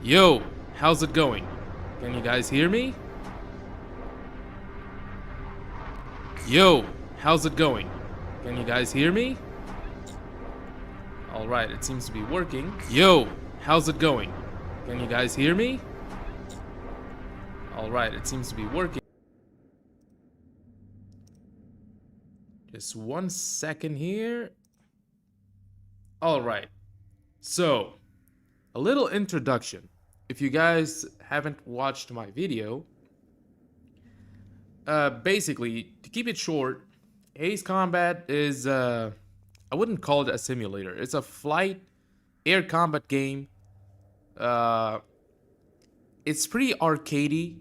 Yo, how's it going? Can you guys hear me? Yo, how's it going? Can you guys hear me? Alright, it seems to be working. Yo, how's it going? Can you guys hear me? Alright, it seems to be working. Just 1 second here. Alright, so a little introduction. If you guys haven't watched my video, basically, to keep it short, Ace Combat is, I wouldn't call it a simulator. It's a flight air combat game. It's pretty arcadey,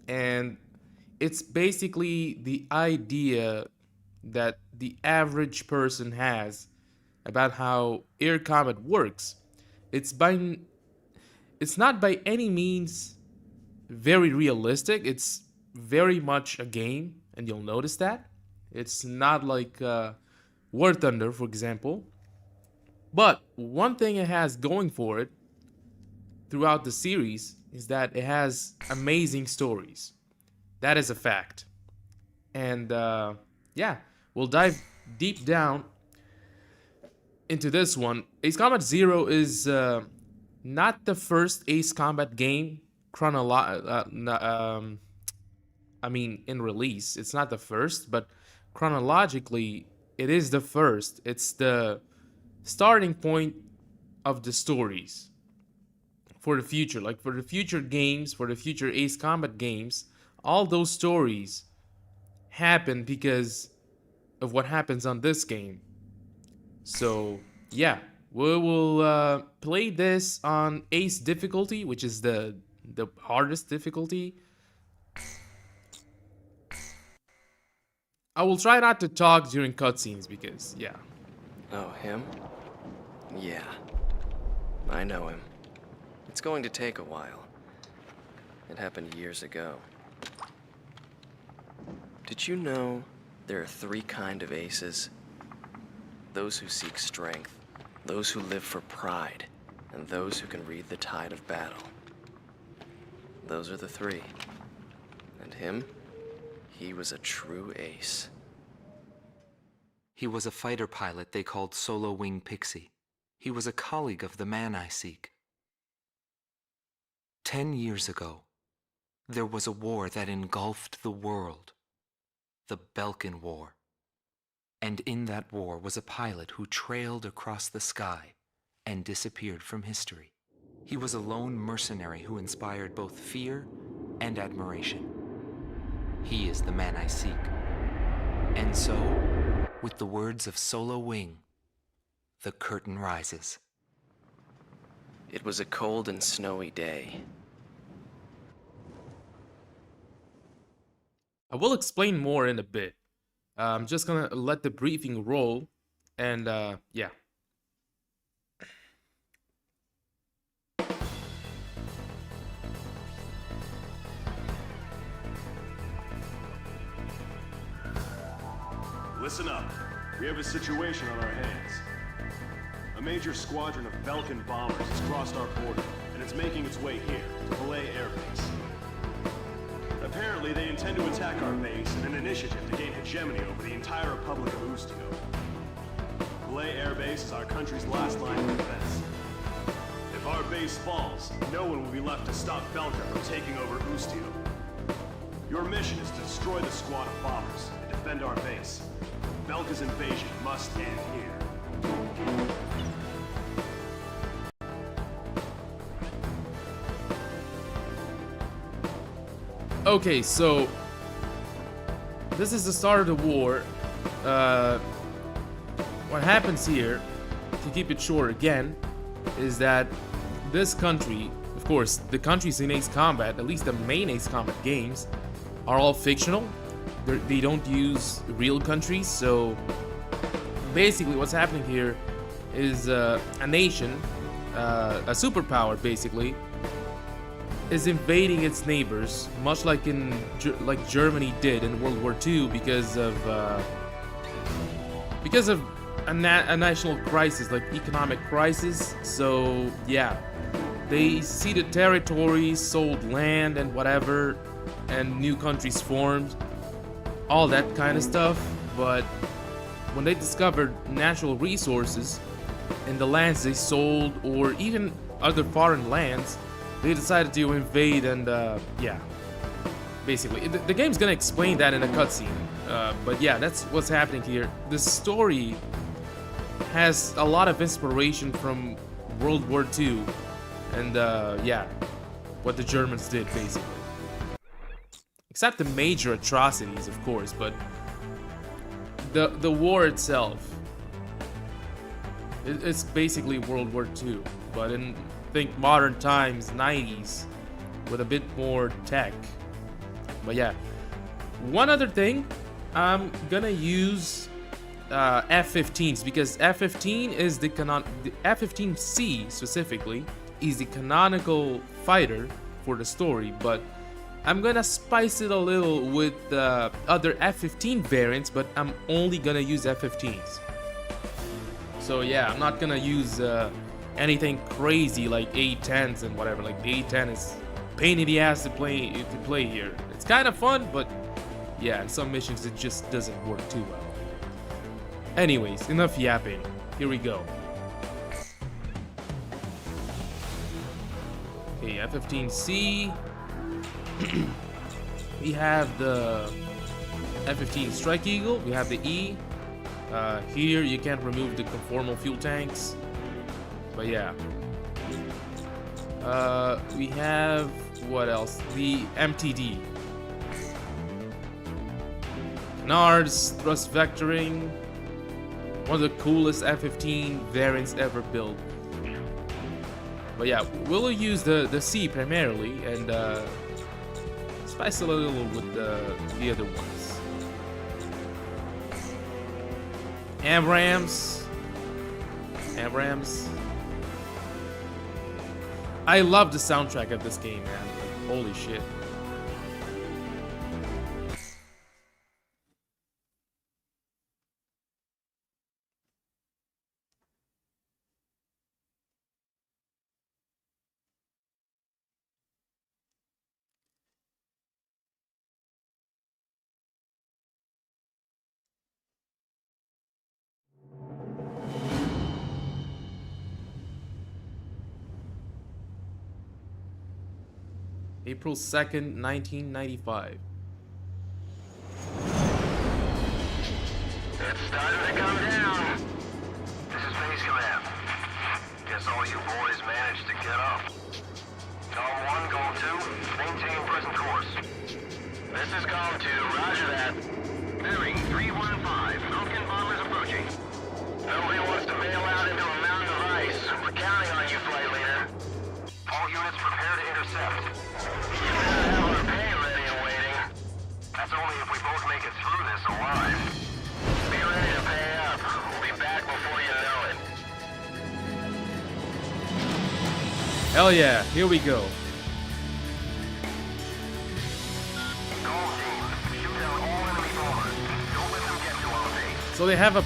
and it's basically the idea that the average person has about how air combat works. It's not by any means very realistic. It's very much a game, and you'll notice that. It's not like War Thunder, for example. But one thing it has going for it throughout the series is that it has amazing stories. That is a fact. And yeah, we'll dive deep down into this one. Ace Combat Zero is not the first Ace Combat game in release. It's not the first, but chronologically, it is the first. It's the starting point of the stories for the future. Like for the future games, for the future Ace Combat games, all those stories happen because of what happens on this game. So yeah, we will play this on Ace difficulty, which is the hardest difficulty. I will try not to talk during cutscenes because, yeah. Oh, him? Yeah. I know him. It's going to take a while. It happened years ago. Did you know there are 3 kinds of aces? Those who seek strength, those who live for pride, and those who can read the tide of battle. Those are the 3. And him? He was a true ace. He was a fighter pilot they called Solo Wing Pixie. He was a colleague of the man I seek. 10 years ago, there was a war that engulfed the world. The Balkan War. And in that war was a pilot who trailed across the sky and disappeared from history. He was a lone mercenary who inspired both fear and admiration. He is the man I seek. And so, with the words of Solo Wing, the curtain rises. It was a cold and snowy day. I will explain more in a bit. I'm just gonna let the briefing roll, and yeah. Listen up. We have a situation on our hands. A major squadron of Balkan bombers has crossed our border, and it's making its way here, to Filet Air Base. Apparently, they intend to attack our base in an initiative to gain hegemony over the entire Republic of Ustio. Filet Air Base is our country's last line of defense. If our base falls, no one will be left to stop Belka from taking over Ustio. Your mission is to destroy the squad of bombers and defend our base. Belka's invasion must end here. Okay, so this is the start of the war. What happens here, to keep it short again, is that this country, of course, the countries in Ace Combat, at least the main Ace Combat games, are all fictional. They don't use real countries, so basically what's happening here is a nation, a superpower basically, is invading its neighbors, much like Germany did in World War II because of a national crisis, like economic crisis. So yeah, They ceded territories, sold land and whatever, and new countries formed, all that kind of stuff. But when they discovered natural resources in the lands they sold, or even other foreign lands, they decided to invade. And yeah, basically the game's gonna explain that in a cutscene. But yeah, that's what's happening here. The story has a lot of inspiration from World War II, and yeah, what the Germans did basically. Except the major atrocities, of course, but the war itself, it's basically World War II, but in, think, modern times, 90s, with a bit more tech. But yeah, one other thing, I'm gonna use F-15s, because F-15 is the F-15C specifically is the canonical fighter for the story, but I'm gonna spice it a little with other F-15 variants, but I'm only gonna use F-15s. So yeah, I'm not gonna use anything crazy like A-10s and whatever. Like the A-10 is pain in the ass to play here. It's kind of fun, but yeah, in some missions it just doesn't work too well. Anyways, enough yapping. Here we go. Okay, F-15C. We have the F-15 Strike Eagle. We have the E. Here you can't remove the conformal fuel tanks. But yeah. We have, what else? The MTD. Canards, thrust vectoring. One of the coolest F-15 variants ever built. But yeah, we'll use the C primarily, and spice a little with the other ones. AMRAAMs. I love the soundtrack of this game, man. Like, holy shit. April 2nd, 1995. It's starting to come down. This is Base Command. Guess all you boys managed to get up. Column 1, Goal 2, maintain present course. This is Column 2, roger that. Bearing 315, Falcon bombers approaching. Nobody wants to bail out into a mountain of ice. We're counting on you, flight leader. All units prepare to intercept. You better have our pay ready and waiting. That's only if we both make it through this alive. Be ready to pay up. We'll be back before you know it. Hell yeah, here we go. Goal team, shoot out all enemy bombers. Don't let them get to our base. So they have a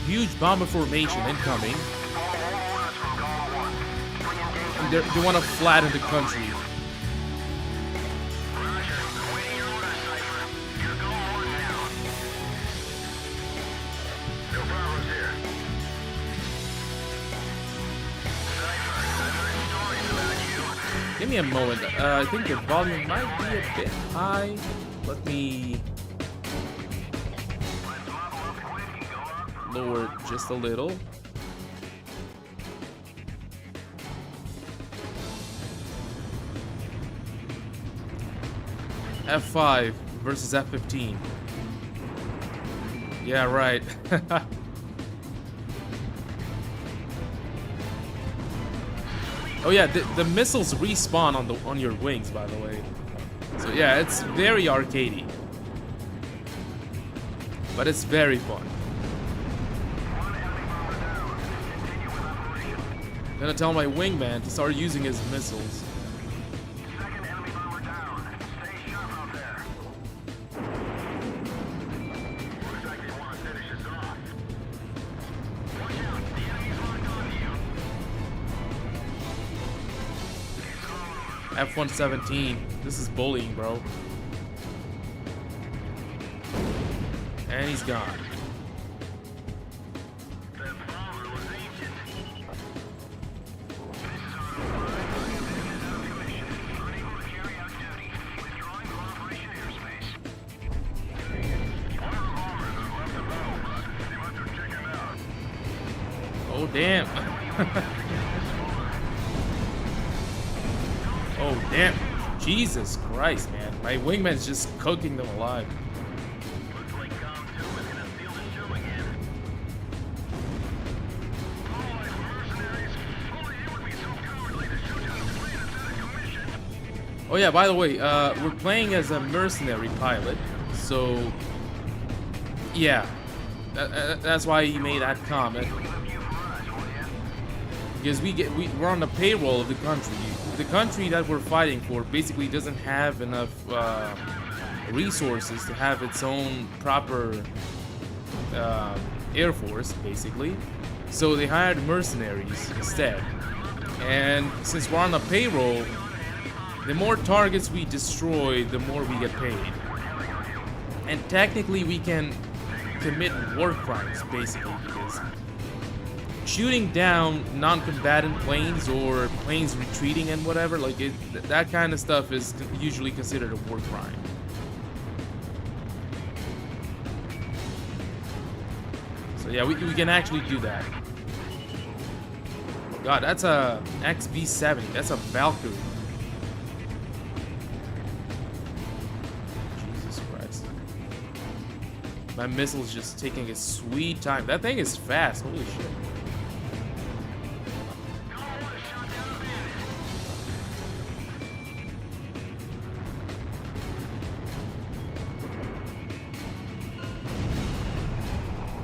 huge bomber formation incoming, Follow all orders from Column 1. Pre-engagement. and they want to flatten the country. Roger. Awaiting your orders, Cypher. You're Goal 1 now. No problems here. Cypher, I've heard stories about you. Give me a moment. I think the volume might be a bit high. Let me lower it just a little. F5 versus F15. Yeah, right. Oh yeah, the missiles respawn on your wings, by the way. So yeah, it's very arcadey, but it's very fun. I'm gonna tell my wingman to start using his missiles. Second enemy bomber down. Stay sharp out there. Looks like they want to finish us off. Watch out, the enemy's locked onto you. F-117. This is bullying, bro. And he's gone. Oh, damn. Oh, damn. Jesus Christ, man. My wingman's just cooking them alive. Oh yeah, by the way, we're playing as a mercenary pilot, so yeah, that's why he made that comment. Because we're on the payroll of the country. The country that we're fighting for basically doesn't have enough resources to have its own proper air force, basically. So they hired mercenaries instead. And since we're on the payroll, the more targets we destroy, the more we get paid. And technically we can commit war crimes, basically, because shooting down non-combatant planes or planes retreating and whatever, like that kind of stuff is usually considered a war crime. So yeah, we can actually do that. Oh God, that's a XB-70. That's a Valkyrie. Jesus Christ. My missile's just taking a sweet time. That thing is fast. Holy shit.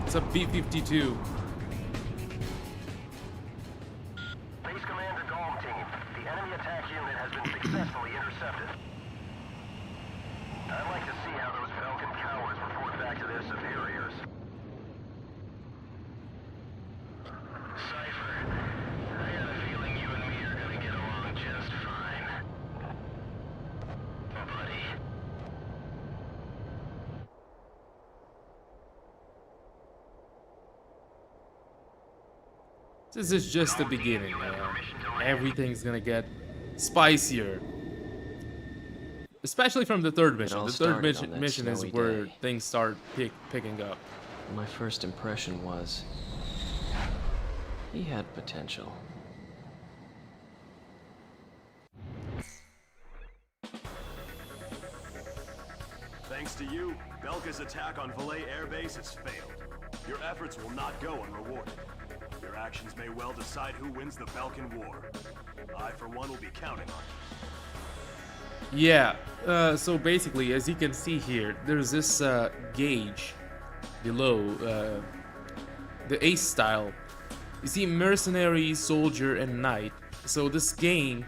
It's a B-52. Base Commander Golem Team, the enemy attack unit has been successfully intercepted. I'd like to see how those Falcon cowards report back to their superiors. Cypher, I got a feeling you and me are gonna get along just fine. Oh, buddy. This is just the beginning, man. Everything's gonna get spicier. Especially from the third mission. all The third started on that mission is snowy where day. things start picking up. My first impression was he had potential. Thanks to you, Belka's attack on Valais Air Base has failed. Your efforts will not go unrewarded. Your actions may well decide who wins the Balkan War. I, for one, will be counting on it. Yeah, so basically, as you can see here, there's this gauge below the ace style. You see mercenary, soldier, and knight. So this game,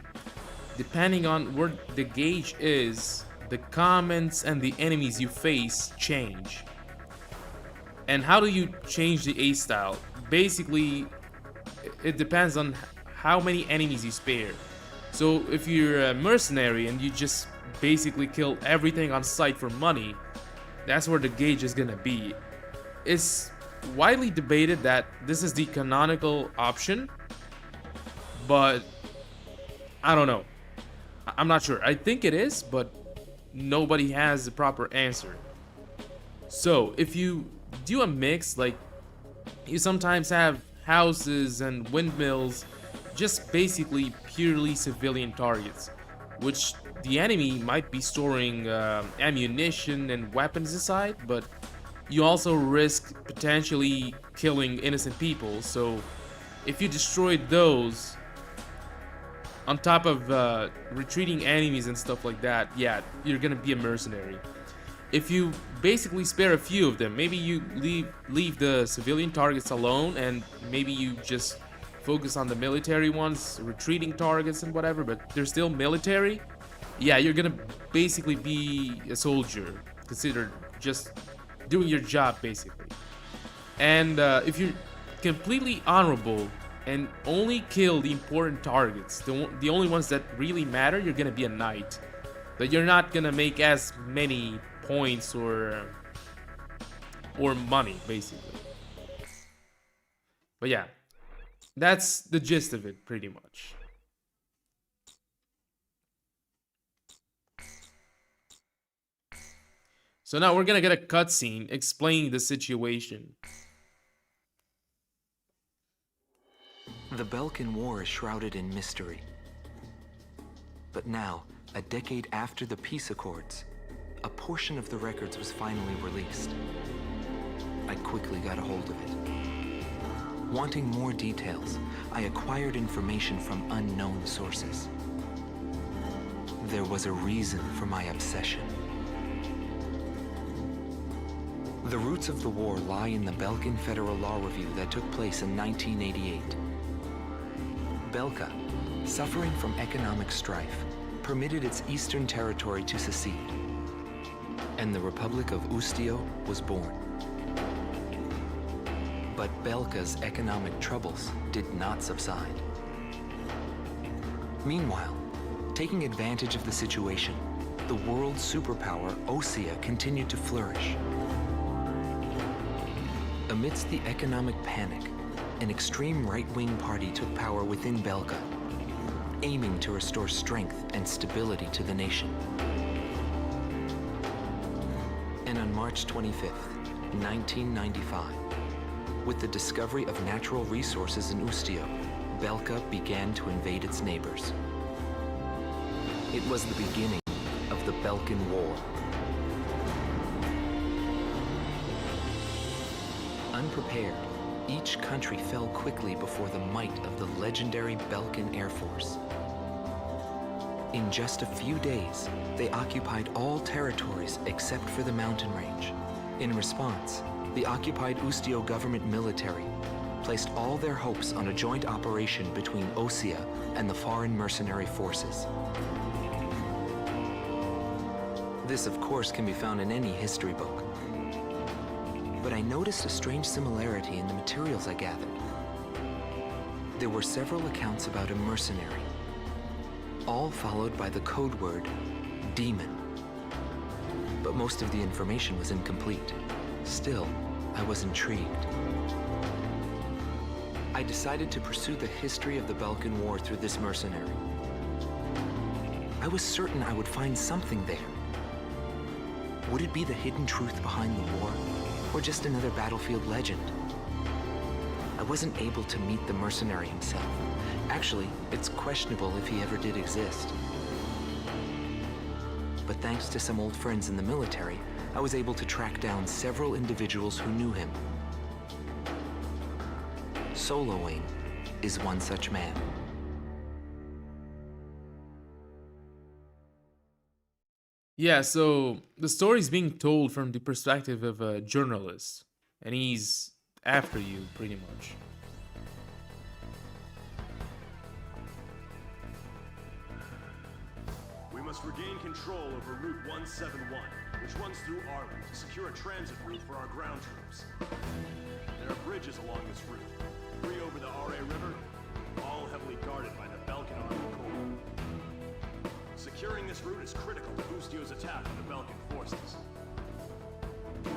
depending on where the gauge is, the comments and the enemies you face change. And how do you change the ace style? Basically, it depends on how many enemies you spare. So if you're a mercenary and you just basically kill everything on sight for money, that's where the gauge is gonna be. It's widely debated that this is the canonical option, but I don't know. I'm not sure. I think it is, but nobody has the proper answer. So if you do a mix, like you sometimes have houses and windmills, just basically purely civilian targets, which the enemy might be storing ammunition and weapons aside, but you also risk potentially killing innocent people. So if you destroy those on top of retreating enemies and stuff like that, yeah, you're gonna be a mercenary. If you basically spare a few of them, maybe you leave the civilian targets alone and maybe you just focus on the military ones, retreating targets and whatever, but they're still military, yeah, you're gonna basically be a soldier, considered just doing your job basically. And if you're completely honorable, and only kill the important targets. The only ones that really matter, you're gonna be a knight. But you're not gonna make as many points or money, basically. But yeah, that's the gist of it, pretty much. So now we're gonna get a cutscene explaining the situation. The Balkan War is shrouded in mystery. But now, a decade after the peace accords, a portion of the records was finally released. I quickly got a hold of it. Wanting more details, I acquired information from unknown sources. There was a reason for my obsession. The roots of the war lie in the Balkan Federal Law Review that took place in 1988. Belka, suffering from economic strife, permitted its eastern territory to secede, and the Republic of Ustio was born. But Belka's economic troubles did not subside. Meanwhile, taking advantage of the situation, the world superpower Osea continued to flourish. Amidst the economic panic, an extreme right-wing party took power within Belka, aiming to restore strength and stability to the nation. And on March 25th, 1995, with the discovery of natural resources in Ustio, Belka began to invade its neighbors. It was the beginning of the Balkan War. Unprepared, each country fell quickly before the might of the legendary Balkan Air Force. In just a few days, they occupied all territories except for the mountain range. In response, the occupied Ustio government military placed all their hopes on a joint operation between Osea and the foreign mercenary forces. This, of course, can be found in any history book. But I noticed a strange similarity in the materials I gathered. There were several accounts about a mercenary, all followed by the code word, demon. But most of the information was incomplete. Still, I was intrigued. I decided to pursue the history of the Balkan War through this mercenary. I was certain I would find something there. Would it be the hidden truth behind the war, or just another battlefield legend? I wasn't able to meet the mercenary himself. Actually, it's questionable if he ever did exist. But thanks to some old friends in the military, I was able to track down several individuals who knew him. Soloing is one such man. Yeah, so the story's being told from the perspective of a journalist, and he's after you, pretty much. We must regain control over Route 171, which runs through Arlen to secure a transit route for our ground troops. There are bridges along this route, 3 over the RA River, all heavily guarded by the Balkan Army Corps. Securing this route is critical to Ustio's attack on the Balkan forces.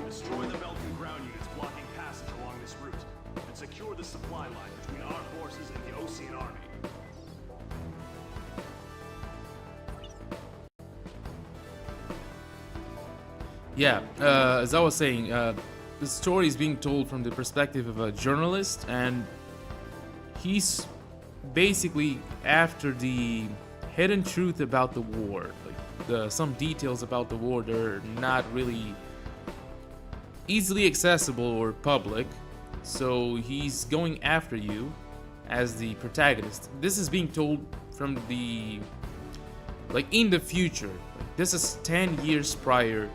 Destroy the Balkan ground units blocking passage along this route, and secure the supply line between our forces and the Osean army. Yeah, as I was saying, the story is being told from the perspective of a journalist, and he's basically after the hidden truth about the war. Like some details about the war, they're not really easily accessible or public, so he's going after you as the protagonist. This is being told from the, like, in the future. Like, this is 10 years prior,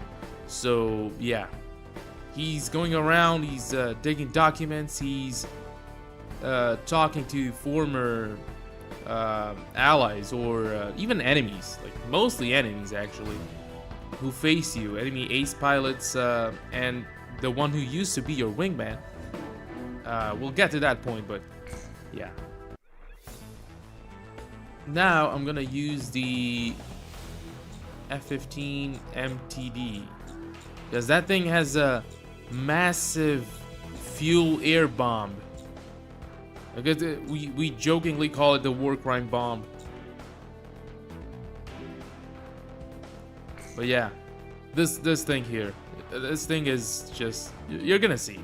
so yeah. He's going around, he's digging documents, he's talking to former allies or even enemies, like mostly enemies actually, who face you, enemy ace pilots, and the one who used to be your wingman. We'll get to that point, but Yeah. Now I'm gonna use the F-15 MTD because that thing has a massive fuel air bomb. Because we jokingly call it the war crime bomb. But yeah, this thing here, this thing is just, you're gonna see.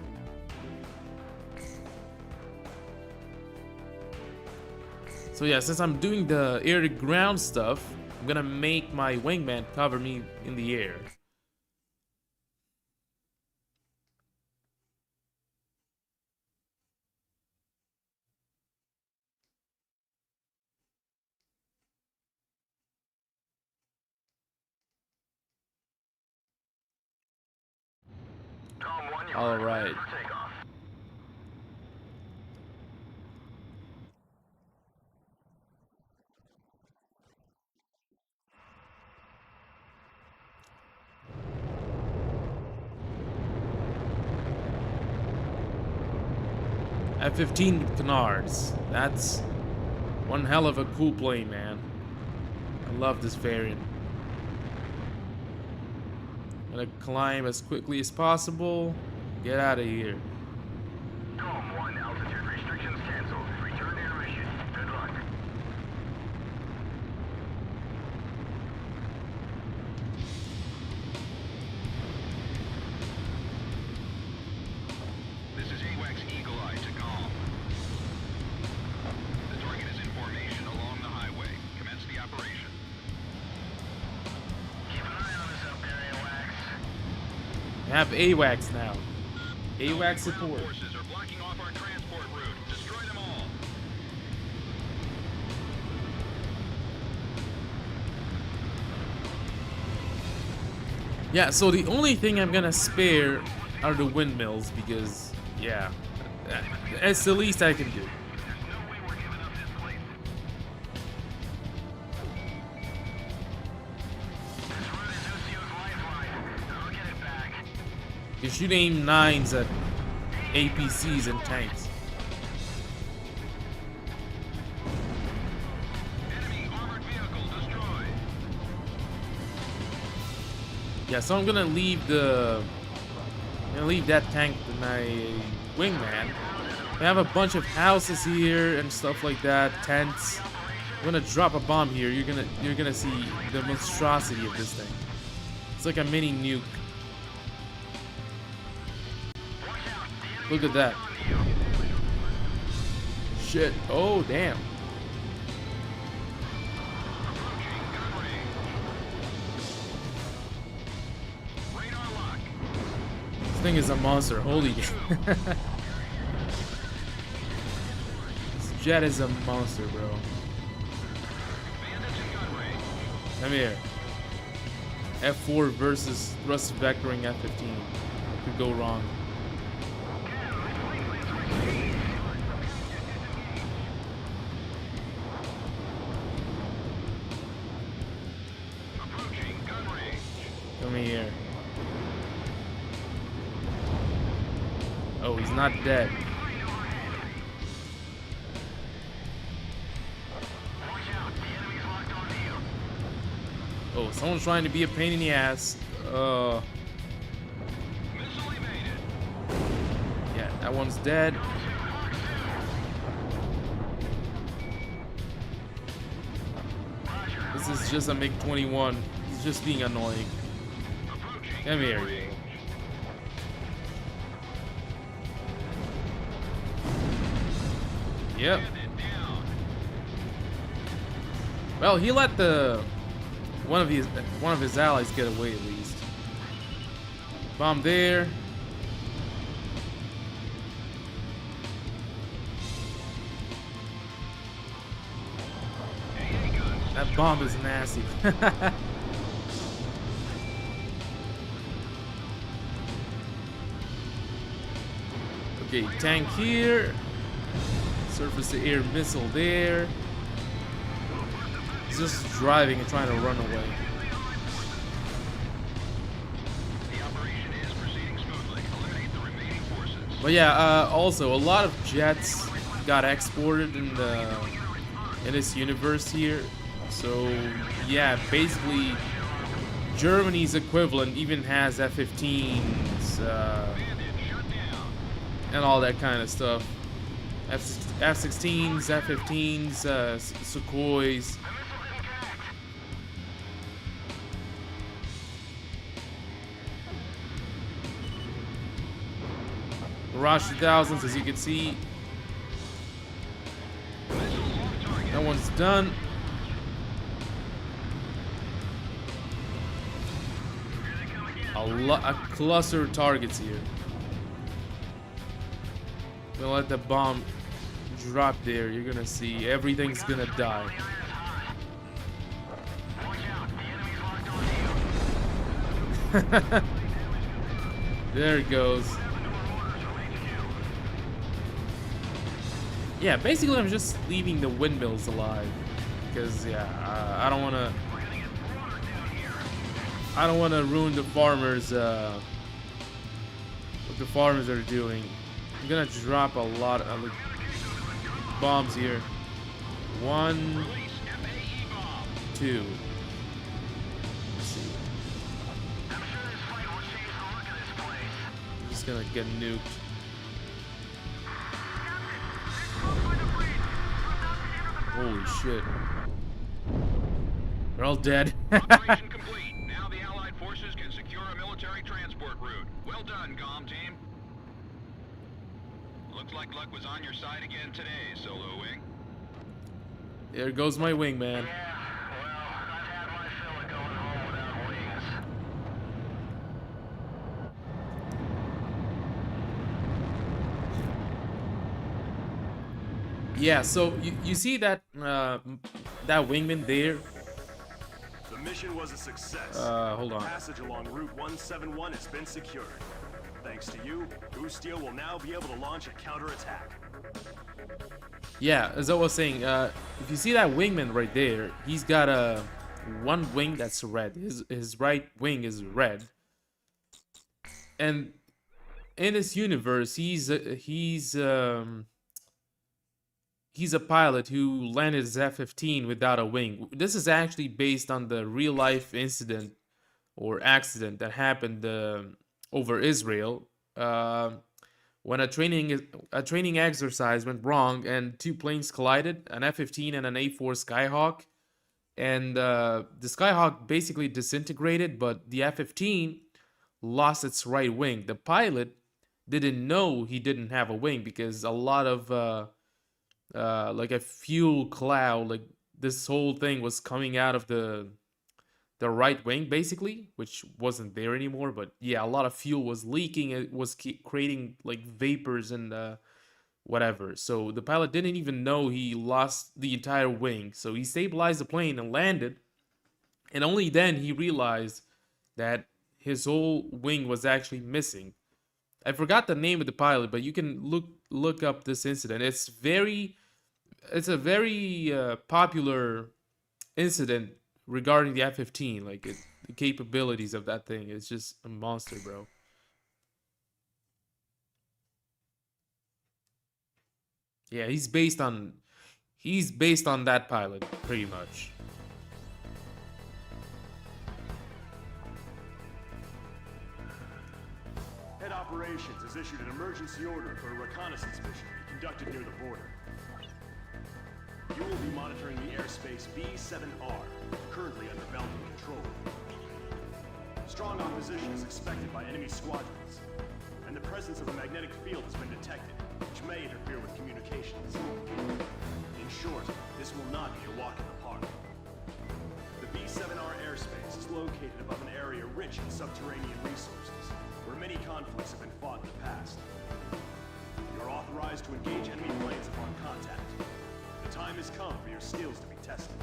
So yeah, since I'm doing the air to ground stuff, I'm gonna make my wingman cover me in the air. Tom 1, you're All ready right. for takeoff. F-15 canards. That's one hell of a cool plane, man. I love this variant. Gonna climb as quickly as possible. Get out of here. Tom 1, altitude restrictions canceled. Return to your mission. Good luck. This is AWACS Eagle Eye to Golf. The target is in formation along the highway. Commence the operation. Keep an eye on us up there, AWACS. We have AWACS now. AWACS support. Ground forces are blocking off our transport route. Destroy them all. Yeah, so the only thing I'm gonna spare are the windmills because, yeah, that's the least I can do. There's no way we're giving up this place. This route is Lucio's lifeline. I'll get it back. You should aim 9s at APCs and tanks. Enemy armored vehicle destroyed. Yeah, so I'm gonna leave that tank to my wingman. We have a bunch of houses here and stuff like that, tents. I'm gonna drop a bomb here. You're gonna see the monstrosity of this thing. It's like a mini nuke. Look at that. Shit. Oh, damn. Radar lock. This thing is a monster. Holy. This jet is a monster, bro. Bandits in gun range. Come here. F4 versus thrust vectoring F-15. What could go wrong? Approaching gun range. Come here. Oh, he's not dead. Oh, someone's trying to be a pain in the ass. Missile evaded. Yeah, that one's dead. This is just a MiG-21. He's just being annoying. Approaching Come here, gun you. range. Yep. Bandit down. Well, he let one of his allies get away at least. Bomb there. AA guns. That bomb is nasty. Okay, tank here. Surface-to-air missile there. He's just driving and trying to run away. The operation is proceeding smoothly. Eliminate the remaining forces. But yeah, also a lot of jets got exported in this universe here. So yeah, basically Germany's equivalent even has F-15s and all that kind of stuff. F-16s, F-15s, Sukhois. Mirage 2000s, as you can see. That one's done. A cluster of targets here. Gonna let the bomb drop there. You're gonna see everything's gonna die. There it goes. Yeah, basically I'm just leaving the windmills alive because yeah, I don't wanna ruin the farmers what the farmers are doing. I'm gonna drop a lot of bombs here. 1, 2. Let's see. I'm just gonna get nuked. Holy shit. They're all dead. Operation complete. Now the Allied forces can secure a military transport route. Well done, comm team. Looks like luck was on your side again today, Solo Wing. There goes my wingman. Yeah, well, I've had my fill of going home without wings. Yeah, so you see that that wingman there? The mission was a success. Hold on. Passage along Route 171 has been secured. Thanks to you, Boosteel will now be able to launch a counterattack. Yeah, as I was saying, if you see that wingman right there, he's got a one wing that's red. His right wing is red, and in this universe, he's a pilot who landed his F-15 without a wing. This is actually based on the real life incident or accident that happened over Israel. When a training exercise went wrong and two planes collided, an F-15 and an A-4 Skyhawk, and the Skyhawk basically disintegrated, but the F-15 lost its right wing. The pilot didn't know he didn't have a wing because a lot of like a fuel cloud, like this whole thing was coming out of the right wing basically, which wasn't there anymore. But yeah, a lot of fuel was leaking. It was creating like vapors and whatever. So the pilot didn't even know he lost the entire wing. So he stabilized the plane and landed, and only then he realized that his whole wing was actually missing. I forgot the name of the pilot, but you can look up this incident. It's a very popular incident regarding the F-15. Like the capabilities of that thing is just a monster, bro. Yeah, he's based on that pilot pretty much. Head Operations has issued an emergency order for a reconnaissance mission to be conducted near the border. You will be monitoring the airspace B-7R, currently under Belgian control. Strong opposition is expected by enemy squadrons, and the presence of a magnetic field has been detected, which may interfere with communications. In short, this will not be a walk in the park. The B-7R airspace is located above an area rich in subterranean resources, where many conflicts have been fought in the past. You are authorized to engage enemy planes upon contact. The time has come for your skills to be tested.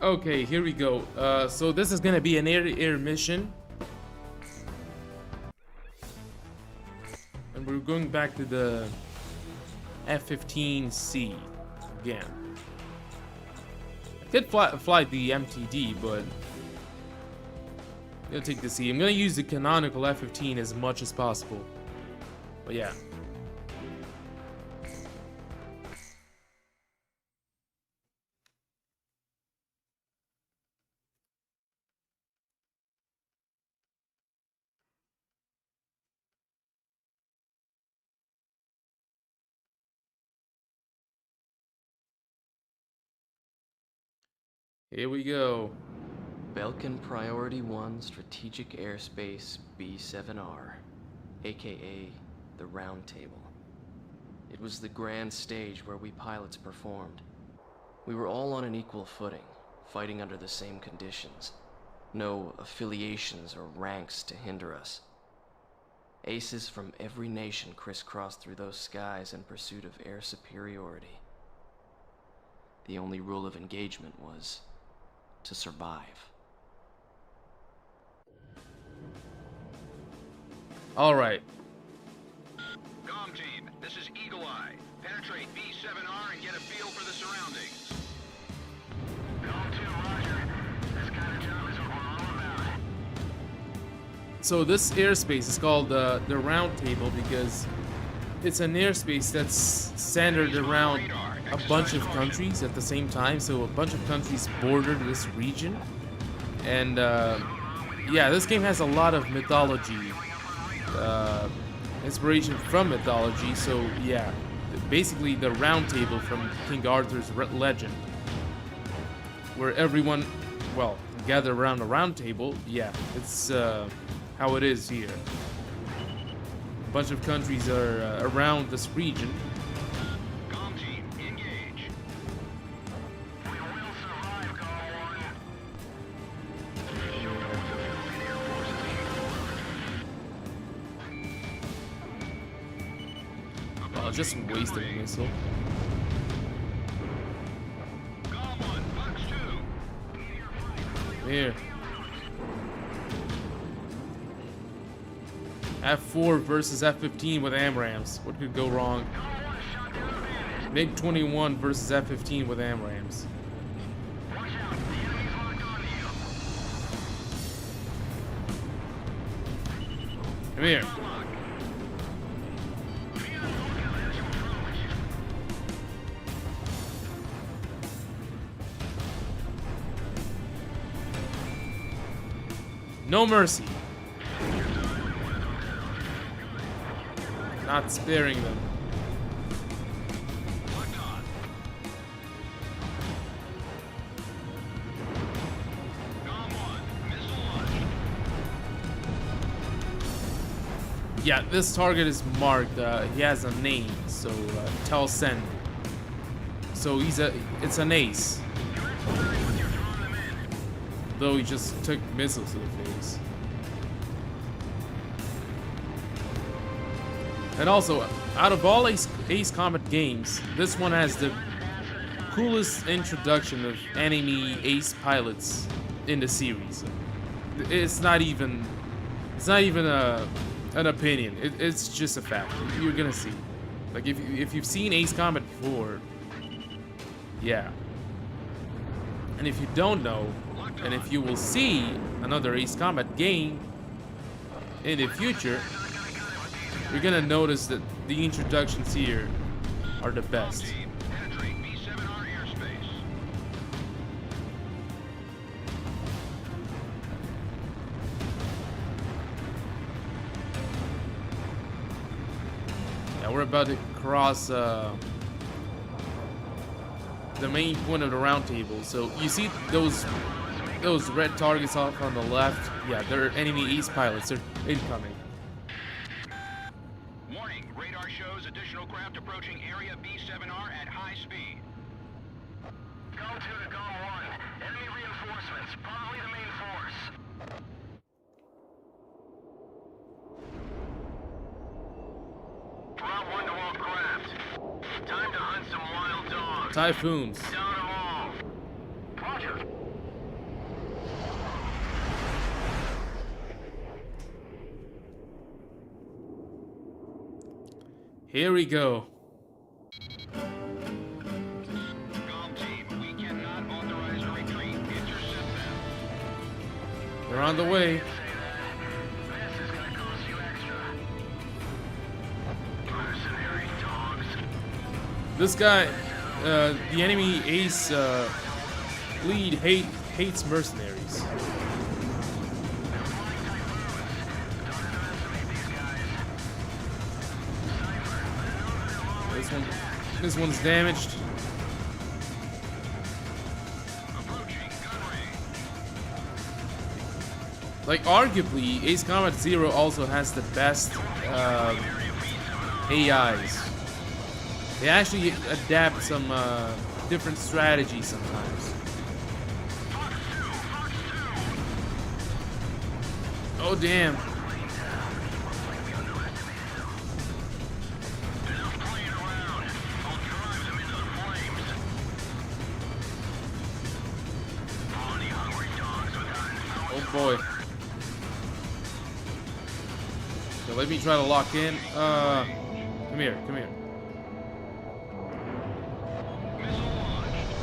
Okay, here we go. So this is gonna be an air mission, and we're going back to the F-15C again. Could fly the MTD, but I'm gonna take the C. I'm gonna use the canonical F-15 as much as possible. But yeah. Here we go. Belkin Priority 1 Strategic Airspace B-7R, aka the Round Table. It was the grand stage where we pilots performed. We were all on an equal footing, fighting under the same conditions. No affiliations or ranks to hinder us. Aces from every nation crisscrossed through those skies in pursuit of air superiority. The only rule of engagement was to survive. All right. Com team, this is Eagle Eye. Penetrate B7R and get a feel for the surroundings. Go to, Roger. This kind of job is what we're all about. So this airspace is called the Round Table because it's an airspace that's centered around a bunch of countries at the same time. So a bunch of countries border this region, and yeah, this game has a lot of mythology, inspiration from mythology. So yeah, basically the Round Table from King Arthur's legend, where everyone, well, gather around a round table. Yeah, it's how it is here. A bunch of countries are around this region. Com team, engage. We will survive, Call 1. Oh, just wasted a missile. Com 1, Fox 2. Here. F4 versus F-15 with AMRAAMs. What could go wrong? MiG-21 versus F-15 with AMRAAMs. Watch out, the enemy's locked onto you. Come here. No mercy. Not sparing them. Locked on. Com 1, missile launched. Yeah, this target is marked. He has a name, so tell send. So it's an ace. Though he just took missiles to the face. And also, out of all Ace Combat games, this one has the coolest introduction of enemy ace pilots in the series. It's not even an opinion. It's just a fact. You're gonna see. Like if you've seen Ace Combat before, yeah. And if you don't know, and if you will see another Ace Combat game in the future, you're gonna notice that the introductions here are the best. Team, penetrate B7R airspace. Yeah, we're about to cross the main point of the round table. So you see those red targets off on the left? Yeah, they're enemy ace pilots. They're incoming. Warning, radar shows additional craft approaching area B7R at high speed. Go to Go 1. Enemy reinforcements, probably the main force. Drop 1 to all craft. Time to hunt some wild dogs. Typhoons. Down them all. Roger. Here we go. Com team, we cannot authorize They're on the way. This guy, the enemy ace lead hates mercenaries. This one's damaged. Like, arguably, Ace Combat Zero also has the best AIs. They actually adapt some different strategies sometimes. Oh, damn. Oh, boy. So let me try to lock in. Come here, come here.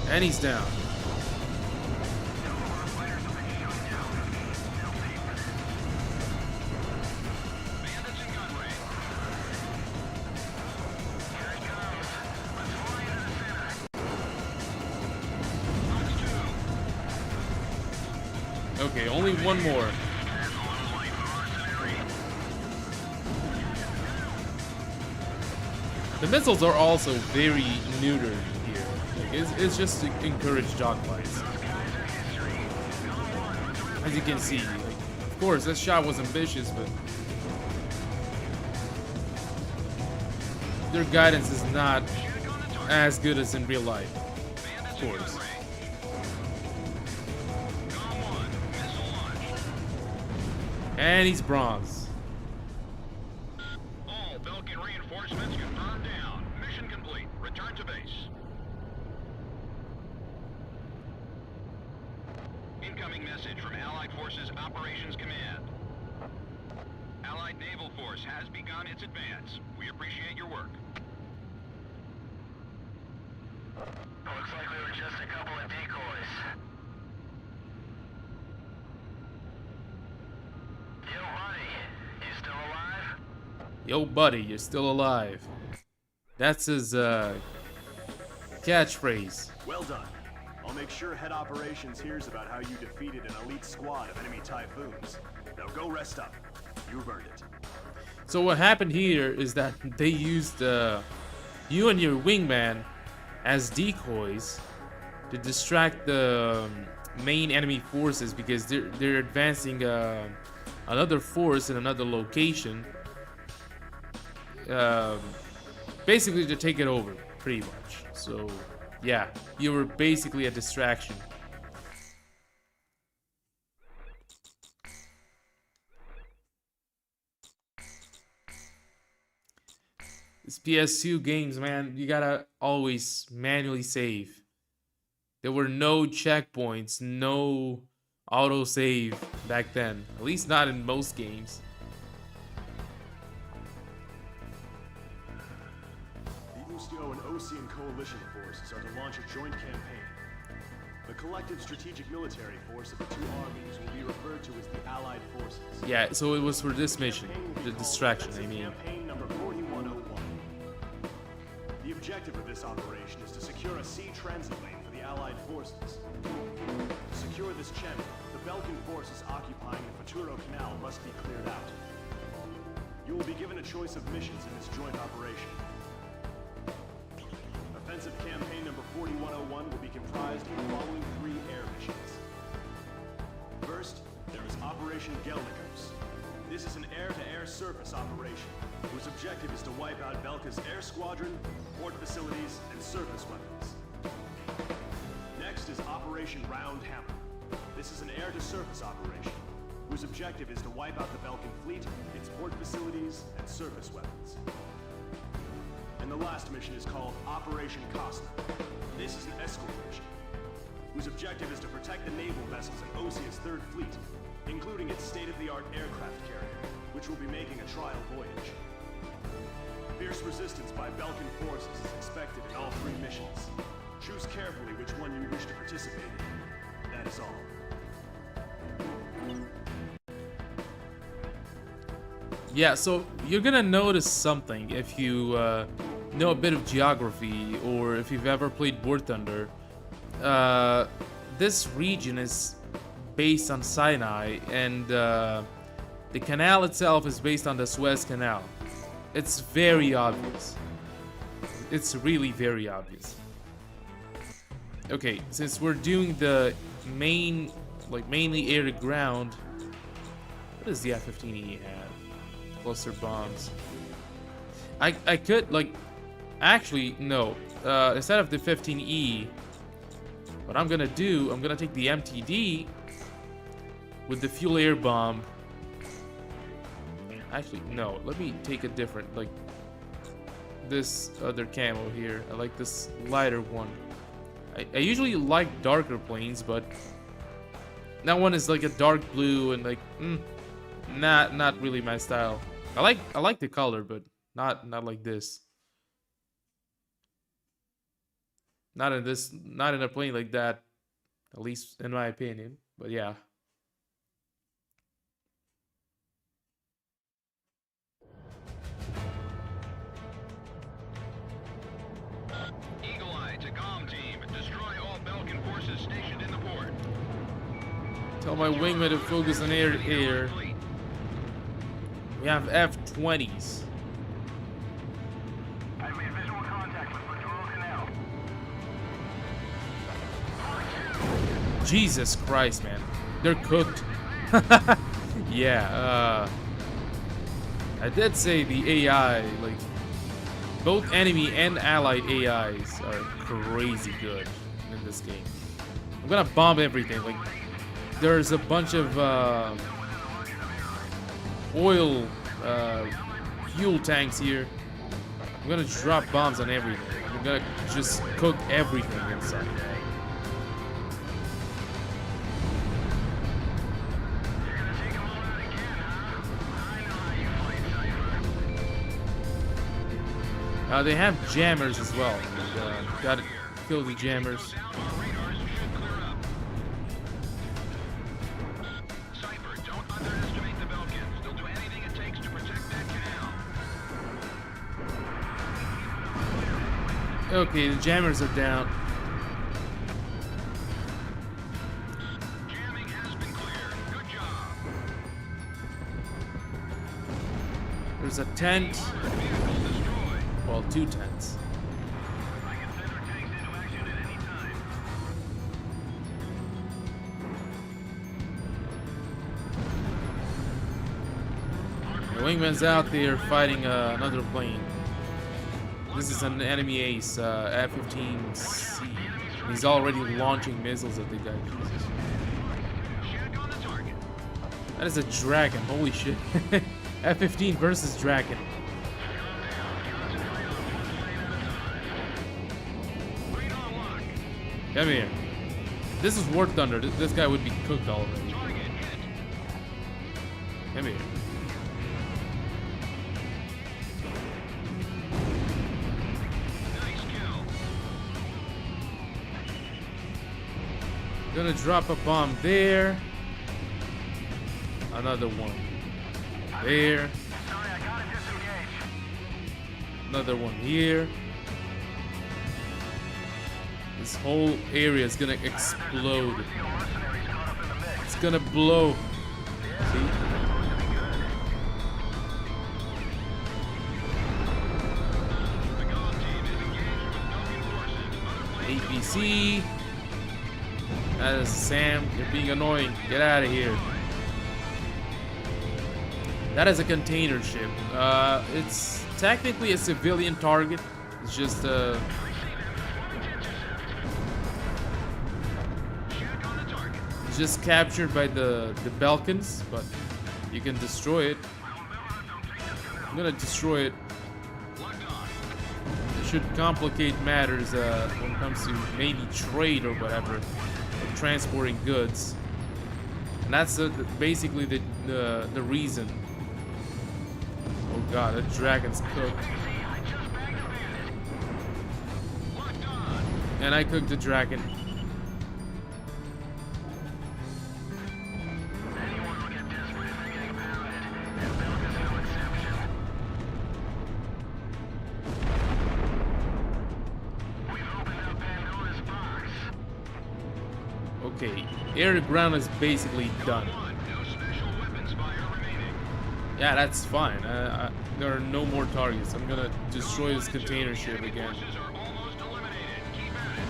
And he's down. Okay, only one more. The missiles are also very neutered here. Like, it's just to encourage dogfights. As you can see, like, of course, this shot was ambitious, but their guidance is not as good as in real life. Of course. And he's bronze. All Belkin reinforcements confirmed down. Mission complete. Return to base. Incoming message from Allied Forces Operations Command. Allied Naval Force has begun its advance. We appreciate your work. Looks like we were just a couple of decoys. Yo, buddy, you still alive? Yo, buddy, you're still alive. That's his catchphrase. Well done. I'll make sure head operations hears about how you defeated an elite squad of enemy typhoons. Now go rest up. You earned it. So what happened here is that they used you and your wingman as decoys to distract the main enemy forces because they're advancing another force in another location, basically to take it over, pretty much. So yeah, you were basically a distraction. This PS2 games, man, you gotta always manually save. There were no checkpoints, no autosave back then. At least not in most games. The UCO and Ocean coalition forces are to launch a joint campaign. The collective strategic military force of the two armies will be referred to as the Allied Forces. Yeah, so it was for this mission, the distraction, I mean. Campaign number 4101. The objective of this operation is to secure a sea transit lane for the Allied forces. To secure this channel, the Belkin forces occupying the Futuro Canal must be cleared out. You will be given a choice of missions in this joint operation. Offensive campaign number 4101 will be comprised of the following 3 air missions. First, there is Operation Gelnikos. This is an air-to-air surface operation, whose objective is to wipe out Belka's air squadron, port facilities, and surface weapons. Next is Operation Round Hammer. This is an air-to-surface operation, whose objective is to wipe out the Belkan fleet, its port facilities, and surface weapons. And the last mission is called Operation Costa. This is an escort mission, whose objective is to protect the naval vessels in Osea's 3rd Fleet, including its state-of-the-art aircraft carrier, which will be making a trial voyage. Fierce resistance by Belkan forces is expected in all 3 missions. Choose carefully which one you wish to participate in. That is all. Yeah, so you're gonna notice something if you know a bit of geography or if you've ever played War Thunder. This region is based on Sinai, and the canal itself is based on the Suez Canal. It's very obvious. It's really very obvious. Okay, since we're doing the mainly air to ground, what does the F-15E have? Cluster bombs. I could, like, actually, no. Instead of the 15E, what I'm gonna do, I'm gonna take the MTD with the fuel air bomb. Actually, no. Let me take a different, like, this other camo here. I like this lighter one. I usually like darker planes, but that one is like a dark blue and like, not really my style. I like the color, but not like this. Not in a plane like that, at least in my opinion. But yeah. Eagle Eye to comm team. Destroy all Belkin forces stationed in the port. Tell my wingman to focus on air to air. We have F-20s. I've made visual contact with Littoral Canal. Jesus Christ, man. They're cooked. Yeah, I did say the AI, like, both enemy and allied AIs are crazy good in this game. I'm gonna bomb everything. Like, there's a bunch of oil fuel tanks here. I'm gonna drop bombs on everything. I'm gonna just cook everything inside. They have jammers as well. Gotta kill the jammers. Cypher, don't underestimate the Belkins. They'll do anything it takes to protect that canal. Okay, the jammers are down. Jamming has been cleared. Good job. There's a tent. Vehicle destroyed. Well, two tents. I can send our tanks into action at any time. The wingman's out there fighting another plane. This is an enemy ace, F-15C. He's already launching missiles at the guy. Jesus. Check on the target. That is a dragon. Holy shit. F-15 versus dragon. Green on lock. Come here. This is War Thunder. This guy would be cooked already. Target hit. Come here. Nice kill. Gonna drop a bomb there. Another one. There. Sorry, I gotta disengage. Another one here. This whole area is gonna explode. Seal mercenaries caught up in the mix. It's gonna blow. See? The comm team is engaged with Belkin forces. Other planes APC. That is Sam. You're being annoying. Get out of here. That is a container ship. It's technically a civilian target. It's just check on the target. it's just captured by the Belkins, but you can destroy it. I'm gonna destroy it. Locked on. It should complicate matters when it comes to maybe trade or whatever, or transporting goods. And that's basically the reason. Oh god, that dragon's cooked. Locked on. And I cooked the dragon. Anyone will get desperate if they're getting pounded. And Belkins know it, Okay, air to ground is basically done. No special weapons fire remaining. Yeah, that's fine. There are no more targets. I'm gonna destroy this container ship again. Forces are almost eliminated. Keep at it.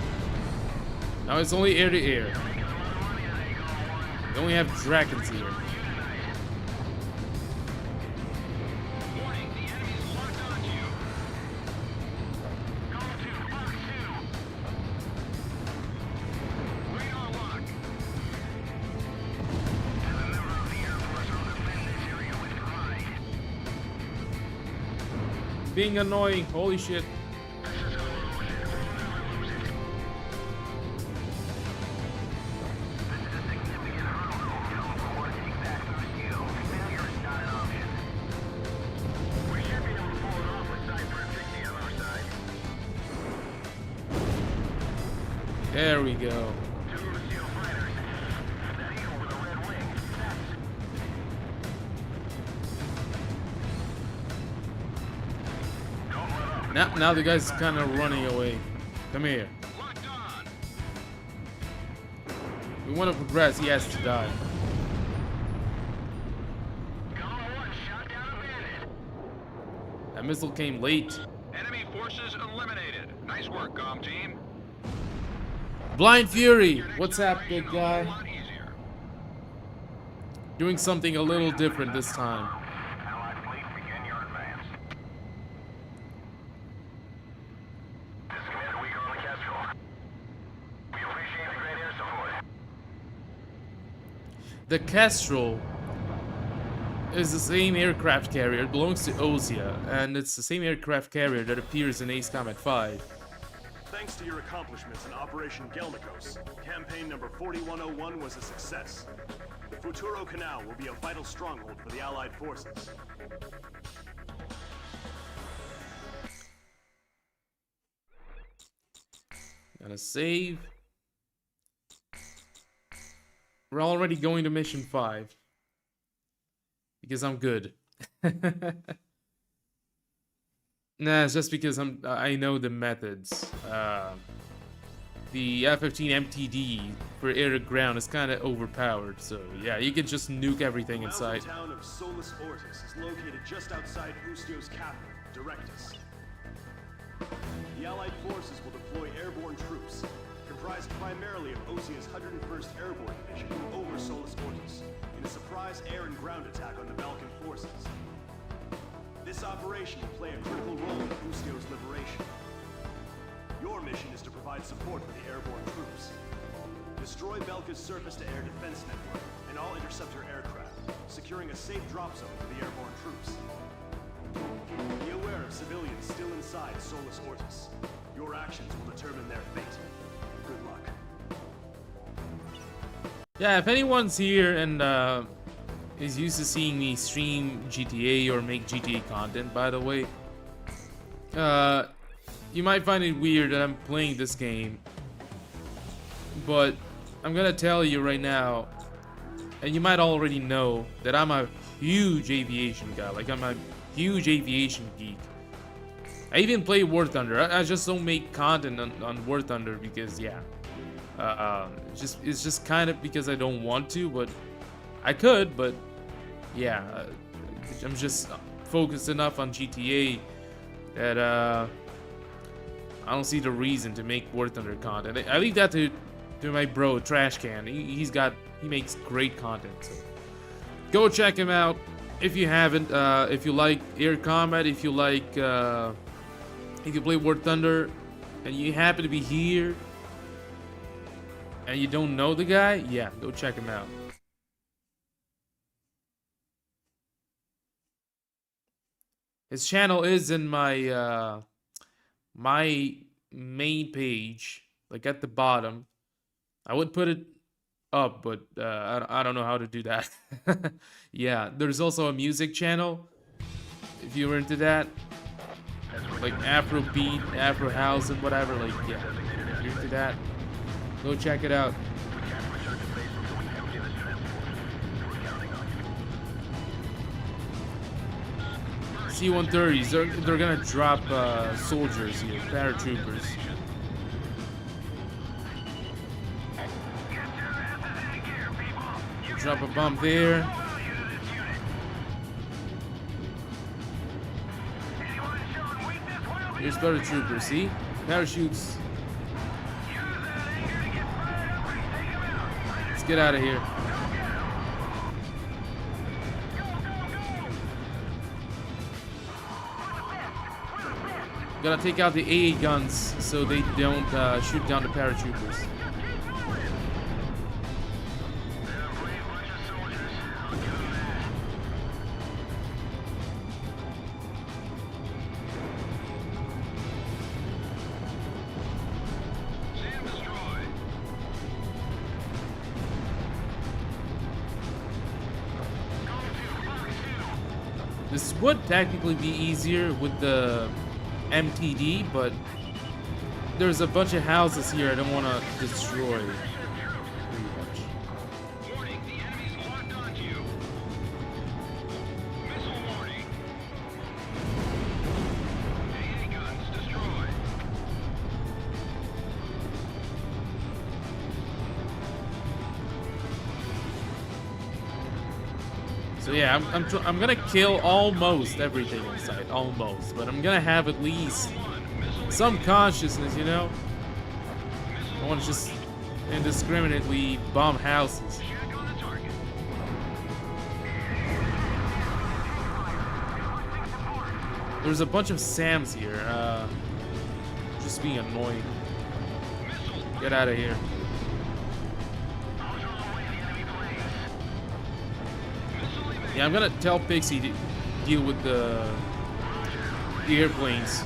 Now it's only air to air. They only have dragons here. Warning, the enemy's locked onto you. Radar lock. Being annoying. Holy shit. We should be able to pull it off with Cypher 50 on our side. There we go. Two Steel fighters. That eagle with a red wing. Don't let up. Now the guy's kind of running away. Come here. Locked on. We want to progress. He has to die. Come on, shot down a bandit. That missile came late. Enemy forces eliminated. Nice work, comm team. Blind Fury. What's up, big A guy? lot easier. Doing something a little different this time. Allied fleet, begin your advance. This is Commander Weaker on the Kestrel. We appreciate the great air support. The Kestrel is the same aircraft carrier. It belongs to Osea, and it's the same aircraft carrier that appears in Ace Combat 5. Thanks to your accomplishments in Operation Gelnikos, campaign number 4101 was a success. The Futuro Canal will be a vital stronghold for the Allied forces. Gonna save. We're already going to mission 5. Because I'm good. Nah, it's just because I know the methods. The F-15 MTD for air to ground is kind of overpowered, so yeah, you can just nuke everything The inside. mountain town of Solus Ortis is located just outside Ustio's capital, Directus. The Allied forces will deploy airborne troops, comprised primarily of Osea's 101st Airborne Division, over Solus Ortis, in a surprise air and ground attack on the Balkan forces. This operation will play a critical role in Ustio's liberation. Your mission is to provide support for the airborne troops. Destroy Belka's surface-to-air defense network and all interceptor aircraft, securing a safe drop zone for the airborne troops. Be aware of civilians still inside Solus Ortis. Your actions will determine their fate. Good luck. Yeah, if anyone's here and is used to seeing me stream GTA or make GTA content, by the way, you might find it weird that I'm playing this game, but I'm gonna tell you right now, and you might already know, that I'm a huge aviation guy. Like, I'm a huge aviation geek. I even play War Thunder. I just don't make content on War Thunder because, yeah, it's just kind of because I don't want to, but I could, but yeah, I'm just focused enough on GTA that I don't see the reason to make War Thunder content. I leave that to my bro Trash Can. He makes great content. So go check him out if you haven't. If you like air combat, if you play War Thunder, and you happen to be here and you don't know the guy, yeah, go check him out. His channel is in my my main page, like at the bottom. I would put it up, but I don't know how to do that. Yeah, there's also a music channel if you were into that, like Afrobeat, Afro House, and whatever. Like, yeah, if you're into that, go check it out. C-130s, they're gonna drop soldiers here, paratroopers. Drop a bomb there. Here's paratroopers, see? Parachutes. Let's get out of here. Gotta take out the AA guns so they don't shoot down the paratroopers. This would technically be easier with the MTD, but there's a bunch of houses here I don't want to destroy. Pretty much. Warning, the enemy's locked onto you. Missile warning. AA guns destroyed. So yeah, I'm gonna kill almost everything in sight, almost, but I'm gonna have at least some consciousness, you know. I want to just indiscriminately bomb houses. Check on the target. There's a bunch of Sams here, just being annoying. Get out of here. Yeah, I'm gonna tell Pixie to deal with the airplanes.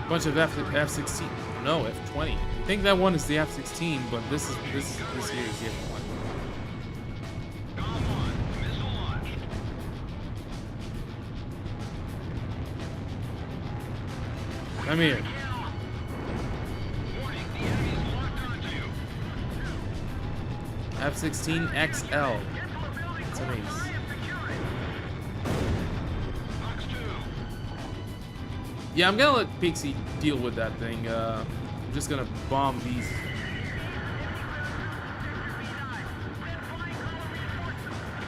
Bunch of F-16. No, F-20. I think that one is the F-16, but this here is the F-1. Come here. F-16 XL. It's an ace. Yeah, I'm gonna let Pixie deal with that thing. I'm just gonna bomb these.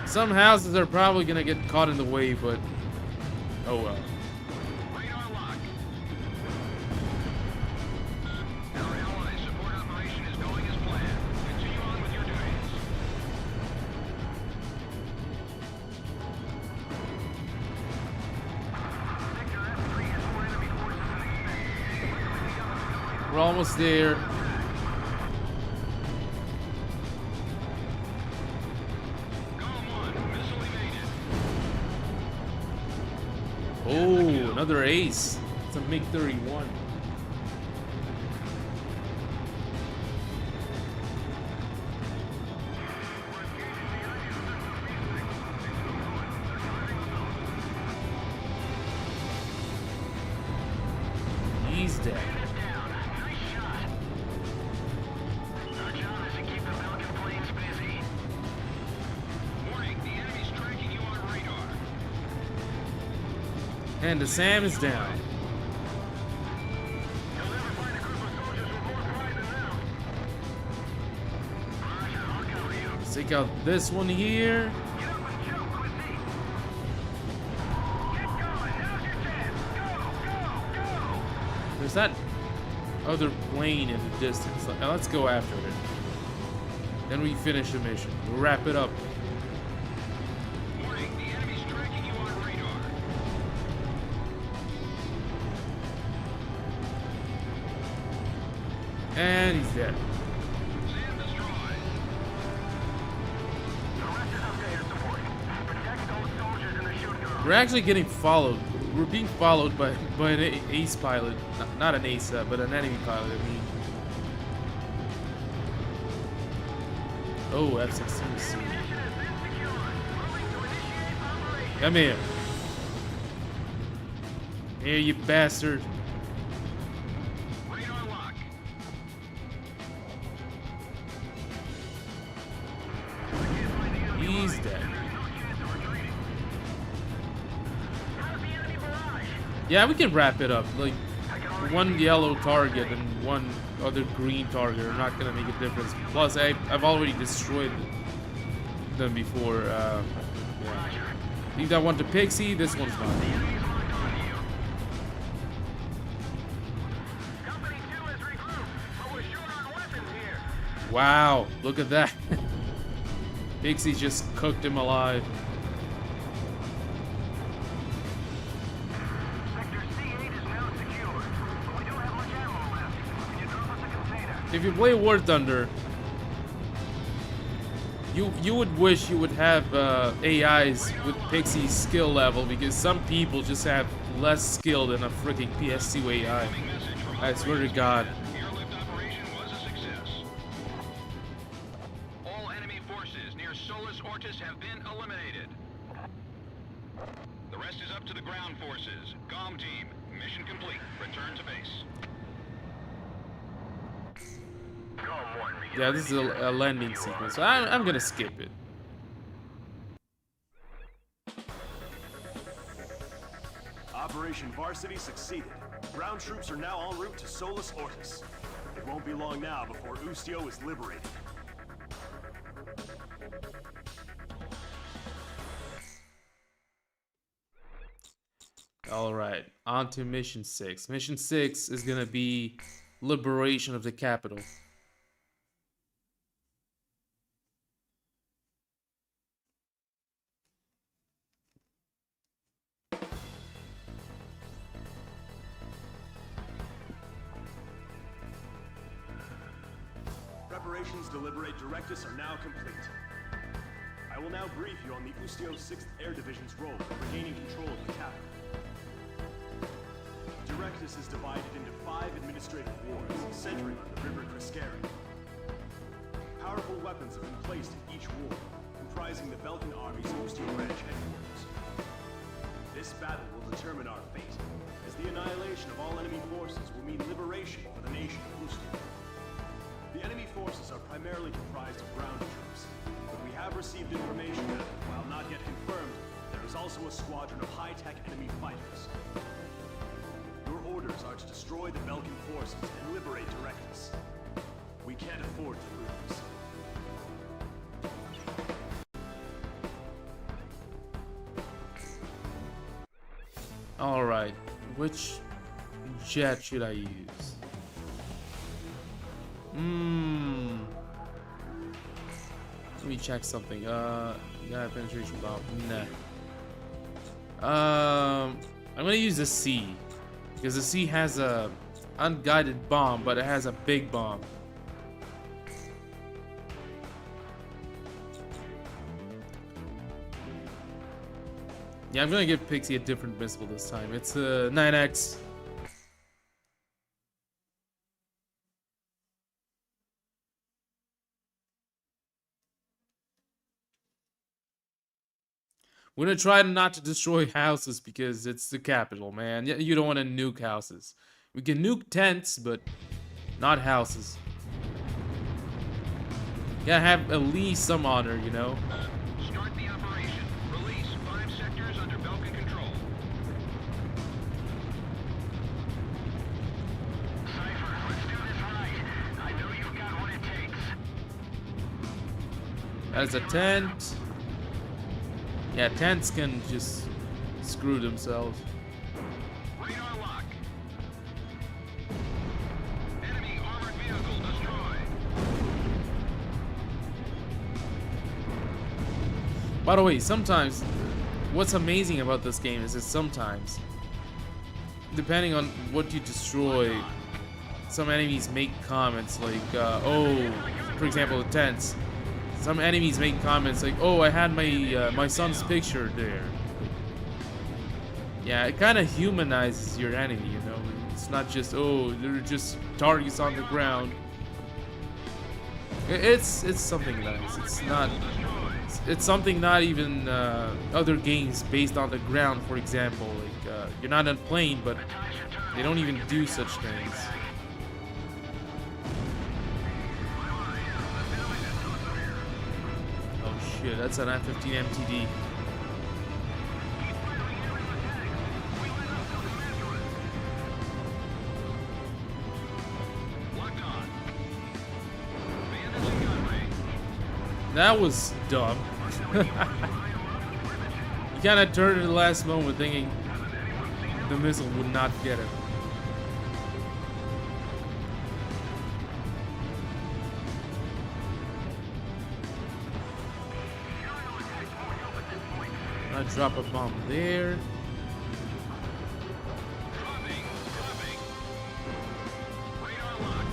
Some houses are probably gonna get caught in the way, but oh well. We're almost there. Oh, another ace. It's a MiG-31. He's dead. And the Sam is down. Let's take out this one here. There's that other plane in the distance. Now let's go after it. Then we finish the mission. We'll wrap it up. And he's dead. We're actually getting followed. We're being followed by an ace pilot. Not an ace, but an enemy pilot, I mean. Oh, F-16C. Come here. Here, you bastard. He's dead. Yeah, we can wrap it up. Like, one yellow target and one other green target are not gonna make a difference. Plus, I've already destroyed them before. Yeah. Leave that one to Pixie. This one's mine. Company 2 has regrouped, but we're short on weapons here. Wow, look at that. Pixie just cooked him alive. Sector C8 is now secured, but we don't have much ammo left. Can you drop us a container? If you play War Thunder, you would wish you would have AIs with Pixie's skill level, because some people just have less skill than a freaking PS2 AI. I swear to God. Airlift operation was a success. All enemy forces near Solus Ortis have been eliminated. The rest is up to the ground forces. GOM team, mission complete. Return to base. GOM 1 beginning. Yeah, this is a landing sequence. I'm gonna skip it. Operation Varsity succeeded. Ground troops are now en route to Solus Ortis. It won't be long now before Ustio is liberated. Alright, on to Mission 6. Mission 6 is gonna be liberation of the capital. Preparations to liberate Directus are now complete. I will now brief you on the Ustio 6th Air Division's role in regaining control of the capital. Directus is divided into 5 administrative wards, centering on the River Criscari. Powerful weapons have been placed in each ward, comprising the Belkan Army's Ustio branch headquarters. This battle will determine our fate, as the annihilation of all enemy forces will mean liberation for the nation of Ustio. The enemy forces are primarily comprised of ground troops, but we have received information that, while not yet confirmed, there is also a squadron of high-tech enemy fighters. Your orders are to destroy the Belkan forces and liberate Directus. We can't afford to lose. Alright, which jet should I use? Let me check something. Yeah, penetration bomb. Nah. I'm gonna use the C, because the C has a unguided bomb, but it has a big bomb. Yeah, I'm gonna give Pixie a different missile this time. It's a 9X. We're gonna try not to destroy houses because it's the capital, man. You don't want to nuke houses. We can nuke tents, but not houses. Gotta have at least some honor, you know? Start the operation. Release 5 sectors under Belkan control. Cypher, let's do this right. I know you've got what it takes. That's a tent. Yeah, tents can just screw themselves. Radar lock. Enemy armored vehicle destroyed. By the way, sometimes, what's amazing about this game is that sometimes, depending on what you destroy, some enemies make comments like, oh, for example, the tents. Some enemies make comments like, oh, I had my my son's picture there. Yeah, it kind of humanizes your enemy, you know? It's not just, oh, they're just targets on the ground. It's something nice. It's not... It's something not even other games based on the ground, for example. Like, you're not on a plane, but they don't even do such things. Oh shit, that's an F-15 MTD. That was dumb. You kind of turned at the last moment thinking the missile would not get him. I drop a bomb there. Dropping. Radar lock.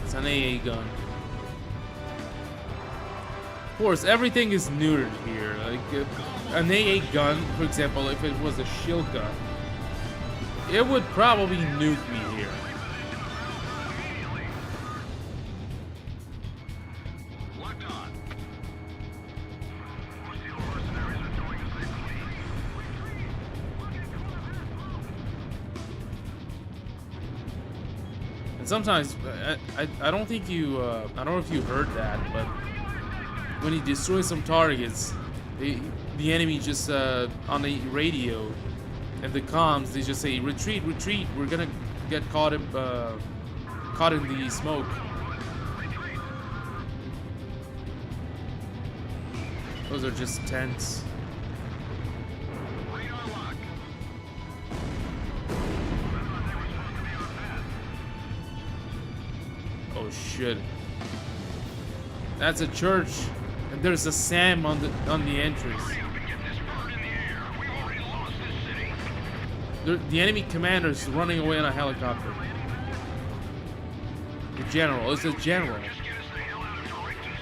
It's an AA gun. Of course, everything is neutered here. Like an AA gun, for example, if it was a shield gun, it would probably nuke me here. Locked on. And sometimes, I don't think you, I don't know if you heard that, but when you destroy some targets, the enemy just, on the radio and the comms, they just say, retreat, retreat, we're gonna get caught in the smoke. Those are just tents. Radar lock. Oh shit. That's a church. And there's a SAM on the entrance. Get this bird in the air. We've already lost this city. The enemy commander is running away on a helicopter. The general. It's a general. Just get us the hell out of Torrington.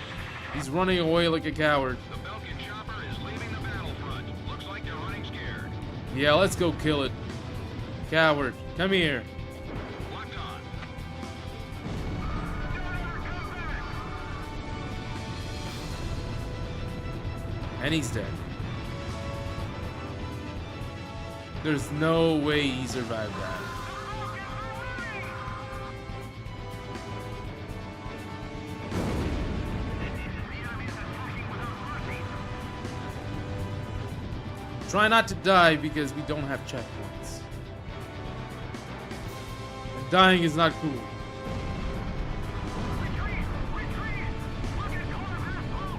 He's running away like a coward. The Belkin chopper is leaving the battlefront. Looks like they're running scared. Yeah, let's go kill it. Coward. Come here. Locked on. And he's dead. There's no way he survived that. Try not to die because we don't have checkpoints. And dying is not cool.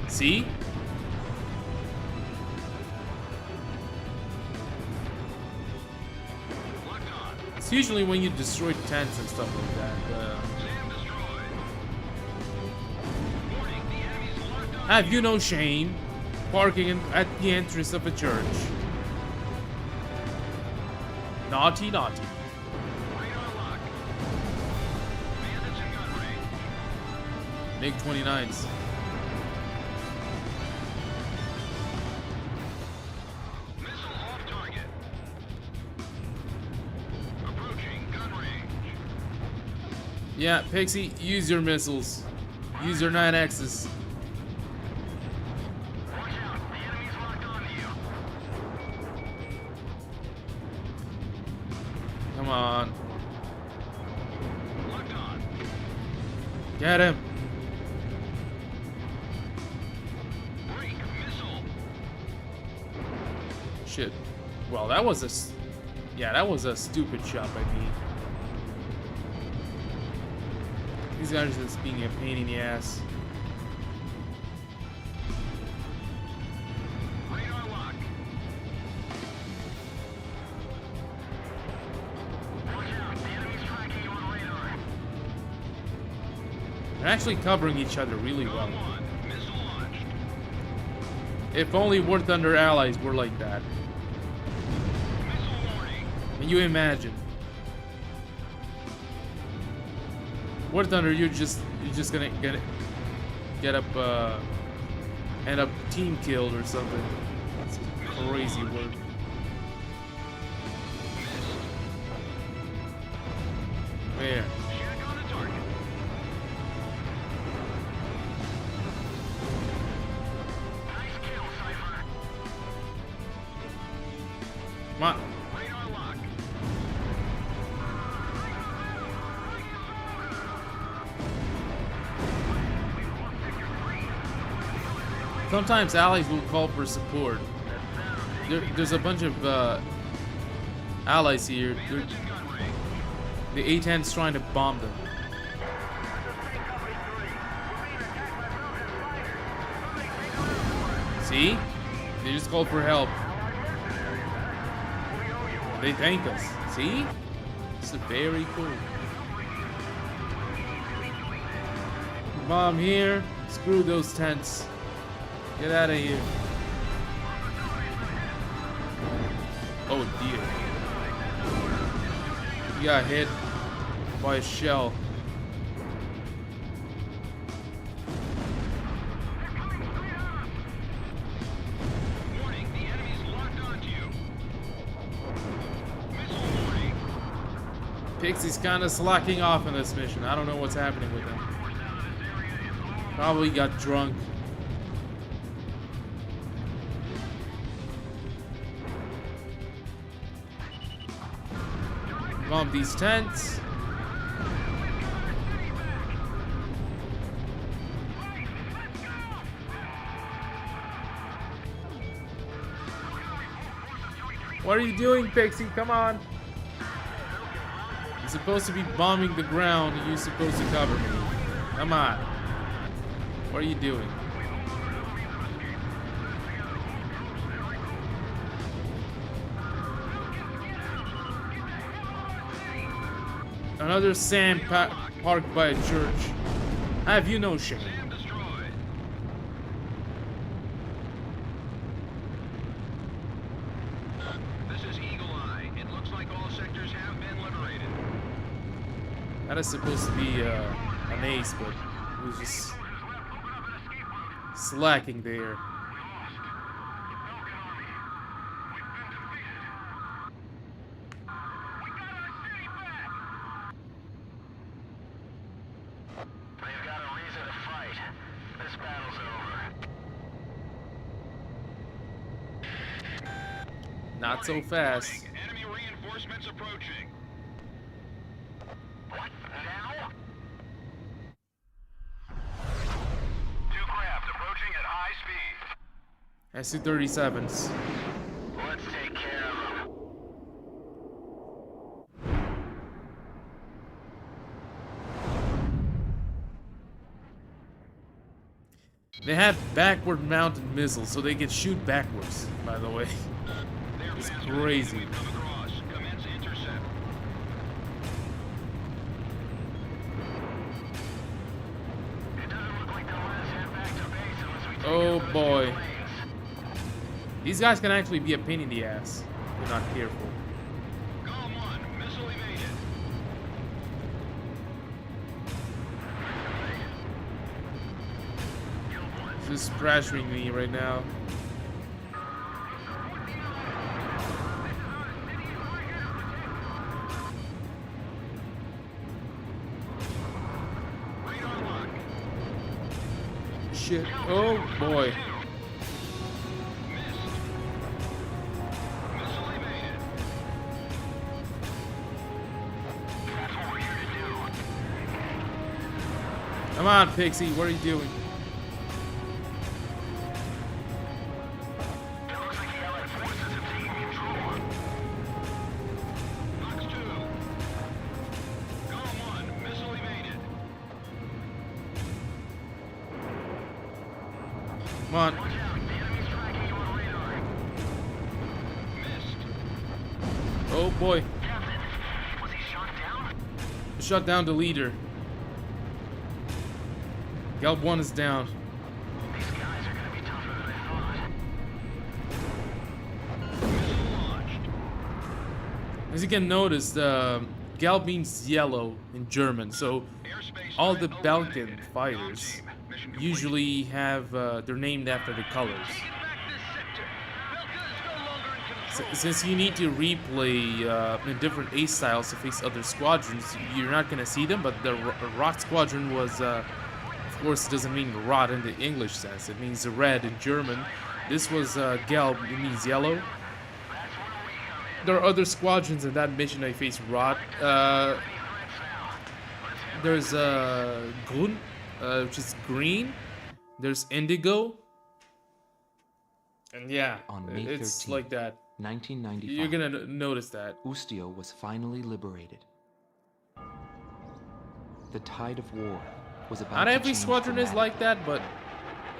See? Locked on. It's usually when you destroy tents and stuff like that. SAM destroyed. Warning, the enemy's locked on. Have you no shame? Parking at the entrance of a church. Naughty, naughty. Radar lock. Bandits in gun range. MiG-29s. Missile off target. Approaching gun range. Yeah, Pixie, use your missiles. Use your 9Xs. Watch out. The enemy's locked onto you. Come on. Locked on. Get him. Break missile. Shit. Well, that was yeah, that was a stupid shot by me. These guys are just being a pain in the ass. Radar lock. Watch out. The enemy's tracking you on radar. They're actually covering each other really well. Gun one. Missile launched. If only War Thunder allies were like that. Missile warning. Can you imagine? War Thunder, you're just gonna get up, end up team killed or something. That's crazy work. Where? Check on the target. Nice kill, Cypher. Come on. Radar lock. Sometimes allies will call for support. There's a bunch of allies here. Bandits in gun range. The A-10's trying to bomb them. See? They just called for help. They thank us. See? This is very cool. Bomb here. Screw those tents. Get out of here. Oh dear. He got hit by a shell. Warning, the enemy's locked onto you. Missile warning. Pixie's kind of slacking off in this mission. I don't know what's happening with him. Probably got drunk. Bomb these tents. What are you doing, Pixie? Come on. You're supposed to be bombing the ground. You're supposed to cover me. Come on. What are you doing? Another sand parked by a church. Have you no shame? Sam destroyed. This is Eagle Eye. It looks like all sectors have been liberated. That is supposed to be an ace, but he was just slacking there. They've got a reason to fight. This battle's over. Not so fast. Enemy reinforcements approaching. What? Now? Two craft approaching at high speed. SU-37s. Let's take care of them. They have backward mounted missiles, so they can shoot backwards, by the way. They're It's faster than crazy. we've come across. Commence intercept. It doesn't look like they'll let us head back to base unless we take Oh out those boy. planes. These guys can actually be a pain in the ass if you're not careful. Column 1, missile evaded. Just pressuring me right now. Radar lock. Shit. Oh boy. Missed. Missile evaded. That's what we're here to do. Come on, Pixie. What are you doing? It looks like the Allied forces have taken control. Fox 2. Column 1, missile evaded. Come on. Watch out, the enemy's tracking you on radar. Missed. Oh boy. Captain, was he shot down? Shut down the leader. Galp 1 is down. These guys are gonna be tougher than I thought. Missile launched. As you can notice, Galp means yellow in German, so Airspace all the threat Balkan eliminated. fighters Team, mission complete. usually have, they're named after the colors. Taking back this sector. Belka is no longer in control. Since you need to replay in different ace styles to face other squadrons, you're not gonna see them, but the Rot Squadron was, of course, it doesn't mean rot in the English sense, it means red in German. This was Gelb, it means yellow. There are other squadrons in that mission I faced rot. There's Grün, which is green. There's Indigo. And yeah, On May it's 13th, like that. 1995, You're gonna notice that. Ustio was finally liberated. The tide of war was about Not to every change squadron is like dramatically. that,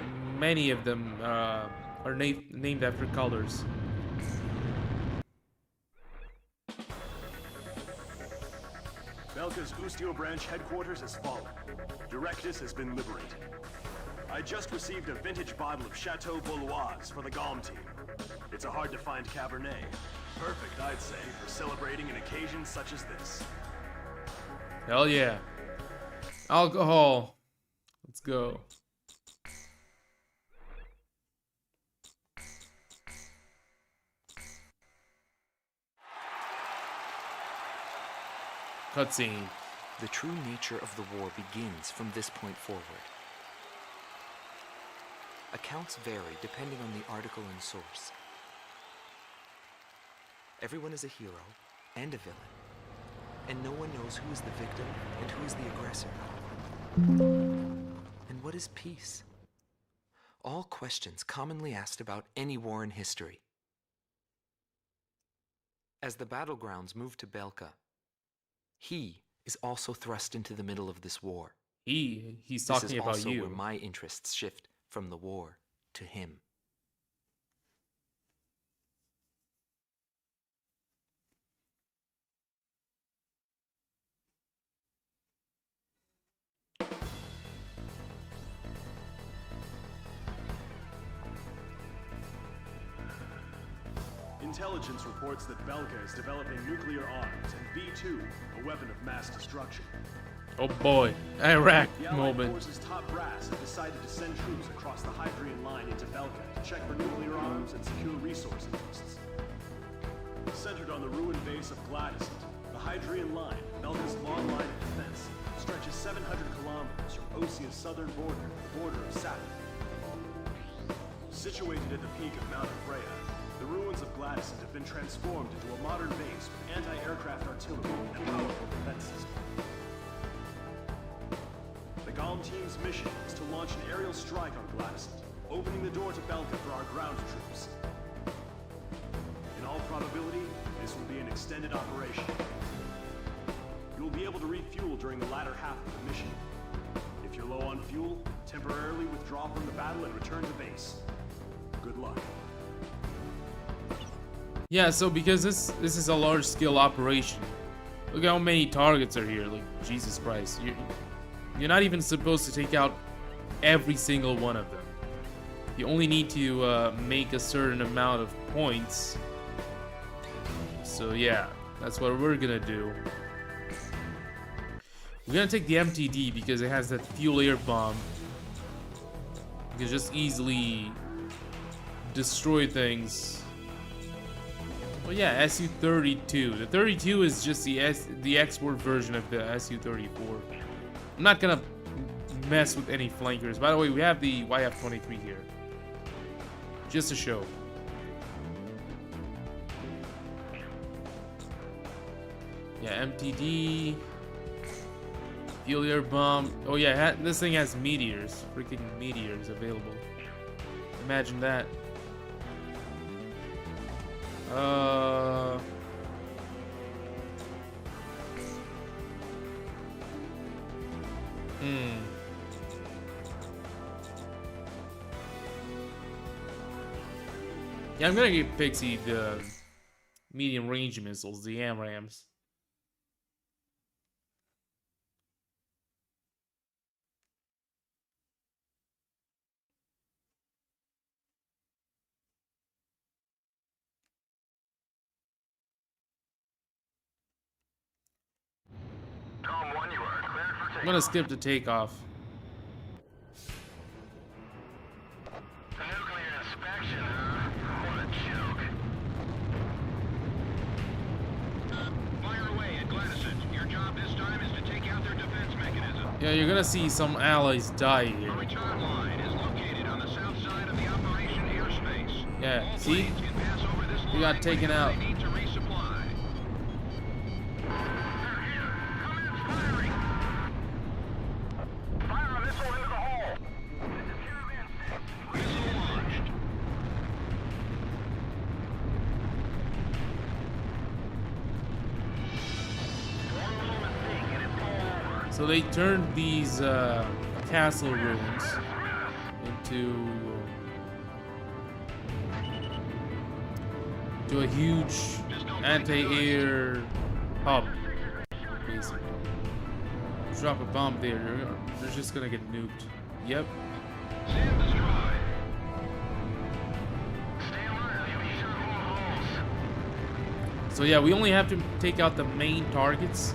but many of them are named after colors. Belka's Ustio branch headquarters has fallen. Directus has been liberated. I just received a vintage bottle of Chateau Bouloise for the Galm team. It's a hard-to-find Cabernet. Perfect, I'd say, for celebrating an occasion such as this. Hell yeah. Alcohol. Let's go. Cutscene. The true nature of the war begins from this point forward. Accounts vary depending on the article and source. Everyone is a hero and a villain, and no one knows who is the victim and who is the aggressor. And what is peace? All questions commonly asked about any war in history. As the battlegrounds move to Belka, he is also thrust into the middle of this war. He's This talking is about also you. where my interests shift from the war to him. Intelligence reports that Belka is developing nuclear arms and V2, a weapon of mass destruction. Oh boy, Iraq The Allied moment. forces' top brass have decided to send troops across the Hydrian line into Belka to check for nuclear arms and secure resource interests. Centered on the ruined base of Gladys, the Hydrian line, Belka's long line of defense, stretches 700 kilometers from Osia's southern border to the border of Saturn. Situated at the peak of Mount Freya, the ruins of Gladys have been transformed into a modern base with anti-aircraft artillery and a powerful defense system. The Galm team's mission is to launch an aerial strike on Gladys, opening the door to Belka for our ground troops. In all probability, this will be an extended operation. You will be able to refuel during the latter half of the mission. If you're low on fuel, temporarily withdraw from the battle and return to base. Good luck. Yeah, so because this is a large scale operation, look how many targets are here. Like, Jesus Christ, you're not even supposed to take out every single one of them. You only need to make a certain amount of points. So yeah, that's what we're gonna do. We're gonna take the MTD because it has that fuel air bomb. You can just easily destroy things. Well, yeah, Su-32. The 32 is just the export version of the Su-34. I'm not gonna mess with any flankers. By the way, we have the YF-23 here. Just to show. Yeah, MTD. Fuel air bomb. Oh yeah, this thing has meteors. Freaking meteors available. Imagine that. Yeah, I'm gonna give Pixie the medium range missiles, the AMRAAMs. Tom 1, you are cleared for I'm takeoff. gonna skip the takeoff. Nuclear inspection, huh? What a joke. Fire away at Gladyston. Your job this time is to take out their defense mechanism. Yeah, you're gonna see some allies die The here. return line is located on the south side of the operation airspace. Yeah, All see? planes can pass over this line We got taken whenever out. they need to resupply. Fire a missile into the hole. Missile launched. One little mistake and it's all over. So they turned these castle ruins into a huge anti-air hub, basically. Drop a bomb there, they're just gonna get nuked. Yep. So yeah, we only have to take out the main targets,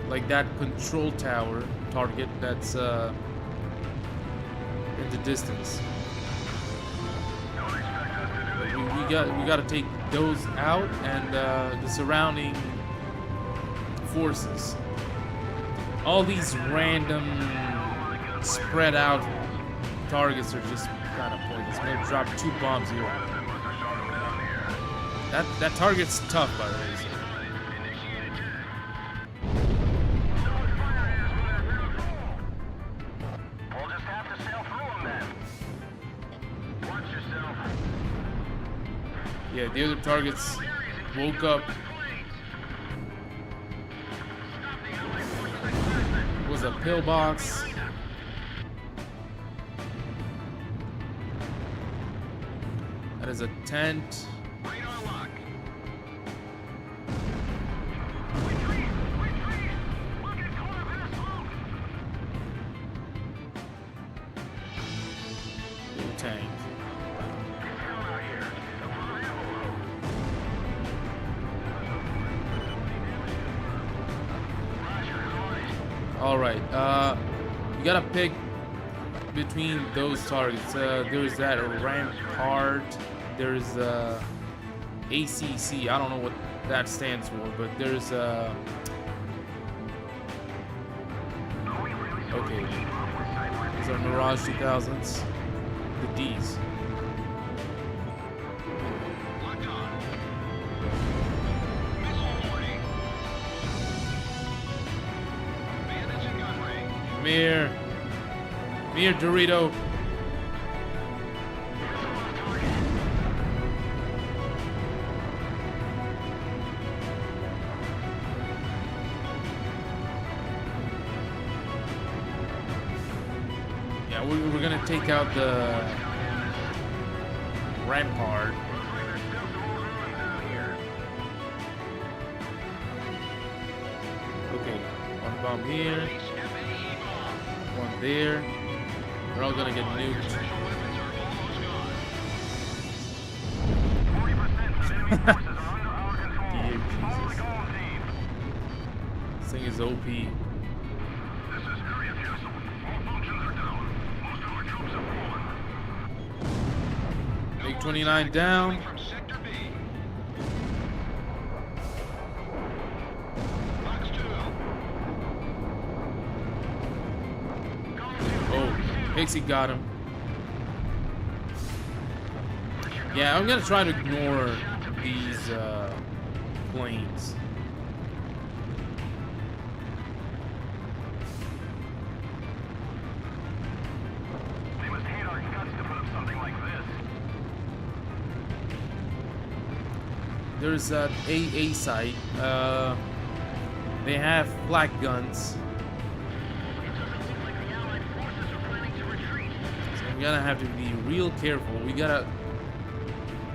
like that control tower target that's in the distance. We got to take those out, and the surrounding forces. All these random spread out targets are just kind of pointless. I'm gonna drop 2 bombs here. That target's tough, by the way. So. We'll just have to sail through them then. Watch yourself. Yeah, the other targets woke up. It was a pillbox. That is a tent. Tank. All right. You gotta pick between those targets. There's that rampart. There's ACC. I don't know what that stands for, but there's okay. These are Mirage 2000s. The D's. Come here, Dorito. Yeah, we're gonna take out the rampart. Okay, 1 bomb here, 1 there. They're all gonna get nuked. Yeah, Jesus. This thing is OP. Big 29 down. Oh, Pixie got him. Yeah, I'm gonna try to ignore these planes. They must hate our guts to put up something like this. There's a AA site. They have flak guns. So I'm gonna have to be real careful.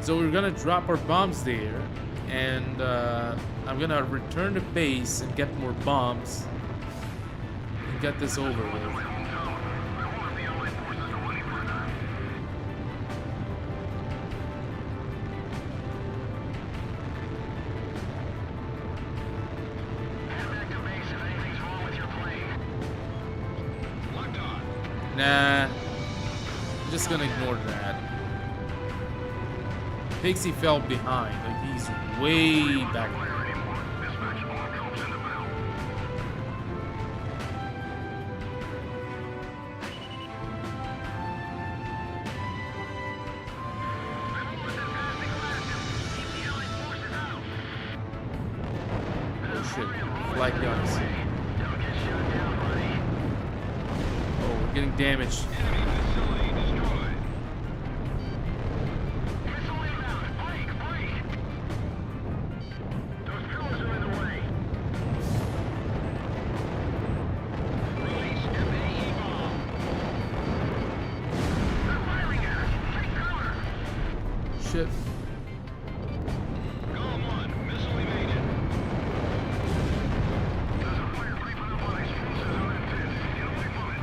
So we're gonna drop our bombs there, and I'm gonna return to base and get more bombs and get this over with. Nah, I'm just gonna ignore that. Pixie fell behind, like he's way back there. Oh shit, flag guns. Oh, we're getting damaged. shit. Golem 1, missile evaded. There's a fire creeping up on explosives on that pit. Get away from it.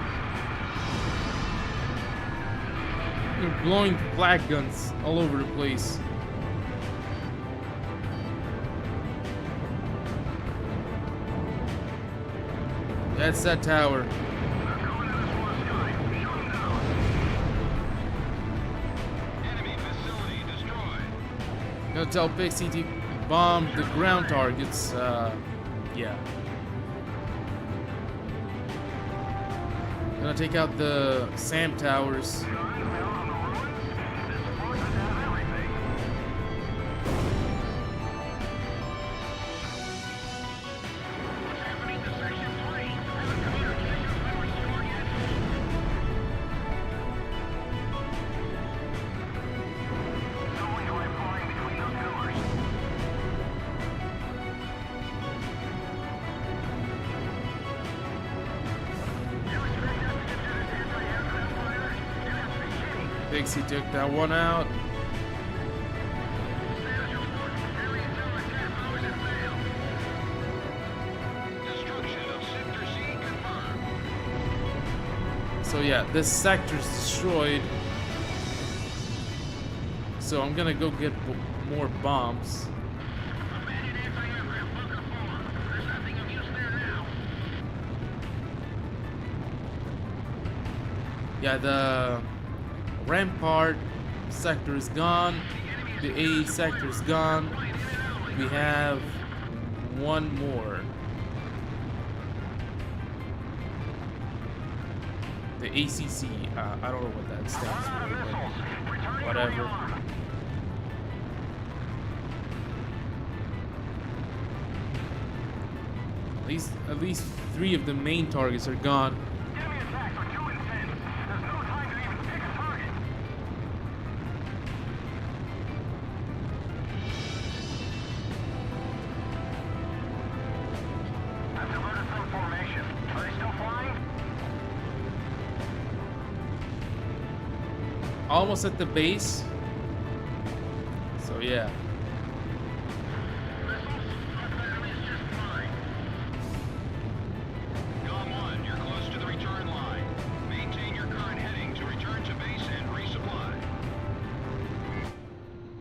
They're blowing flag guns all over the place. That's that tower. They're coming at us from the sky. Shoot them down. Enemy facility destroyed. Gonna tell Pixie to bomb the ground targets. Yeah. Gonna take out the SAM towers. Guys, we out on the ruins? This force has everything. What's happening to Section 3? Haven't communications been restored yet? Someone try flying between those pillars. You expect us to get through this anti-aircraft fire? You have to be kidding. Pixie took that one out. Status report. Area tower 10 powers have failed. Destruction of Sector C confirmed. So yeah, this sector's destroyed. So I'm gonna go get more bombs. Abandoned anti-aircraft bunker 4. There's nothing of use there now. Yeah, the Rampart sector is gone. The A sector is gone. We have one more. The ACC. I don't know what that stands for, but whatever. At least 3 of the main targets are gone. Enemy attacks are too intense. There's no time to even pick a target. I've diverted some formation. Are they still flying? Almost at the base. So yeah. Missiles? Our battery is just fine. Golem 1, you're close to the return line. Maintain your current heading to return to base and resupply.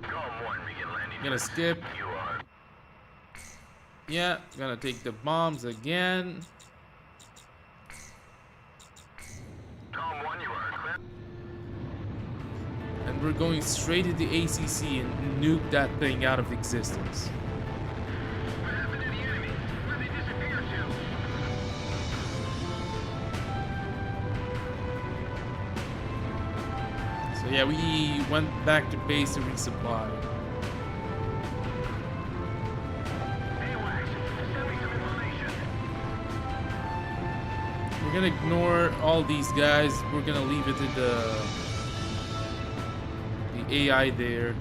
Golem 1, begin landing. Gonna skip. You are. Yeah, gonna take the bombs again. Golem 1, you are clear. And we're going straight to the ACC and nuke that thing out of existence. What happened to the enemy? Where'd they disappear to? So yeah, we went back to base to resupply. AWACS, send me some information. We're gonna ignore all these guys. We're gonna leave it to the AI there.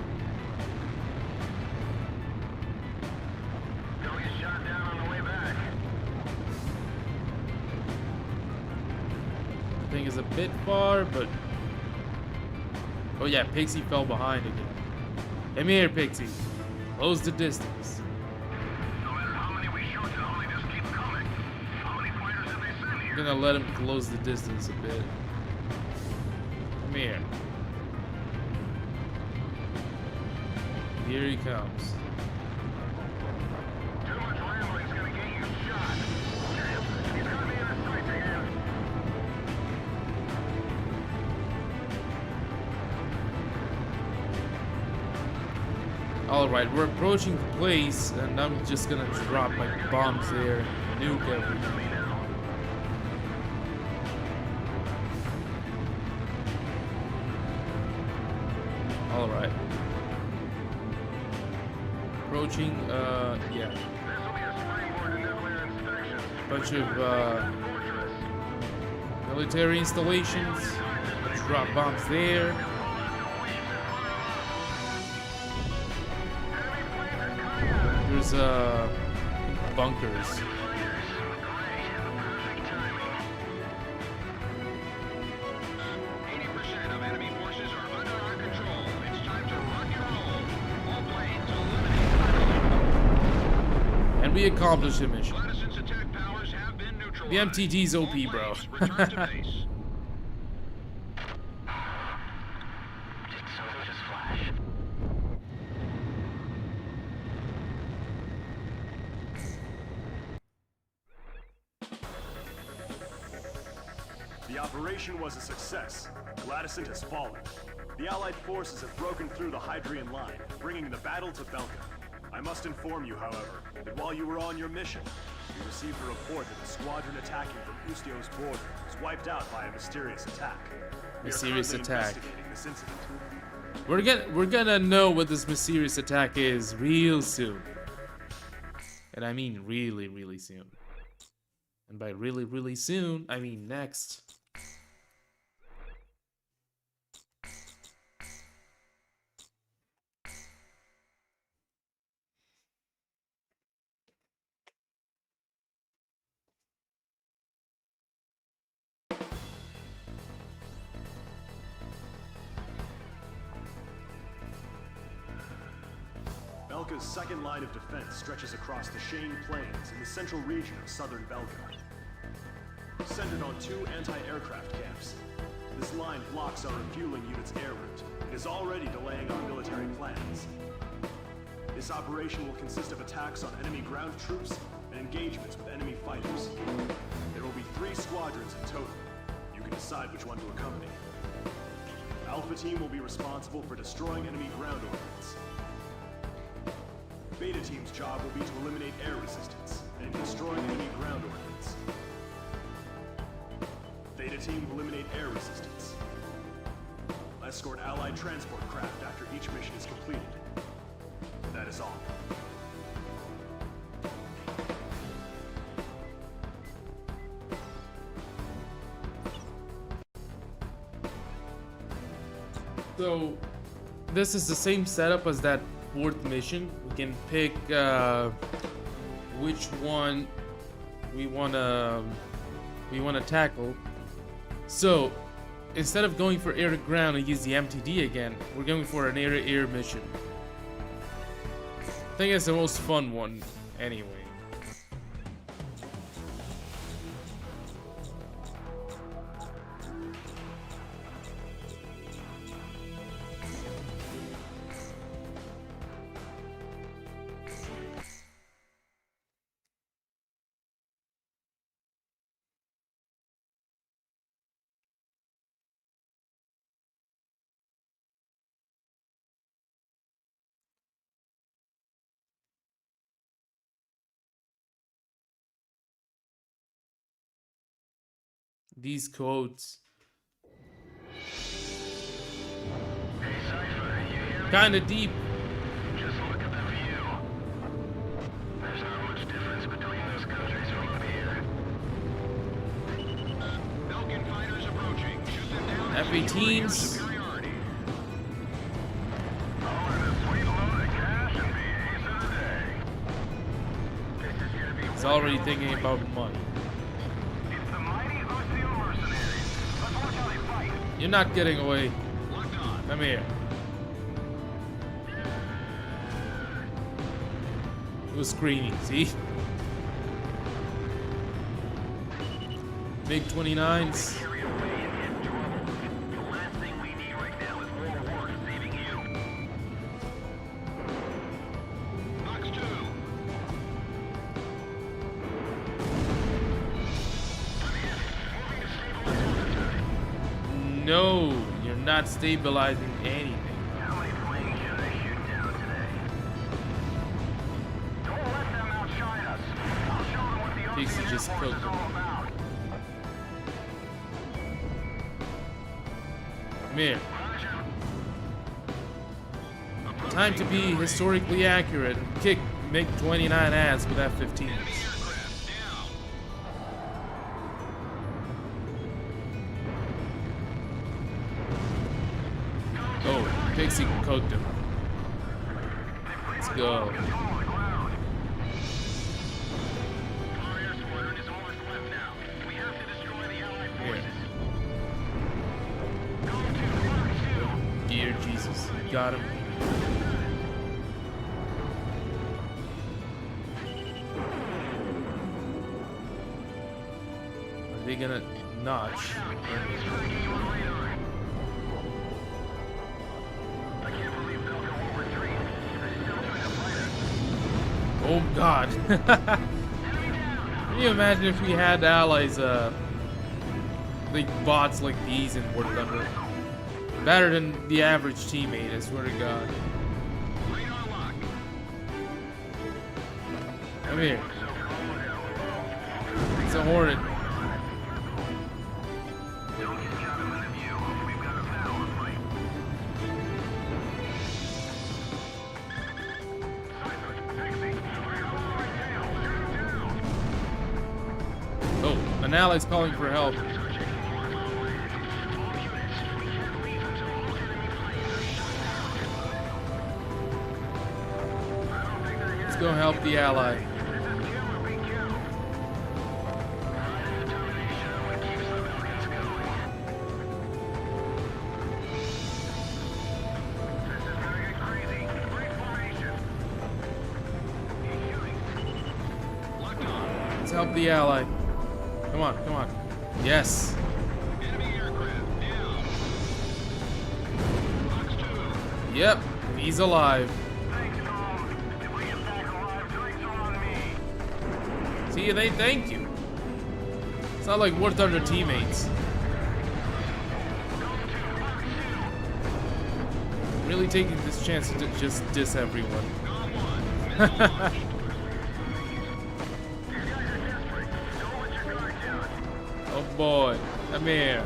Don't get shot down on the way back. I think it's a bit far, but oh yeah, Pixie fell behind again. Come here, Pixie. Close the distance. No matter how many we shoot, they'll only just keep coming. How many fighters have they sent here? I'm gonna let him close the distance a bit. Come here. Here he comes. Too much rambling's gonna get you shot. Damn, he's gonna be in his sights again. Alright, we're approaching the place, and I'm just gonna drop my bombs there, nuke everything. Alright. Approaching, yeah. This'll be a springboard to nuclear inspections. Bunch of, Fortress. military installations. Let's drop bombs there. There's, bunkers. 80% of enemy forces are under our control. It's time to rock and roll. we accomplished the mission. Gladyson's attack powers have been neutralized. The MTT's OP, All bro. planes return to base. Did something just flash? The operation was a success. Gladysant has fallen. The Allied forces have broken through the Hydrian line, bringing the battle to Belka. I must inform you, however, that while you were on your mission, we received a report that the squadron attacking from Ustio's border was wiped out by a mysterious attack. We are Mysterious currently attack. investigating this incident. We're gonna know what this mysterious attack is real soon. And I mean really, really soon. And by really, really soon, I mean next. Belka's second line of defense stretches across the Shane Plains in the central region of southern Belka. Centered on 2 anti-aircraft camps, this line blocks our refueling unit's air route and is already delaying our military plans. This operation will consist of attacks on enemy ground troops and engagements with enemy fighters. There will be 3 squadrons in total. You can decide which one to accompany. Alpha Team will be responsible for destroying enemy ground ordnance. Beta Team's job will be to eliminate air resistance and destroy enemy ground ordnance. Theta Team will eliminate air resistance. Escort Allied transport craft after each mission is completed. That is all. So, this is the same setup as that 4th mission. We can pick which one we wanna tackle. So, instead of going for air to ground and use the MTD again, we're going for an air to air mission. I think it's the most fun one, anyway. These quotes. Hey, Cypher, you hear me? Kinda deep. Just look at the view. There's not much difference between those countries from up here. Belkin fighters approaching. Shoot them down. F-18s. Superiority. All in a sweet load of cash and be ace of the day. This is gonna be He's already thinking about money. It's the mighty Ustio mercenaries. Let's watch how they fight. You're not getting away. Locked on. Come here. It was screaming, see? MiG-29s. Area way in trouble. The last thing we need right now is more work saving you. Box 2. No, you're not stabilizing anything. How many planes should I shoot down today? Don't let them outshine us. I'll show them what the Pixie Ocean just Air Force killed is them. all about. Come here. Roger. Time to be historically accurate and kick MiG-29 ass with F-15s. Aircraft down. Oh, Pixie cooked him. Let's go. Control on the ground. Our air squadron is almost left now. We have to destroy the Allied Here. forces. Dear Jesus. Got him. gonna notch? Oh god. Can you imagine if we had allies, like bots like these in War Thunder? Better than the average teammate, I swear to god. Come here. It's a Hornet. Oh, an ally's calling for help. Let's go help the ally. Let's help the ally. Come on, come on. Yes. Yep, he's alive. See, they thank you. It's not like War Thunder teammates. Really taking this chance to just diss everyone. Oh boy, come here.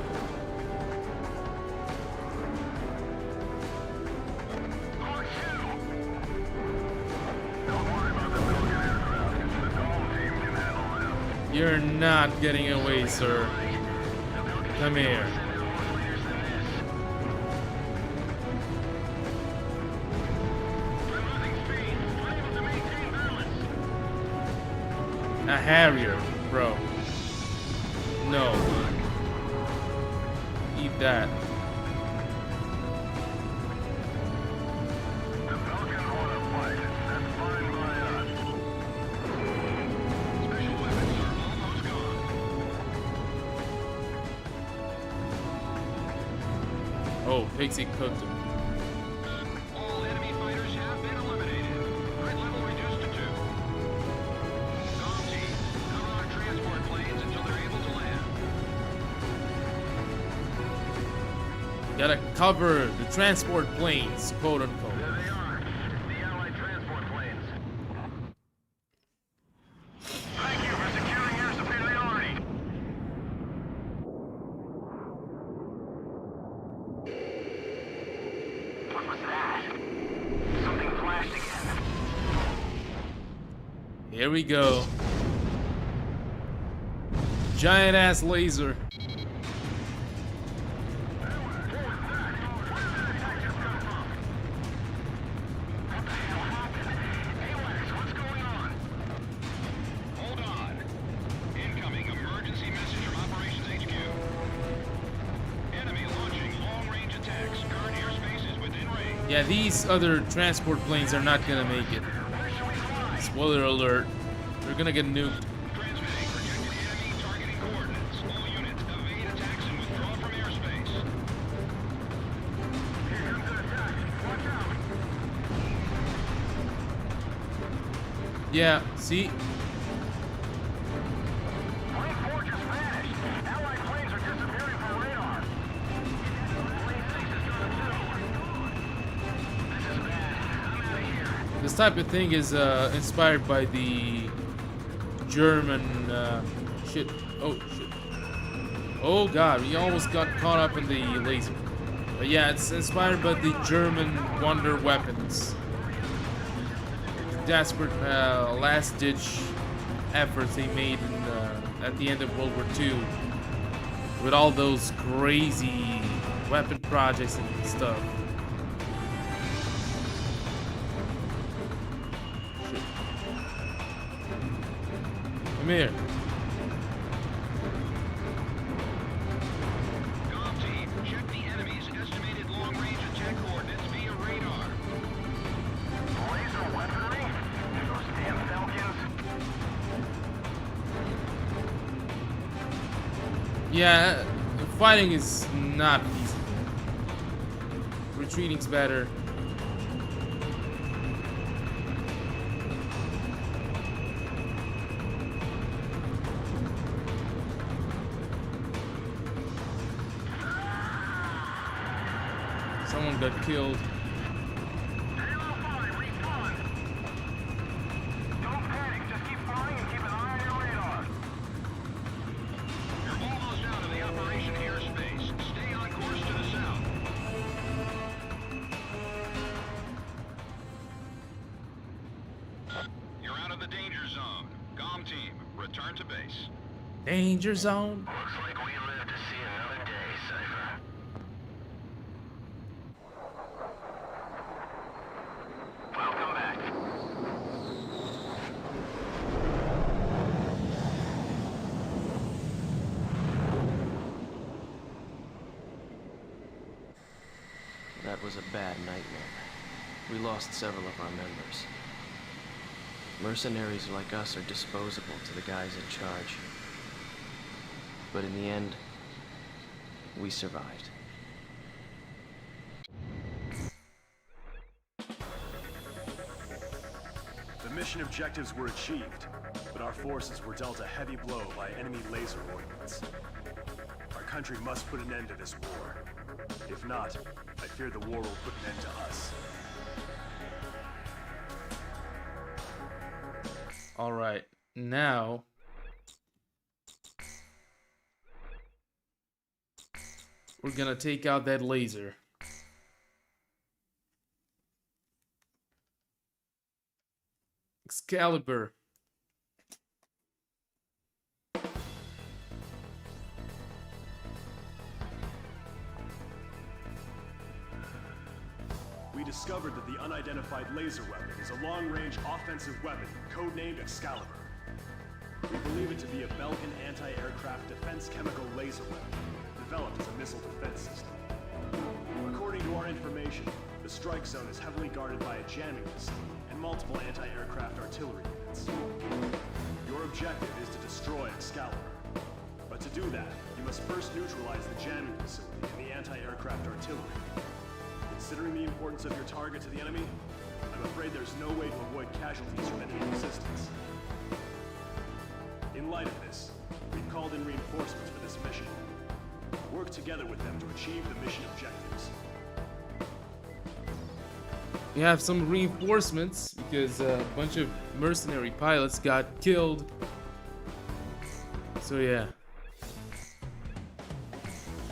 You're not getting away, sir. Come here. A Harrier, bro. No. Eat that. Oh, Pixie cooked him. All enemy fighters have been eliminated. Threat level reduced to 2. Dom team, cover our transport planes until they're able to land. Gotta cover the transport planes, quote unquote. There they are. The Allied transport planes. Thank you for securing your superiority. What was that? Something flashed again. Here we go. Giant ass laser. Hold on. Incoming emergency message from Operations HQ. Enemy launching long-range attacks. Current airspace is within range. Yeah, these other transport planes are not gonna make it. Spoiler alert. They're gonna get nuked. Transmitting projected enemy targeting coordinates. All units evade attacks and withdraw from airspace. Yeah, see? Plane 4 just vanished. Allied planes are disappearing from radar. Plane 6 is gone too. This is bad. I'm out of here. This type of thing is inspired by the German shit. Oh shit. Oh god, we almost got caught up in the laser. But yeah, it's inspired by the German wonder weapons. Desperate last-ditch efforts they made in, at the end of World War II with all those crazy weapon projects and stuff. Shit. Come here. Dom team, check the enemy's estimated long-range attack coordinates via radar. Laser weaponry? Those damn Falcons? Yeah, fighting is not easy. Retreating's better. Someone got killed. Don't panic, just keep flying and keep an eye on your radar. You're almost out of the operation airspace. Stay on course to the south. You're out of the danger zone. Comm team, return to base. Danger zone. Looks like we live to see another day, Cypher. Welcome back. That was a bad nightmare. We lost several of our members. Mercenaries like us are disposable to the guys in charge. But in the end, we survived. The mission objectives were achieved, but our forces were dealt a heavy blow by enemy laser ordnance. Our country must put an end to this war. If not, I fear the war will put an end to us. Alright, now we're gonna take out that laser. Excalibur. We discovered that the unidentified laser weapon is a long-range offensive weapon codenamed Excalibur. We believe it to be a Belkin anti-aircraft defense chemical laser weapon, developed as a missile defense system. According to our information, the strike zone is heavily guarded by a jamming facility and multiple anti-aircraft artillery units. Your objective is to destroy Excalibur. But to do that, you must first neutralize the jamming facility and the anti-aircraft artillery. Considering the importance of your target to the enemy, I'm afraid there's no way to avoid casualties from enemy resistance. In light of this, we've called in reinforcements for this mission. Work together with them to achieve the mission objectives. We have some reinforcements because a bunch of mercenary pilots got killed. So yeah.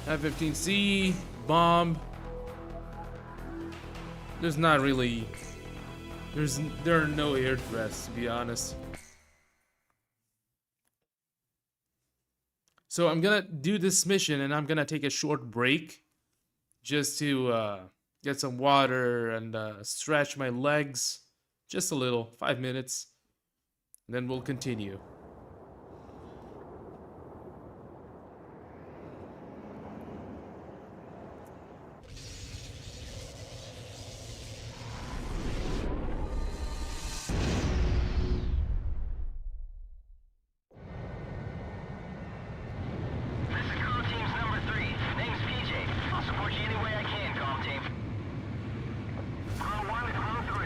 F-15C, bomb. There's not really... There are no air threats, to be honest. So I'm gonna do this mission and I'm gonna take a short break just to get some water and stretch my legs just a little, 5 minutes, and then we'll continue.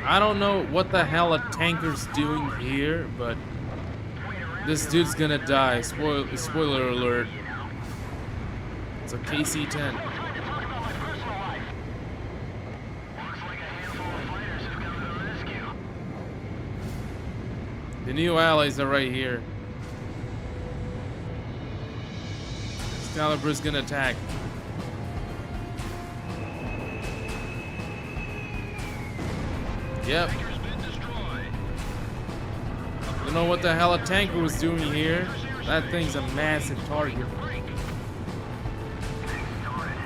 I don't know what the hell a tanker's doing here, but this dude's gonna die. Spoiler alert. It's a KC-10. The new allies are right here. Excalibur's gonna attack. Yep. Don't know what the hell a tanker was doing here. That thing's a massive target.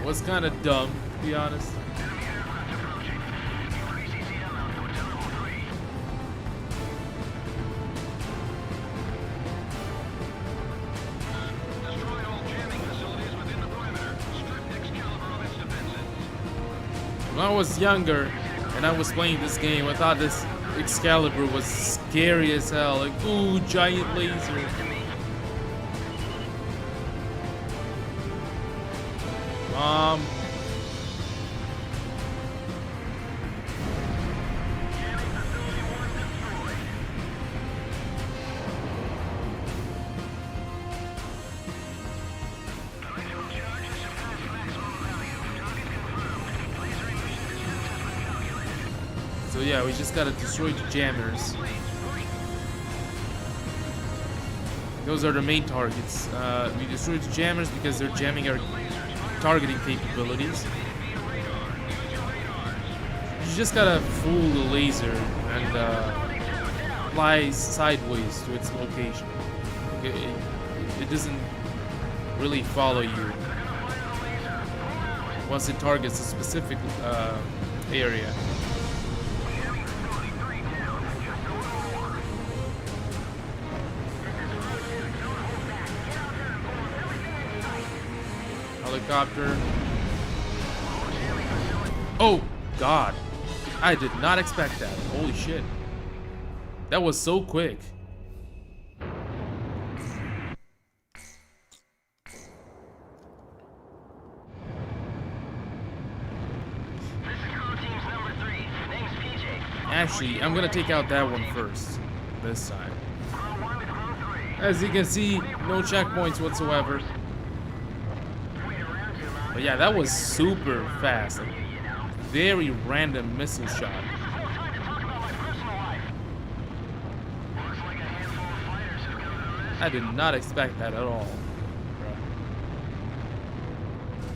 Was kind of dumb, to be honest. When I was younger and I was playing this game, I thought this Excalibur was scary as hell. Like, ooh, giant laser. Um. So yeah, we just gotta destroy the jammers. Those are the main targets. We destroy the jammers because they're jamming our targeting capabilities. You just gotta fool the laser and fly sideways to its location. It doesn't really follow you once it targets a specific area. Helicopter. Oh, God. I did not expect that. Holy shit. That was so quick. Actually, I'm gonna take out that one first. This time. As you can see, no checkpoints whatsoever. But yeah, that was super fast. Like, very random missile shot. I did not expect that at all.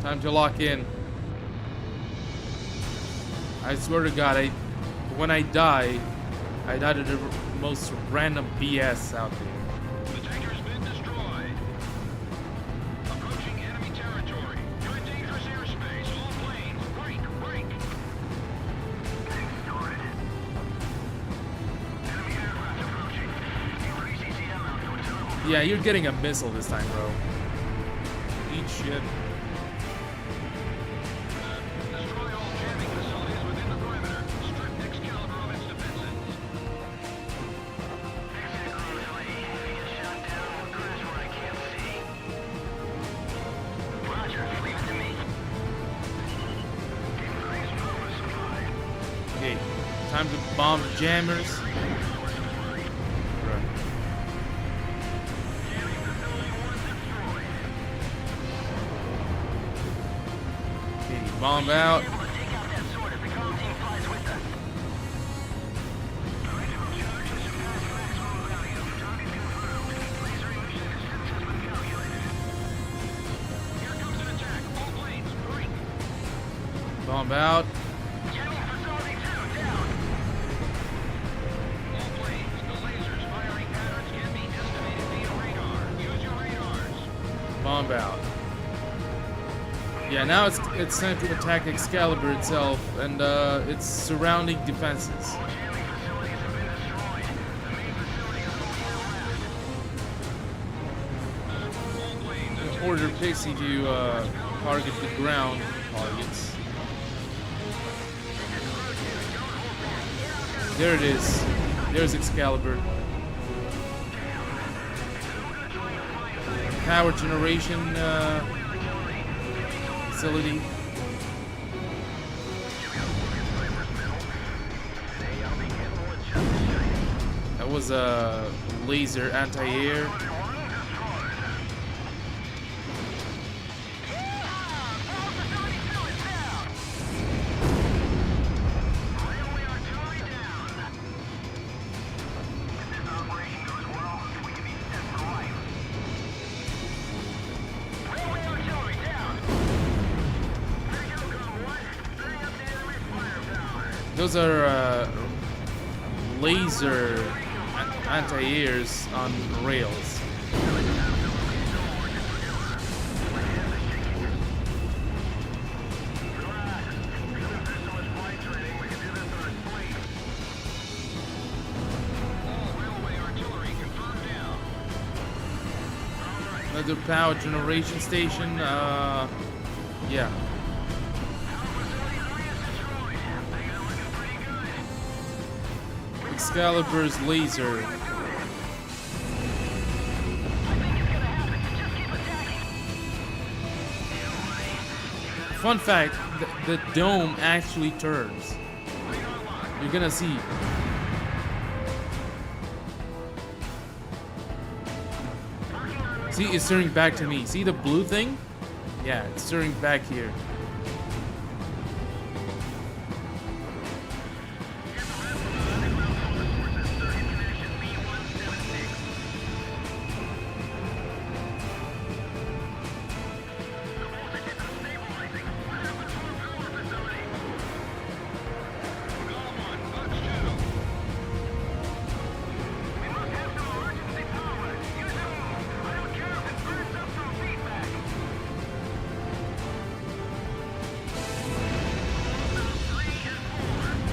Time to lock in. I swear to God, when I die to the most random BS out there. The tanker's been destroyed. Approaching enemy territory. You're in dangerous airspace. All planes, break. Enemy aircraft approaching. Increase ECM output to level. Yeah, you're getting a missile this time, bro. Eat shit. Destroy all jamming facilities within the perimeter. Strip Excalibur of its defenses. Okay, time to bomb the jammers. Okay, bomb out. Bomb out. Bomb out. Yeah, now it's time to attack Excalibur itself and its surrounding defenses. Order Pixie to target the ground targets. There it is. There's Excalibur. Power generation facility. That was a laser anti-air. Those are laser anti-airs on rails. Another power generation station. Yeah. Excalibur's laser. Fun fact, the dome actually turns. You're gonna see. See, it's turning back to me. See the blue thing? Yeah, it's turning back here.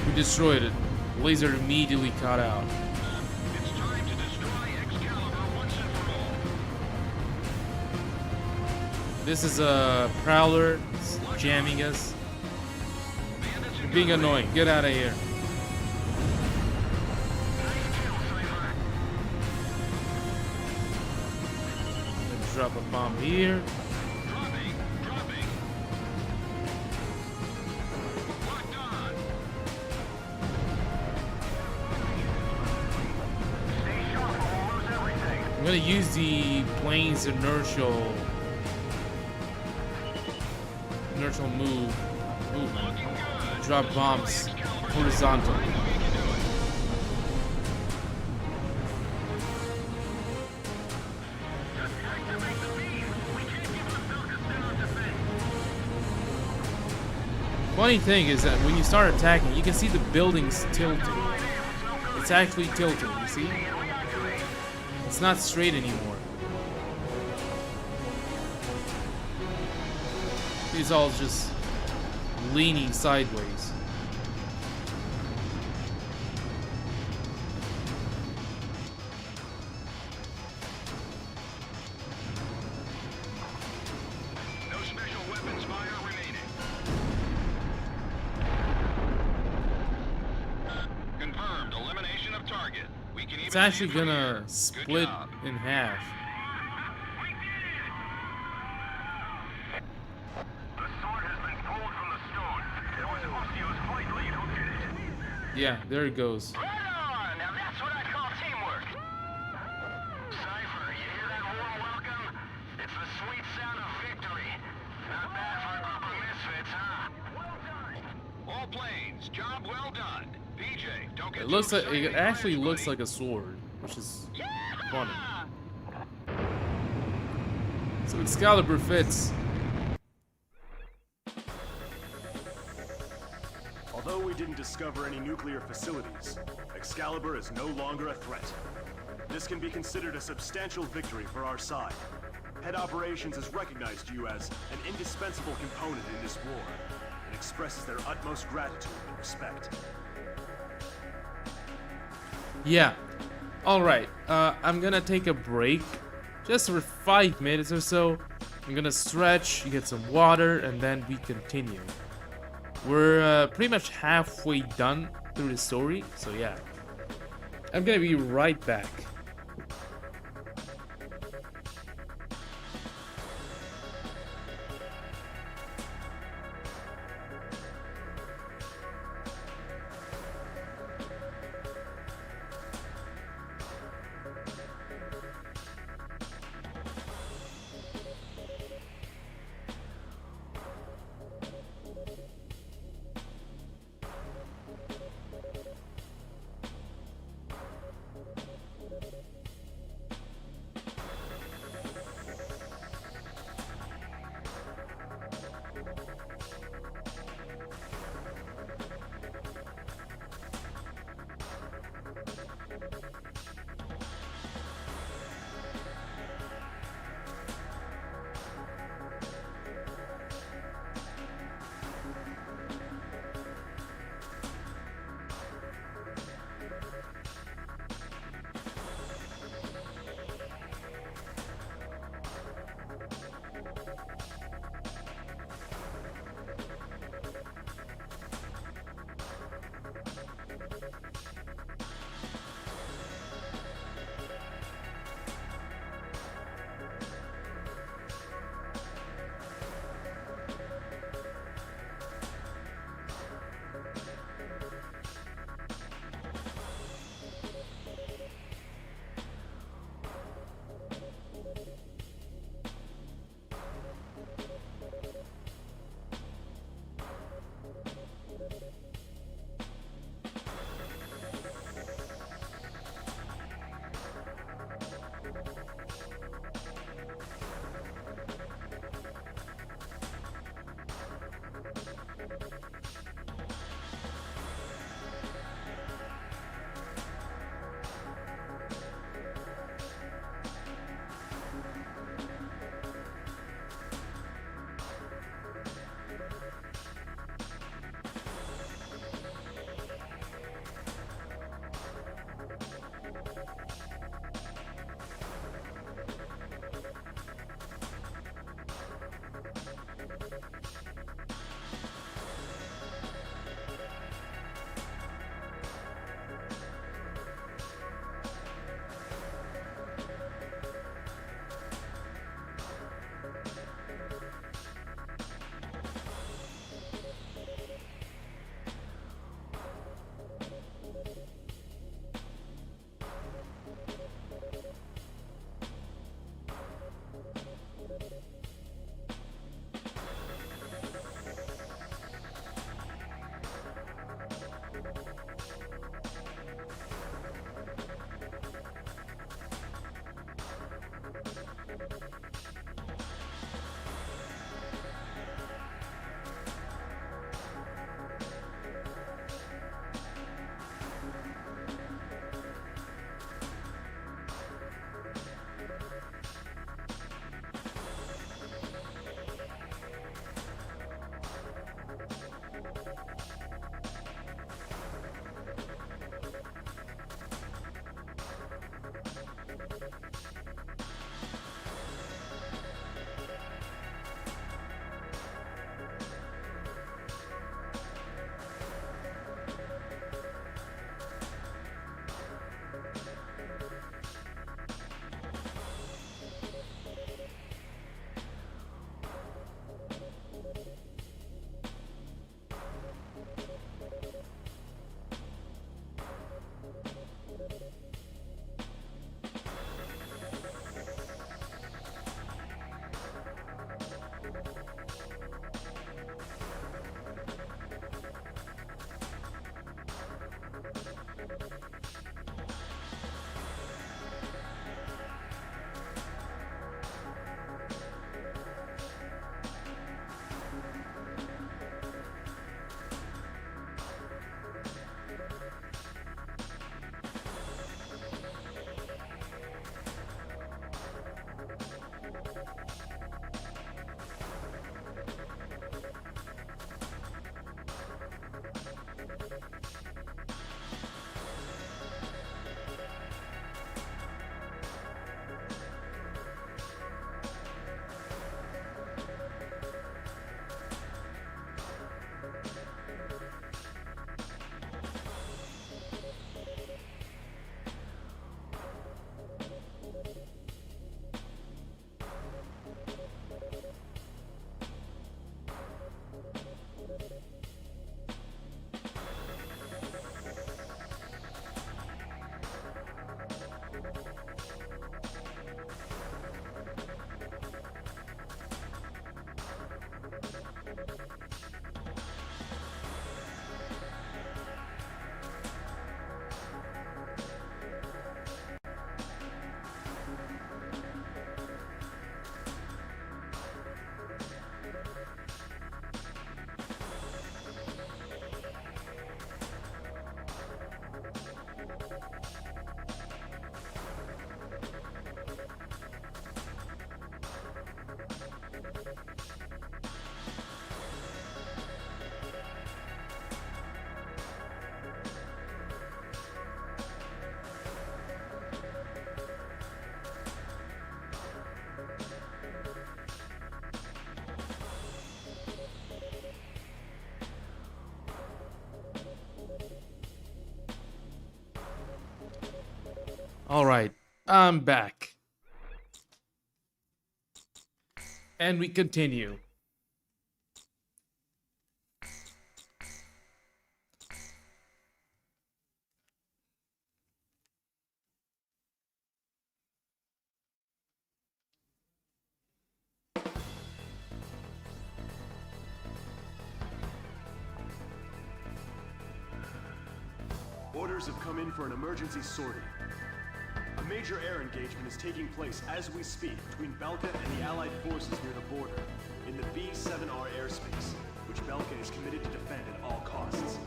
We destroyed it. Laser immediately caught out. It's time to destroy Excalibur once and for all. This is a Prowler. It's jamming us. You're being annoying. Get out of here. Let's drop a bomb here. Dropping. Locked on. Stay sharp or we'll lose everything. I'm gonna use the plane's inertial move. Movement. Drop bombs horizontal. Funny thing is that when you start attacking, you can see the buildings tilting. It's actually tilting, you see? It's not straight anymore. It's all just leaning sideways. No special weapons fire remaining. Confirmed. Elimination of target. We can It's even actually see it from gonna here. Good split job. in half. The sword has been pulled from the stone. It was Osseo's flight lead who did it. Yeah, there it goes. Right on! Now that's what I call teamwork. Cypher, you hear that warm welcome? It's the sweet sound of victory. Not bad for a group of misfits, huh? Well done. All planes, job well done. PJ, don't get It looks too like excited, it actually buddy. looks like a sword, which is funny. So Excalibur fits. Although we didn't discover any nuclear facilities, Excalibur is no longer a threat. This can be considered a substantial victory for our side. Head Operations has recognized you as an indispensable component in this war and expresses their utmost gratitude and respect. Yeah. Alright, I'm gonna take a break. Just for 5 minutes or so. I'm gonna stretch, get some water, and then we continue. We're pretty much halfway done through the story, so yeah. I'm gonna be right back. Alright, I'm back. And we continue. Orders have come in for an emergency sortie. A major air engagement is taking place as we speak between Belka and the Allied forces near the border, in the B-7R airspace, which Belka is committed to defend at all costs.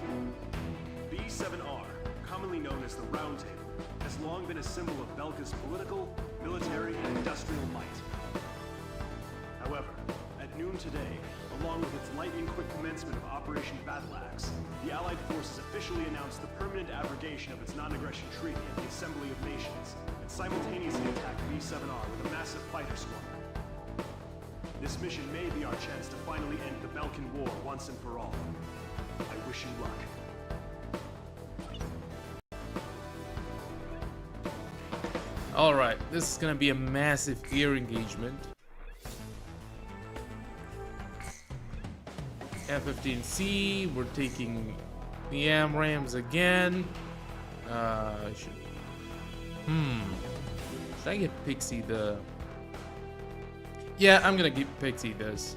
B-7R, commonly known as the Round Table, has long been a symbol of Belka's political, military, and industrial might. However, at noon today, along with its lightning-quick commencement of Operation Battle Axe, the Allied forces officially announced the permanent abrogation of its non-aggression treaty at the Assembly of Nations, and simultaneously attacked B-7R with a massive fighter squadron. This mission may be our chance to finally end the Balkan War once and for all. I wish you luck. Alright, this is gonna be a massive air engagement. F-15C, we're taking the AMRAAMs again. Should I get Pixie the... Yeah, I'm gonna give Pixie this.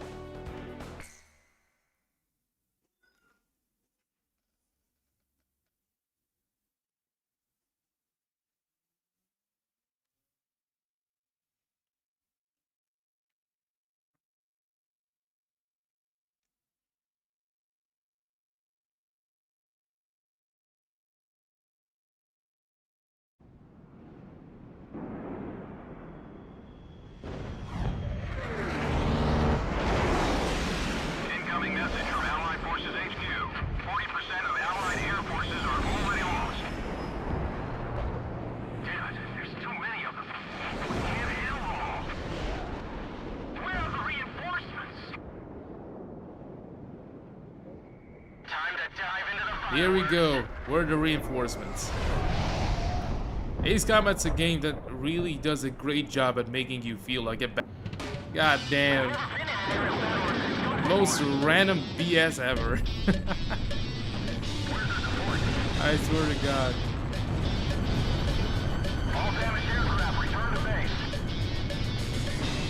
Incoming message from Allied Forces HQ. 40% of Allied air forces are already lost. Damn it, there's too many of them. We can't handle them all. Where are the reinforcements? Time to dive into the fireworks. Here we go. Where are the reinforcements? Ace Combat's a game that really does a great job at making you feel like a God damn. Most random BS ever. I swear to God. All damaged aircraft return to base.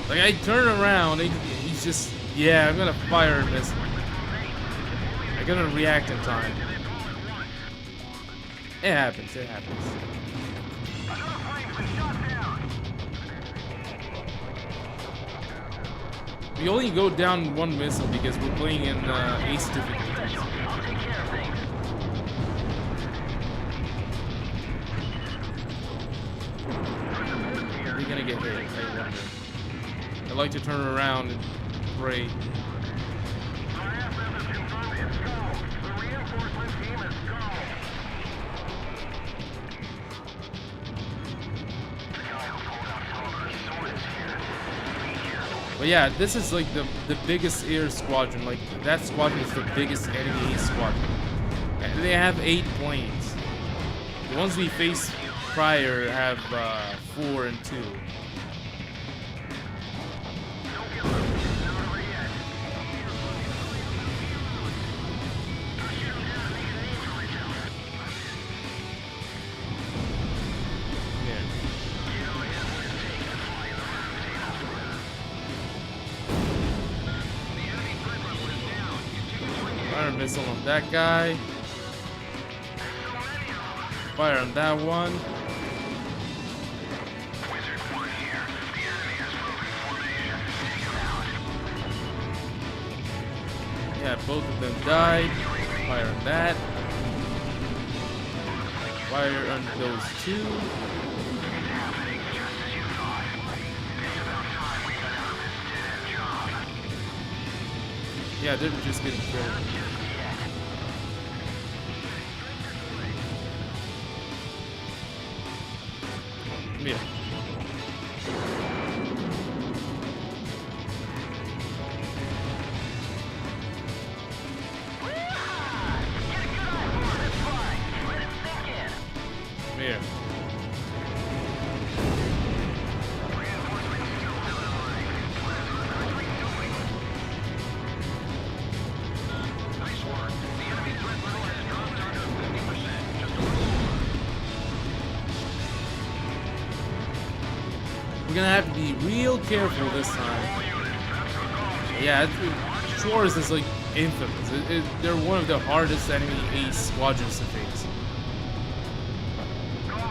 Like, I turn around, he's just, yeah, I'm gonna fire this. I'm gonna react in time. It happens, it happens. Another plane's been shot down. We only go down one missile because we're playing in ace difficulties. I'll take care of things. We're gonna get hit, I wonder. I like to turn around and pray. Our aircraft is confirmed it's go. The reinforcement team is go. The guy who pulled out Tolbert's sword is here. Be careful. But yeah, this is like the biggest air squadron. Like, that squadron is the biggest enemy ace squadron. And they have 8 planes. The ones we faced prior have 4 and 2. Don't give up. It's not over yet. Fire a missile on that guy. Fire on that one. Wizard 1 here. The enemy has broken formation. Take him out. Yeah, both of them died. Fire on that. Fire on those 2. It's happening just as you thought. It's about time we got out of this dead-end job. Yeah, they're just getting killed. Not just yet. Yeah. Get a good eye for it. It's fine. Let it sink in. Here. gonna have to be real careful this time. Yeah, Schwartz is like infamous. They're one of the hardest enemy ace squadrons to face.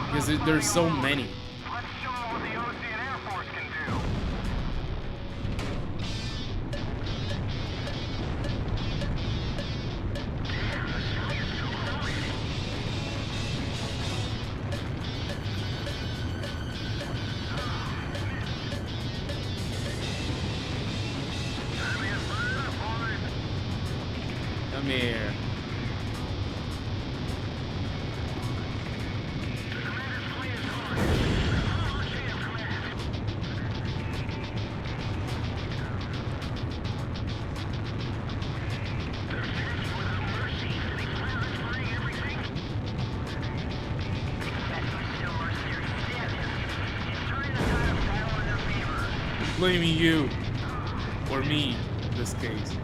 Because there's so many. Let's show them what the Ocean Air Force can do. Come here. Blaming you. Or me, in this case.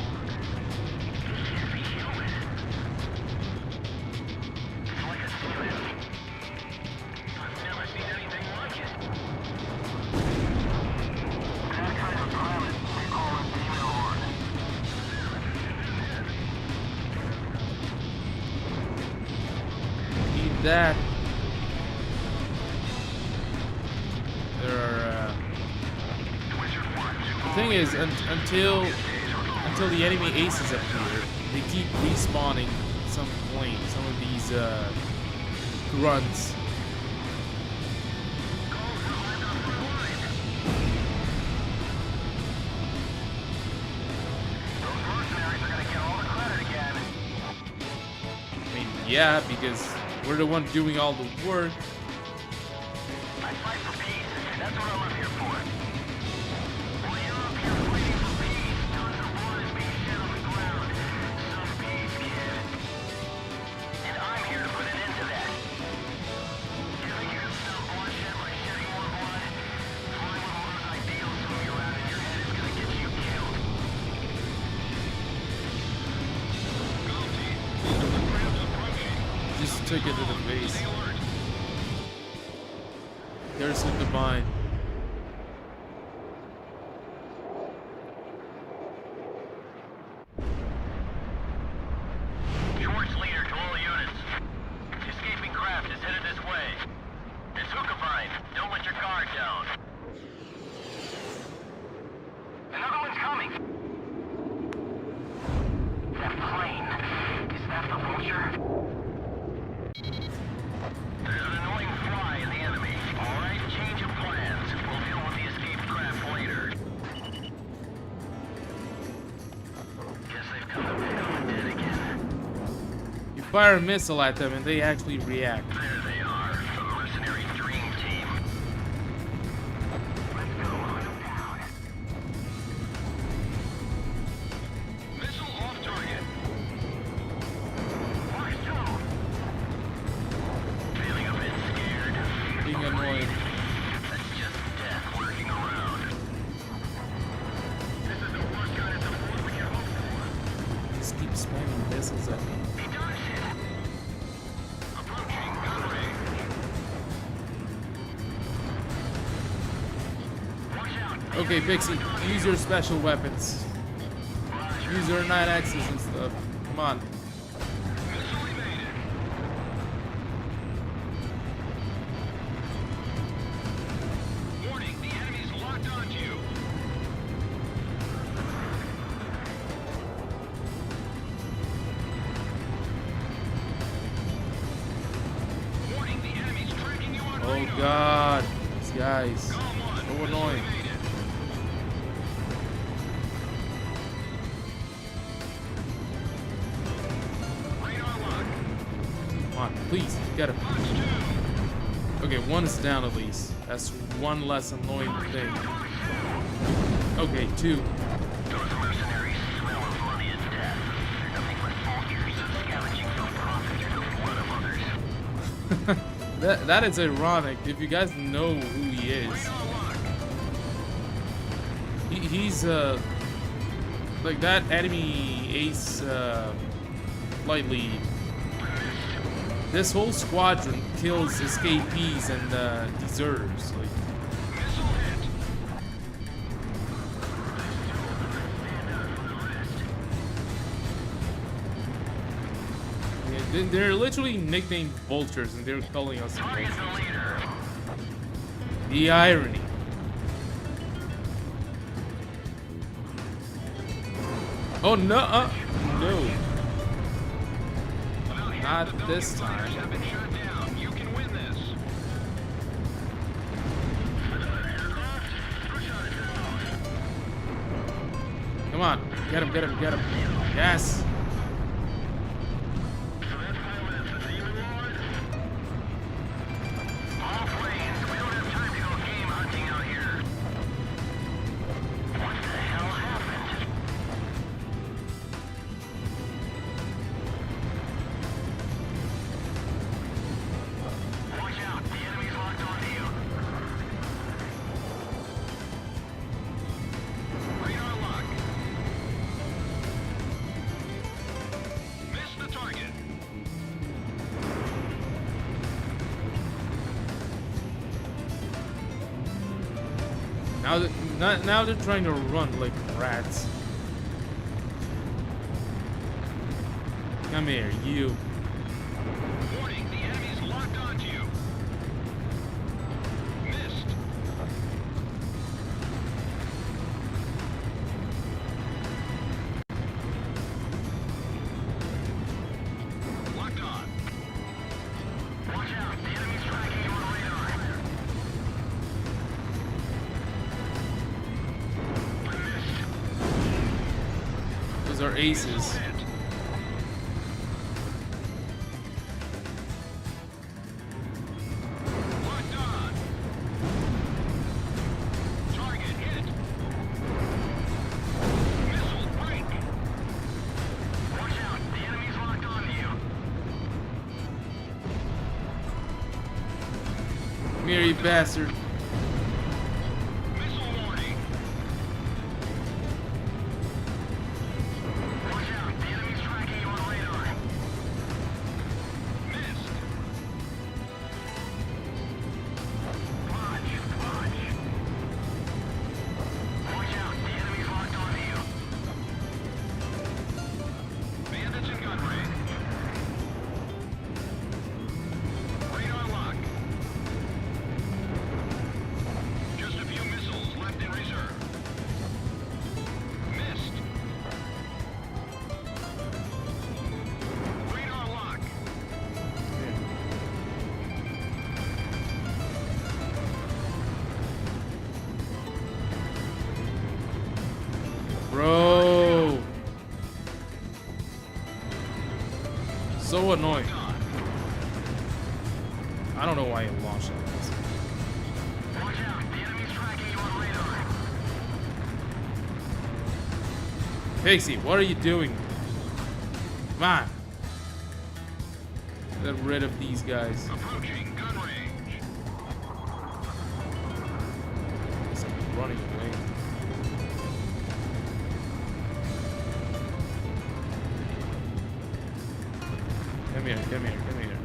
Eat that. There are, the thing is, until the enemy aces appear, they keep respawning some point, some of these grunts. I mean, yeah, because we're the one doing all the work. I fight for peace. That's what I'm up here for. While you're up here fighting for peace, tons of blood is being shed on the ground. Some peace, kid. And I'm here to put an end to that. You think you can stop bloodshed by shedding more blood? Flying with all those ideals swimming around in your head is gonna get you killed. Just took it to the face. Garrison Divine. Schwartz leader to all units. Escaping craft is headed this way. It's Hookavine. Don't let your guard down. Another one's coming. That plane. Is that the vulture? There's an annoying fly in the enemy. Alright, change of plans. We'll deal with the escaped craft later. Guess they've come to pick on the dead again. You fire a missile at them and they actually react. There they are, the mercenary dream team. Let's go hunt them down. Missile off target. Mark two. Feeling a bit scared. Being annoyed. That's just death lurking around. This is the worst kind of support we can hope for. Just keep spamming missiles at me. He dodged it. Approaching gun range. Watch out. Okay, Pixie, use your special weapons. Use your 9Xs and stuff. Come on. Missile evaded. Warning, the enemy's locked onto you. Warning, the enemy's tracking you on Oh radar. god. These guys. Column one, So missile annoying. evaded. Radar lock. Come on, please. Get him. Punch two. Okay, one is down at least. That's one less annoying thing. Okay, two. Those mercenaries smell of money and death. Nothing but 4 years of scavenging for profit through the blood of others. That is ironic. If you guys know who he is, Radar lock. he's like that enemy ace flight lead. This whole squadron kills escapees and deserters. Like, Missile hit. They're literally nicknamed vultures, and they're calling us vultures. The irony. Oh no! No. Not this time. Have been shut down. You can win this. Come on, get him, get him, get him. Yes. All planes, we don't have time to go game hunting out here. What the hell happened? Watch out, the enemy's locked onto you. Radar lock. Miss the target. Now they're trying to run like rats. Come here, you. Warning, the enemy's locked onto you. Missed. Locked on. Watch out, the enemy's tracking you on radar. Those are aces. Hit. Locked on. Target hit. Missile break. Watch out, the enemy's locked onto you. Come here, you bastard. Missile warning. Watch out, the enemy's tracking you on radar. Missed. Watch. Watch out, the enemy's locked onto you. Bandits in gun range. Radar lock. Just a few missiles left in reserve. Missed. Radar lock. Bro. So annoying. Gone. I don't know why it launched like this. Watch out, the enemy's tracking you on radar. Pixie, what are you doing? Come on. Get rid of these guys. Approaching gun range. Just running away. Come here, come here, come here.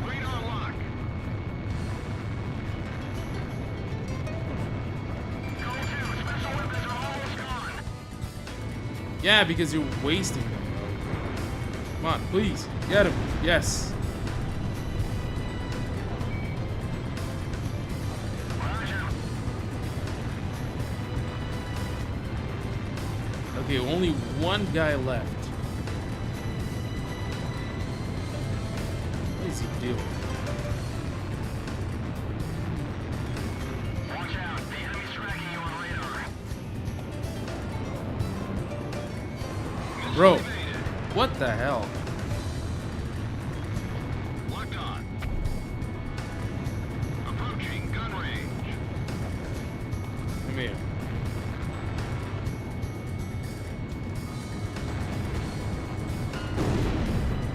Radar lock. Go to, special weapons are almost gone. Yeah, because you're wasting them, bro. Come on, please. Get him. Yes. Roger. Okay, only one guy left. What is he doing? Watch out, the enemy's tracking you on radar. Bro, Evaded. what the hell? Locked on. Approaching gun range. Come here.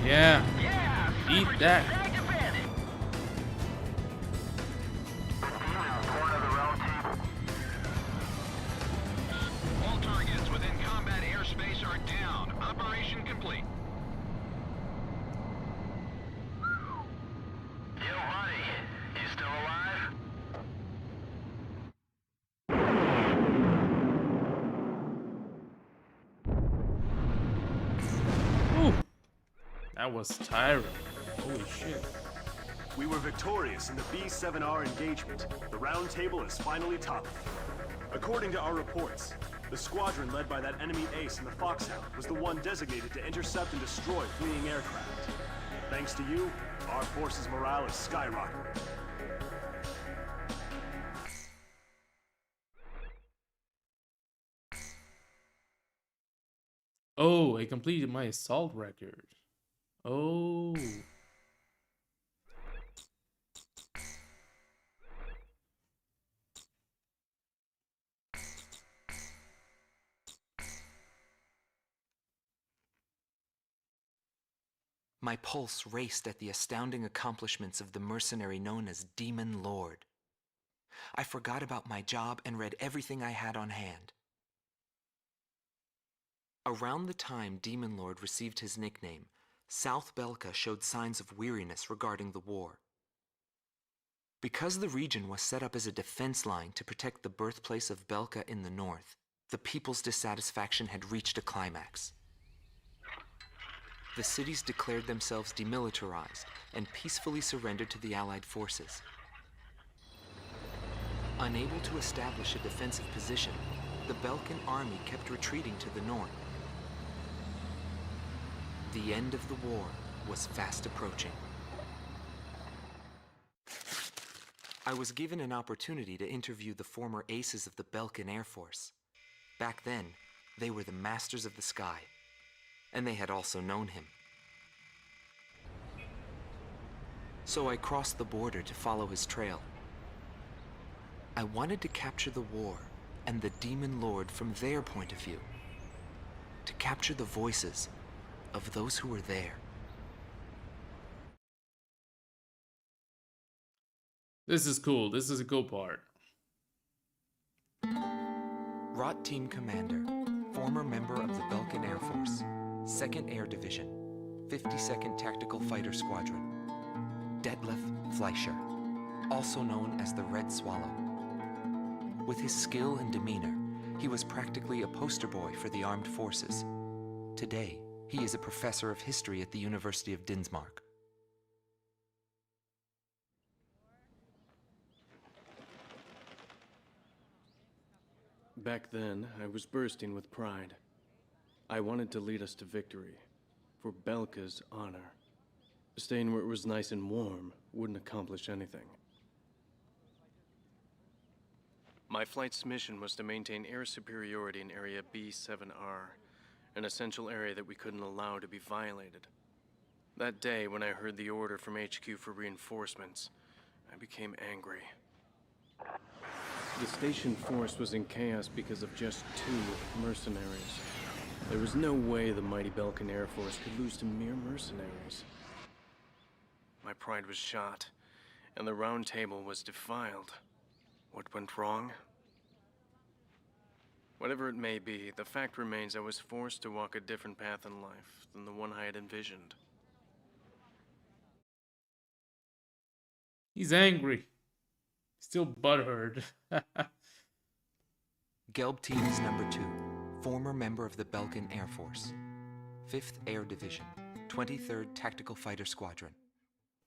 Yeah, Yeah! eat that. Activated! Report of the realm team. All targets within combat airspace are down. Operation complete. Yo, buddy. You still alive? That was tiring. Holy shit. We were victorious in the B-7R engagement. The round table is finally toppled. According to our reports, the squadron led by that enemy ace in the Foxhound was the one designated to intercept and destroy fleeing aircraft. Thanks to you, our force's morale is skyrocketing. Oh, I completed my assault record. Oh. My pulse raced at the astounding accomplishments of the mercenary known as Demon Lord. I forgot about my job and read everything I had on hand. Around the time Demon Lord received his nickname, South Belka showed signs of weariness regarding the war. Because the region was set up as a defense line to protect the birthplace of Belka in the north, the people's dissatisfaction had reached a climax. The cities declared themselves demilitarized and peacefully surrendered to the Allied forces. Unable to establish a defensive position, the Belkan army kept retreating to the north. The end of the war was fast approaching. I was given an opportunity to interview the former aces of the Belkan Air Force. Back then, they were the masters of the sky, and they had also known him. So I crossed the border to follow his trail. I wanted to capture the war and the Demon Lord from their point of view, to capture the voices of those who were there. This is cool. This is a cool part. Rot Team Commander, former member of the Belkan Air Force, 2nd Air Division, 52nd Tactical Fighter Squadron, Detlef Fleischer, also known as the Red Swallow. With his skill and demeanor, he was practically a poster boy for the armed forces. Today, he is a professor of history at the University of Dinsmark. Back then, I was bursting with pride. I wanted to lead us to victory, for Belka's honor. Staying where it was nice and warm wouldn't accomplish anything. My flight's mission was to maintain air superiority in Area B-7R, an essential area that we couldn't allow to be violated. That day, when I heard the order from HQ for reinforcements, I became angry. The station force was in chaos because of just 2 mercenaries. There was no way the mighty Belkan Air Force could lose to mere mercenaries. My pride was shot, and the round table was defiled. What went wrong? Whatever it may be, the fact remains I was forced to walk a different path in life than the one I had envisioned. He's angry. Still butthurt. Gelb Team's number 2, former member of the Belkan Air Force, 5th Air Division, 23rd Tactical Fighter Squadron,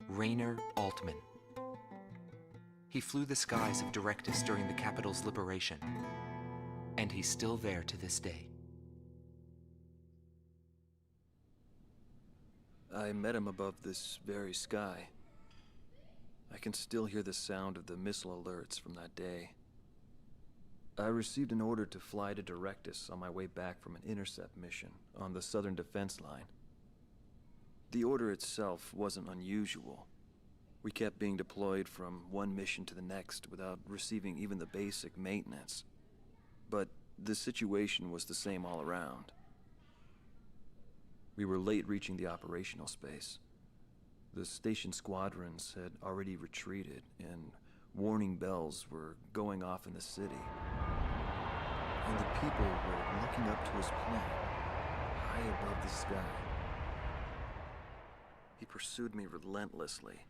Rainer Altman. He flew the skies of Directus during the capital's liberation, and he's still there to this day. I met him above this very sky. I can still hear the sound of the missile alerts from that day. I received an order to fly to Directus on my way back from an intercept mission on the southern defense line. The order itself wasn't unusual. We kept being deployed from one mission to the next without receiving even the basic maintenance. But the situation was the same all around. We were late reaching the operational space. The station squadrons had already retreated, and warning bells were going off in the city. And the people were looking up to his plane, high above the sky. He pursued me relentlessly.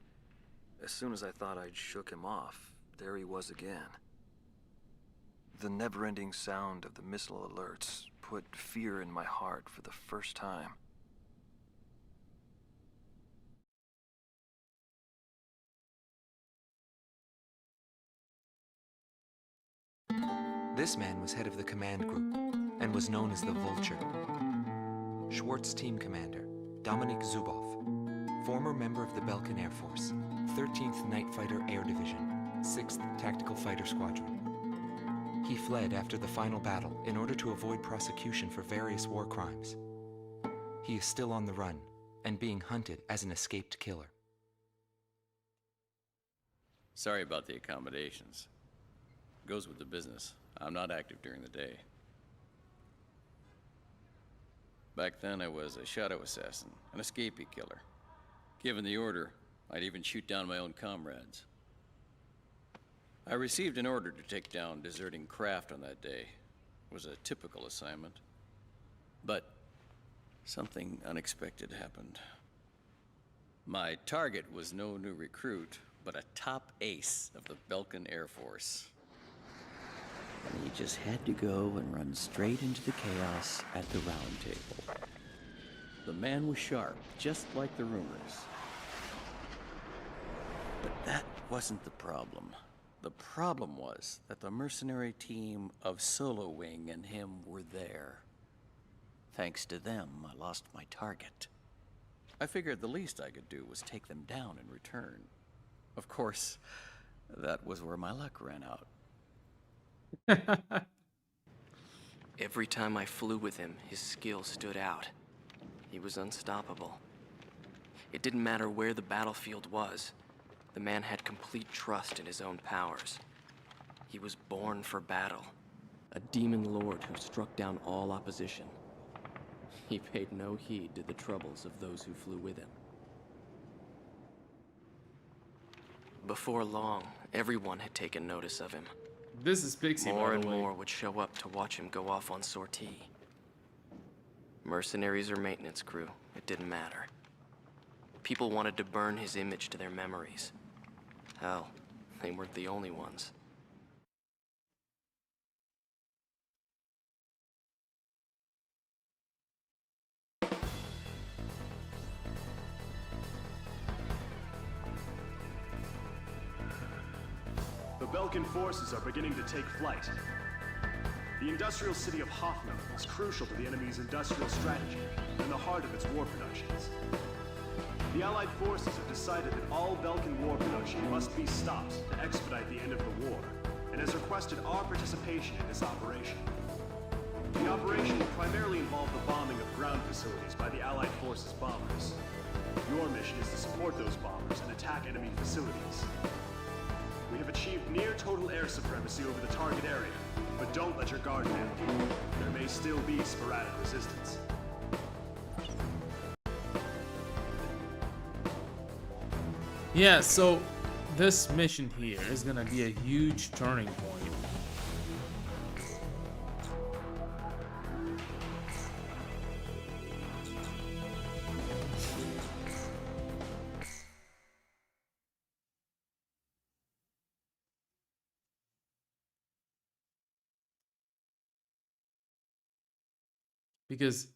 As soon as I thought I'd shook him off, there he was again. The never-ending sound of the missile alerts put fear in my heart for the first time. This man was head of the command group and was known as the Vulture. Schwartz team commander, Dominik Zubov, former member of the Belkan Air Force, 13th Night Fighter Air Division, 6th Tactical Fighter Squadron. He fled after the final battle in order to avoid prosecution for various war crimes. He is still on the run and being hunted as an escaped killer. Sorry about the accommodations. Goes with the business. I'm not active during the day. Back then, I was a shadow assassin, an escapee killer. Given the order, I'd even shoot down my own comrades. I received an order to take down deserting craft on that day. It was a typical assignment. But something unexpected happened. My target was no new recruit, but a top ace of the Belkan Air Force. And he just had to go and run straight into the chaos at the round table. The man was sharp, just like the rumors. But that wasn't the problem. The problem was that the mercenary team of Solo Wing and him were there. Thanks to them, I lost my target. I figured the least I could do was take them down in return. Of course, that was where my luck ran out. Every time I flew with him, his skill stood out. He was unstoppable. It didn't matter where the battlefield was. The man had complete trust in his own powers. He was born for battle. A demon lord who struck down all opposition. He paid no heed to the troubles of those who flew with him. Before long, everyone had taken notice of him. This is Pixie, More by and the way. more would show up to watch him go off on sortie. Mercenaries or maintenance crew, it didn't matter. People wanted to burn his image to their memories. Hell, they weren't the only ones. The Belkan forces are beginning to take flight. The industrial city of Hoffman is crucial to the enemy's industrial strategy and the heart of its war productions. The Allied forces have decided that all Belkan war production must be stopped to expedite the end of the war, and has requested our participation in this operation. The operation will primarily involve the bombing of ground facilities by the Allied forces bombers. Your mission is to support those bombers and attack enemy facilities. We have achieved near total air supremacy over the target area, but don't let your guard down. There may still be sporadic resistance. Yeah, so this mission here is gonna be a huge turning point. Because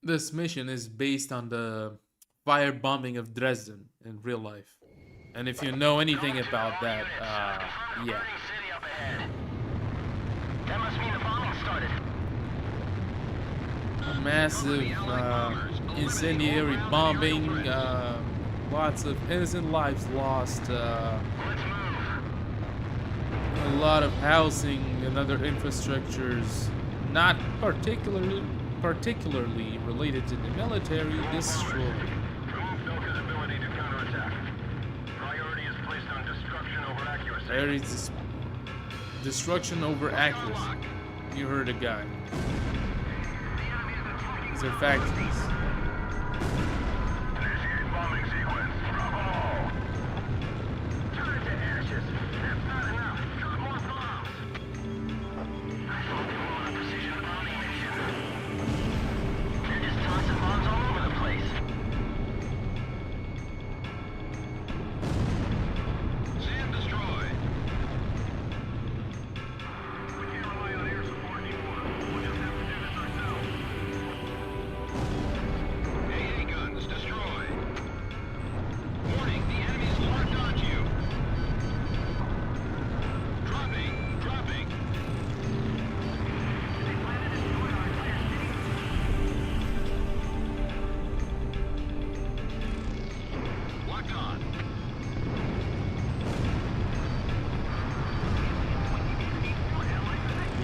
this mission is based on the firebombing of Dresden in real life. And if you know anything about that, yeah. City up ahead. That must mean the bombing started. Massive incendiary bombing, lots of innocent lives lost, a lot of housing and other infrastructures not particularly related to the military destroyed. Remove Belka's ability to counterattack. Priority is placed on destruction over accuracy. There is this destruction over accuracy. You heard a guy. These are factories. Initiate bombing sequence. Drop them all. Turn it to ashes. That's not enough. Drop more bombs. I thought they were on a precision bombing mission. They're just tossing bombs all over the place. Sand destroyed. We can't rely on air support anymore. We'll just have to do this ourselves.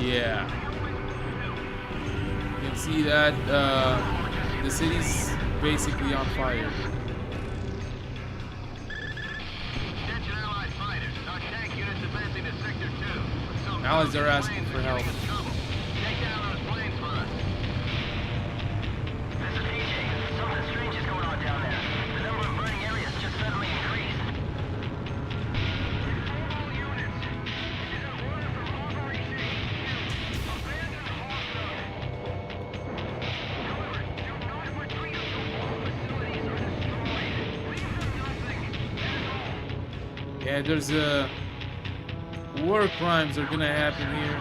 Yeah. You can see that the city's basically on fire. Attention Allied fighters. Our tank unit's advancing to Sector 2. Allies are asking for help. Take down those planes for us. This is AJ. Something strange is going on down there. The number of burning areas just suddenly increased. All units. This is an order from Operation HQ. Abandon hostile. However, do not retreat until all facilities are destroyed. Leave them nothing. That is all. Yeah, there's war crimes are gonna happen here.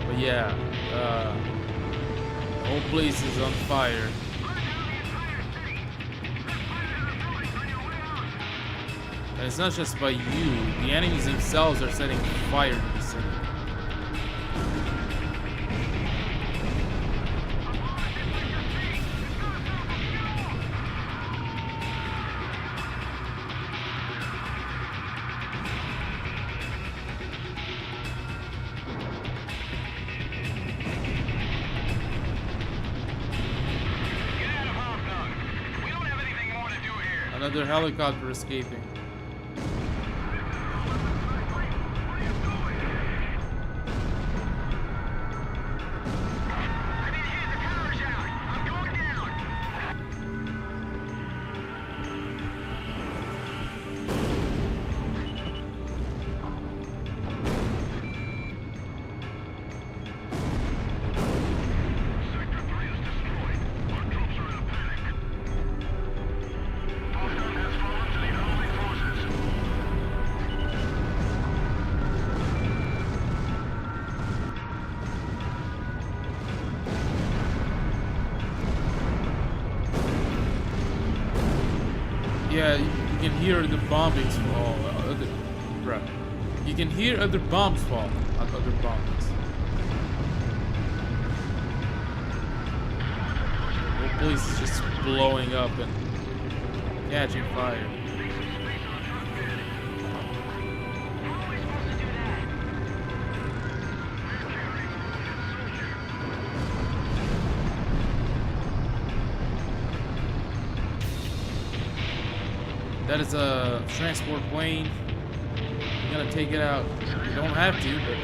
But yeah, the whole place is on fire. And it's not just by you, the enemies themselves are setting fire to the city. Get out of Hong Kong. We don't have anything more to do here. Another helicopter escaping. I need to hit the towers out. I'm going down. Sector 3 is destroyed. Our troops are in a panic. Hostile has fallen to the Allied forces. Yeah, you can hear the bombings fall. Right. You can hear other bombs fall on other bombings. The whole place is just blowing up and catching fire. That is a transport plane. You're gonna take it out. You don't have to, but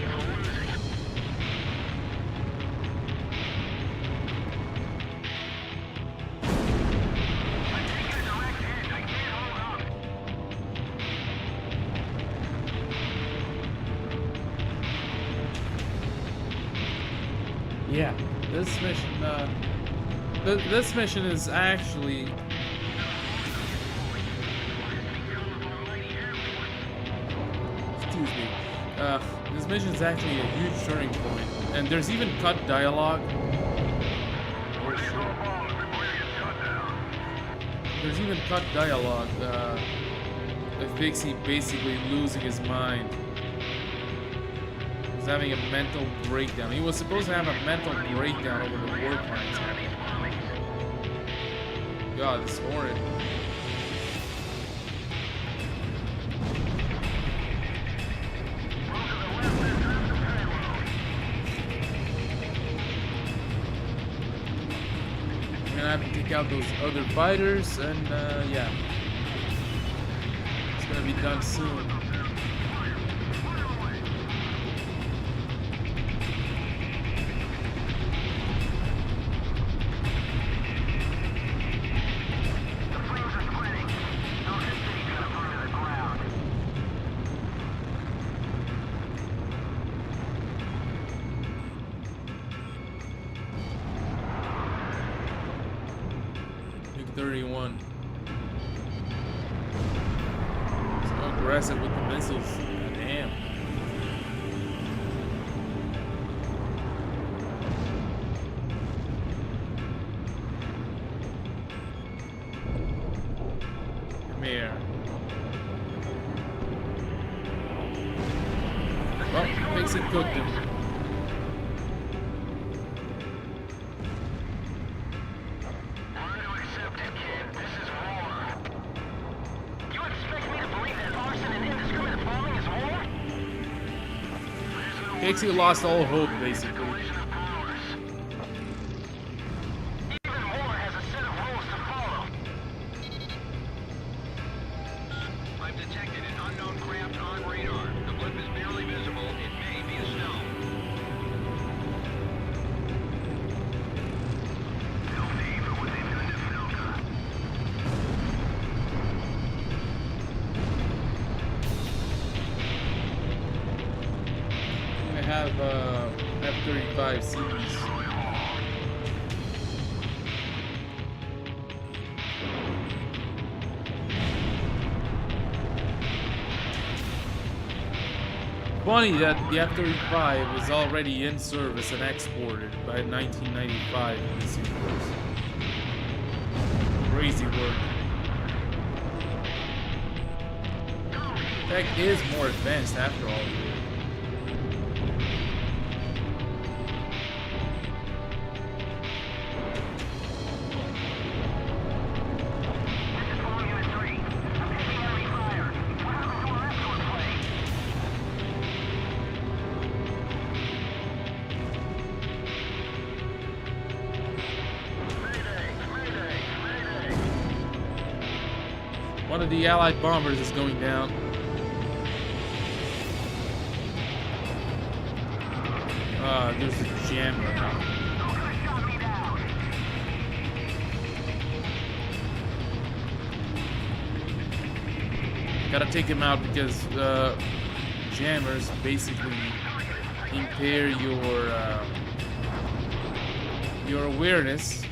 yeah, this mission. This mission is actually. Excuse me. This mission is actually a huge turning point, and there's even cut dialogue. Oh, shit. There's even cut dialogue. Of Vixie basically losing his mind. He's having a mental breakdown. He was supposed to have a mental breakdown over the war crimes happening. God, it's horrid. We're gonna have to take out those other fighters, and yeah, it's gonna be done soon. Nuke 31. So aggressive with the missiles. God damn. to cook them. Learn to accept it, kid. This is war. You expect me to believe that arson and indiscriminate bombing is war? Casey lost all hope, basically. Collision of powers. Even war has a set of rules to follow. I've detected an unknown craft on radar. The blip is barely visible. It may be a stone. They'll leave it when they've done to Felka. I have F-35Cs. Funny that the F-35 is already in service and exported by 1995 in this universe. Crazy work. Tech is more advanced after all. This is Fall Unit 3. I'm picking enemy fire. What happened to our escort plane? Mayday! Mayday! Mayday! One of the Allied bombers is going down. There's a jammer. Who could've shot me down? Gotta take him out because jammers basically impair your awareness.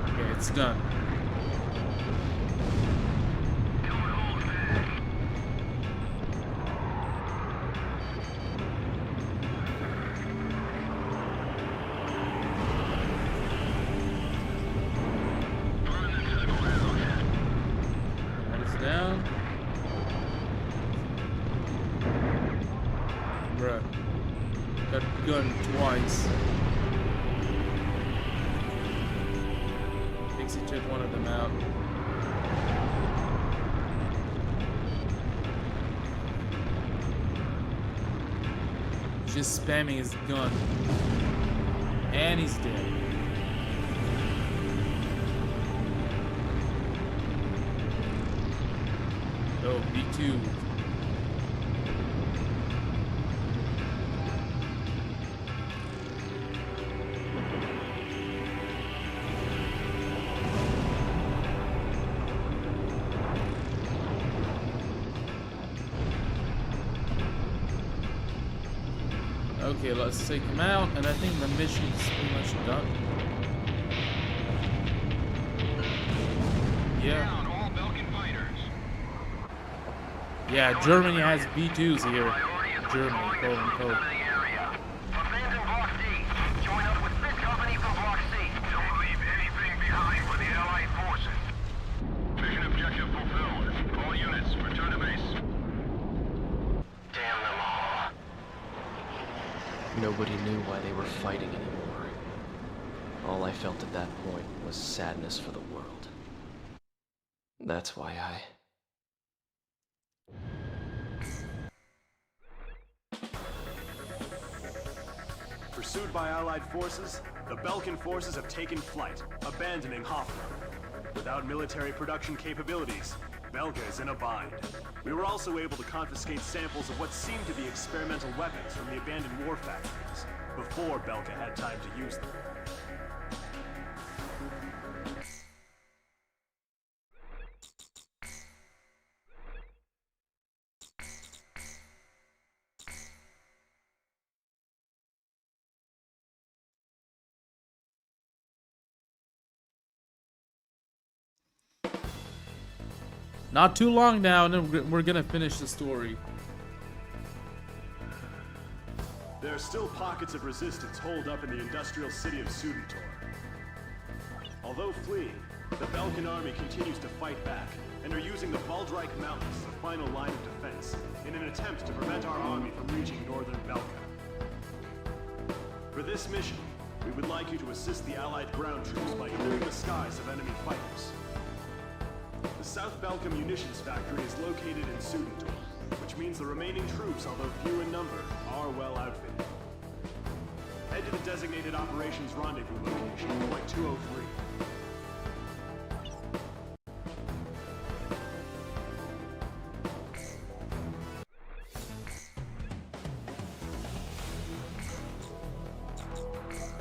Okay, it's done. One is down. Bruh. Got gunned twice. Dixie took one of them out. Just spamming his gun. And he's dead. Oh, B2. Okay, let's take him out, and I think the mission is pretty much done. Yeah. Down all Belkin fighters. Yeah, Germany has B2s here. Germany, quote unquote. Area. Abandon Block D. Join up with Fifth Company from Block C. Don't leave anything behind for the Allied forces. Mission objective fulfilled. All units, return to base. Damn them all. Nobody knew why they were fighting anymore. All I felt at that point was sadness for the world. That's why I... Pursued by Allied forces, the Belkin forces have taken flight, abandoning Hoffman. Without military production capabilities, Belka is in a bind. We were also able to confiscate samples of what seemed to be experimental weapons from the abandoned war factories, before Belka had time to use them. Not too long now, and then we're gonna finish the story. There are still pockets of resistance holed up in the industrial city of Sudentor. Although fleeing, the Belkan army continues to fight back, and are using the Baldreich Mountains as a final line of defense in an attempt to prevent our army from reaching northern Belka. For this mission, we would like you to assist the Allied ground troops by clearing the skies of enemy fighters. The South Belka munitions factory is located in Sudentor, which means the remaining troops, although few in number, are well outfitted. Head to the designated operations rendezvous location, point 203.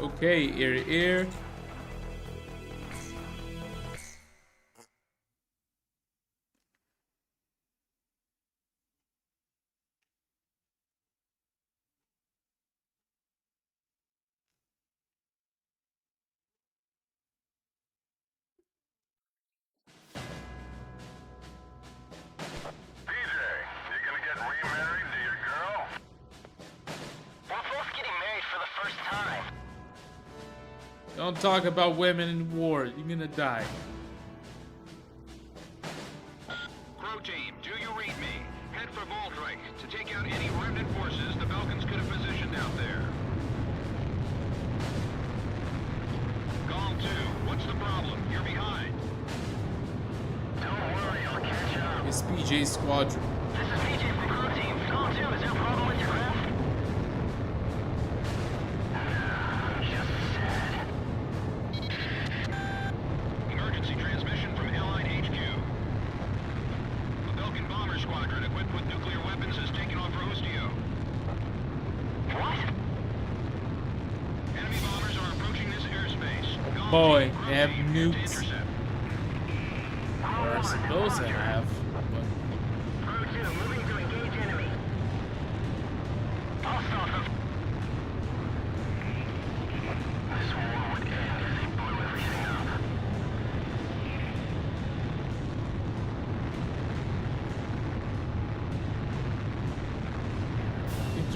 Okay, ear. Don't talk about women in war. You're gonna die. Crow team, do you read me? Head for Baldreich to take out any remnant forces the Balkans could have positioned out there. Gall 2, what's the problem? You're behind. Don't worry, I'll catch up. It's PJ Squadron. This is PJ from Crow Team. Gall 2, is there a problem with your craft? Just sad. Emergency transmission from Allied HQ. A Belkan bomber squadron equipped with nuclear weapons has taken off for Ustio. What? Enemy bombers are approaching this airspace. Gall Boy, team, Crow they have team, to nukes. intercept. Or I suppose they have. But Crow 2, moving to engage enemy. I'll stop them. This war would end if they blew everything up.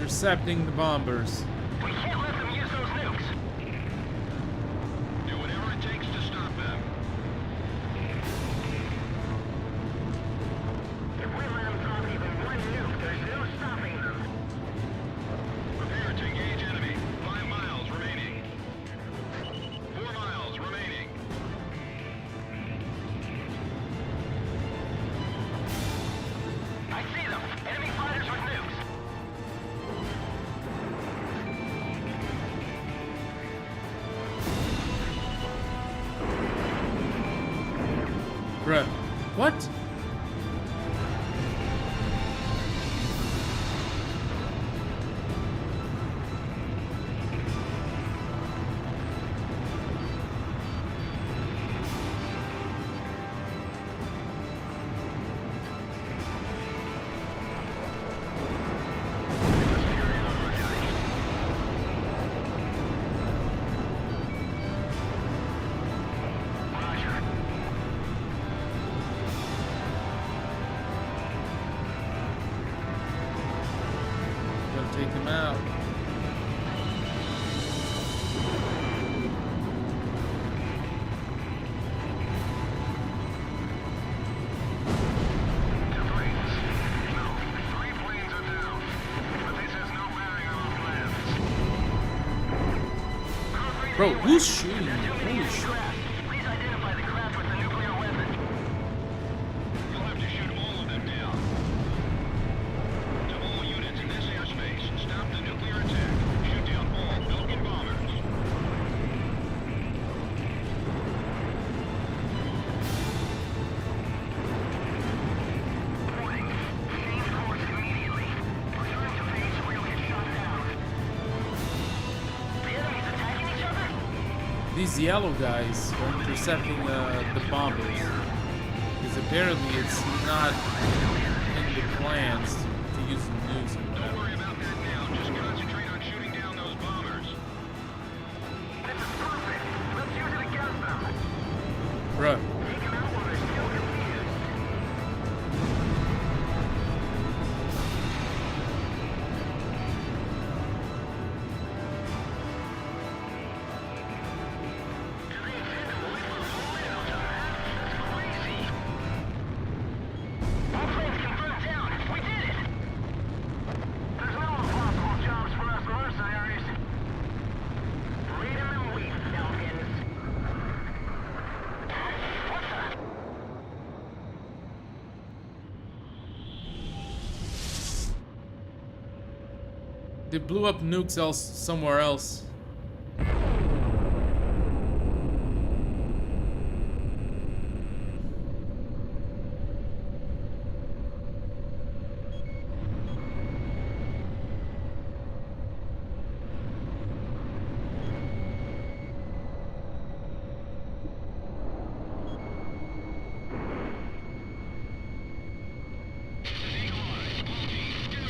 intercepting the bombers. We can't let them use those nukes. Do whatever it takes to stop them. If we let them drop even one nuke, there's no stopping them. Prepare to engage enemy. 5 miles remaining. 4 miles remaining. I see them. Enemy fighters with nukes. Bruh. What? Gonna take him out. Bro, who's shooting me? Holy shit. Please identify the craft with the nuclear weapon. You'll have to shoot all of them down. To all units in this airspace, stop the nuclear attack. Shoot down all Belgian bombers. Warning. Change course immediately. Return to base or you'll get shot down. The enemy's attacking each other? These yellow guys are intercepting the bombers. Because apparently it's not in the plans to use the nukes and Don't whatever. worry about that now. Just concentrate on shooting down those bombers. This is perfect. Let's use it against them. Bruh. Take them out while they're still confused. They blew up nukes somewhere else.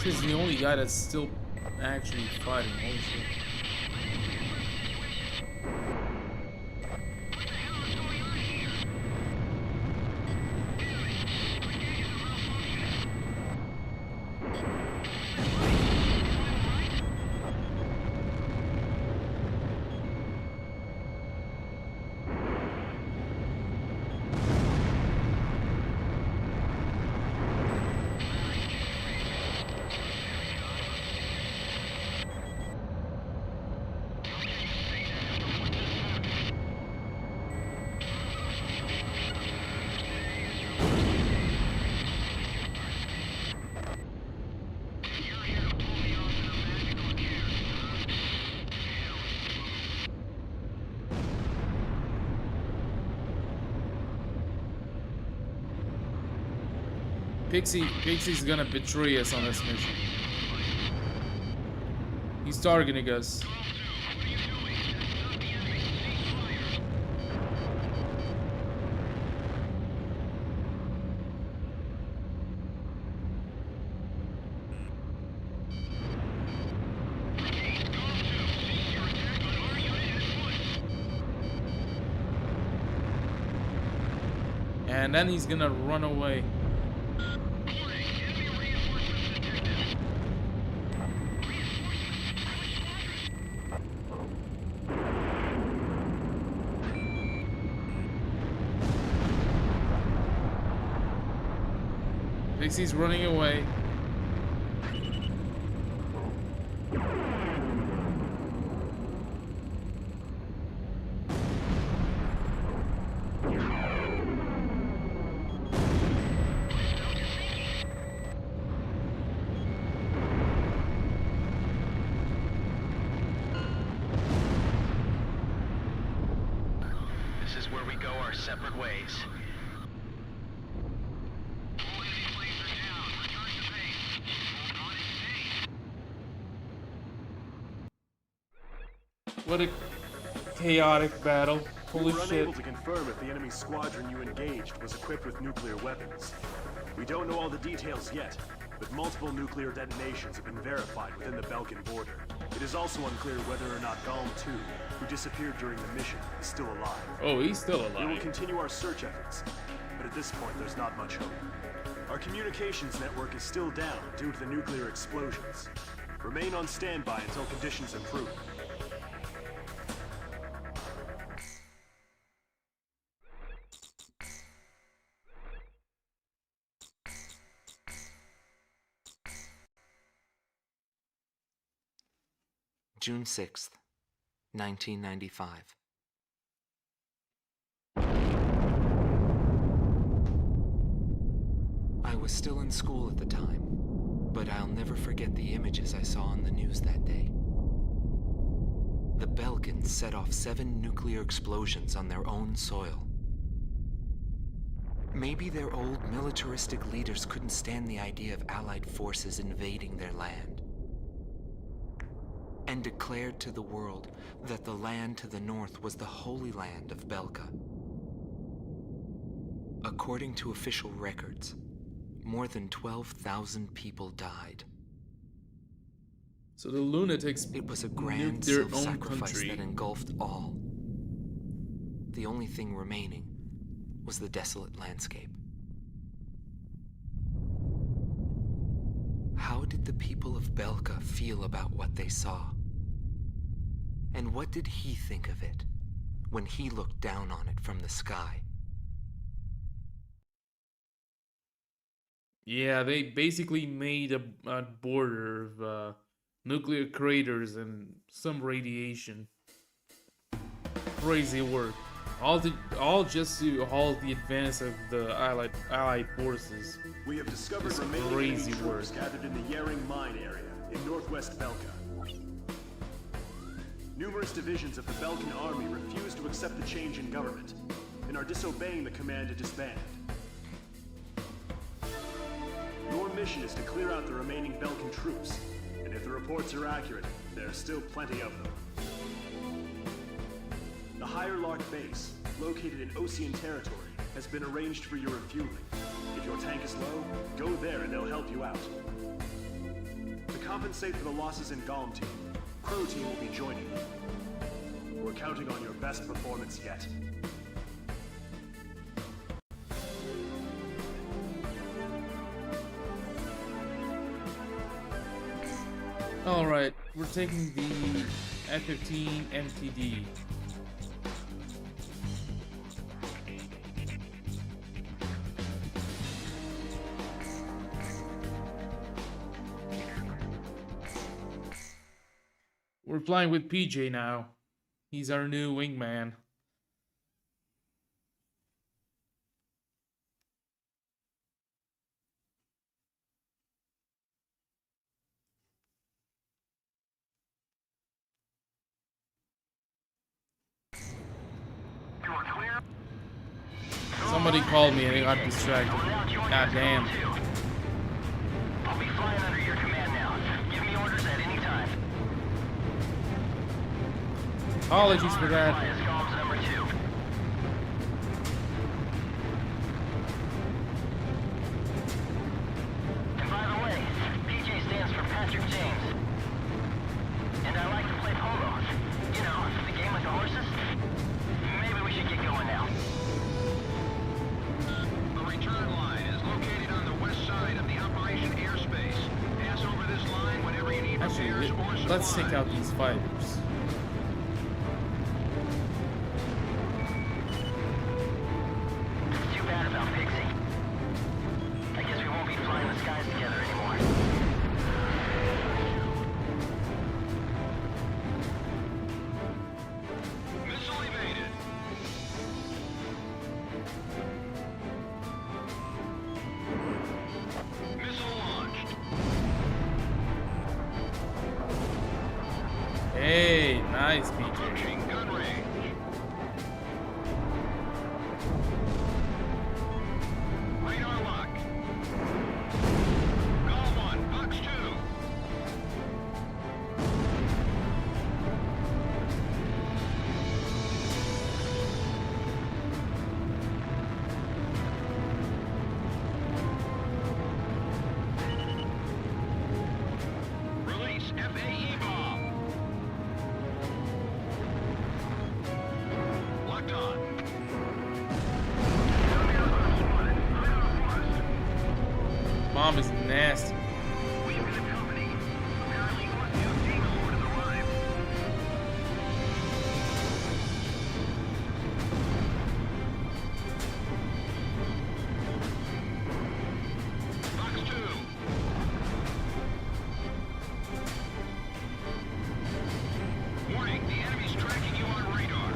This is the only guy that's still actually fighting. Holy shit. Pixie's gonna betray us on this mission. He's targeting us. And then he's gonna run away. Pixie's running away. This is where we go our separate ways. What a chaotic battle. We Holy were shit. unable to confirm if the enemy squadron you engaged was equipped with nuclear weapons. We don't know all the details yet, but multiple nuclear detonations have been verified within the Belkan border. It is also unclear whether or not Galm 2, who disappeared during the mission, is still alive. Oh, he's still We will alive. continue our search efforts, but at this point there's not much hope. Our communications network is still down due to the nuclear explosions. Remain on standby until conditions improve. June 6th, 1995. I was still in school at the time, but I'll never forget the images I saw on the news that day. The Belkans set off 7 nuclear explosions on their own soil. Maybe their old militaristic leaders couldn't stand the idea of Allied forces invading their land, and declared to the world that the land to the north was the Holy Land of Belka. According to official records, more than 12,000 people died. So the lunatics It was a grand nuked their own self-sacrifice country. that engulfed all. The only thing remaining was the desolate landscape. How did the people of Belka feel about what they saw? And what did he think of it when he looked down on it from the sky? Yeah, they basically made a border of nuclear craters and some radiation. Crazy work. All just to halt the advance of the Allied forces. We have discovered It's remaining crazy enemy troops work. gathered in the Yering mine area in northwest Belka. Numerous divisions of the Belkan army refuse to accept the change in government and are disobeying the command to disband. Your mission is to clear out the remaining Belkan troops, and if the reports are accurate, there are still plenty of them. The Higher Lark base, located in Osean territory, has been arranged for your refueling. If your tank is low, go there and they'll help you out. To compensate for the losses in Galm Team, Crow Team will be joining you. We're counting on your best performance yet. Alright, we're taking the F-15 MTD. We're flying with PJ now. He's our new wingman. You are clear. Somebody called me and I got distracted. God damn. I'll be flying under your command now. Give me orders at any time. Apologies for that. Comms number 2. And by the way, PJ stands for Patrick James. And I like to play polo. You know, the game with the horses. Maybe we should get going now. The return line is located on the west side of the operation airspace. Pass over this line whenever you need repairs or supplies. Let's take out these fighters. Too bad about Pixie. I guess we won't be flying the skies together anymore. Missile evaded. Missile launched. Hey, nice PJ. Approaching gun range. Radar lock. Call 1, Fox 2. Release FAE bomb. Locked on. Mom is nasty. We've got company. Apparently, Orpheus Tango Lord has arrived. Fox 2. Warning, the enemy's tracking you on radar.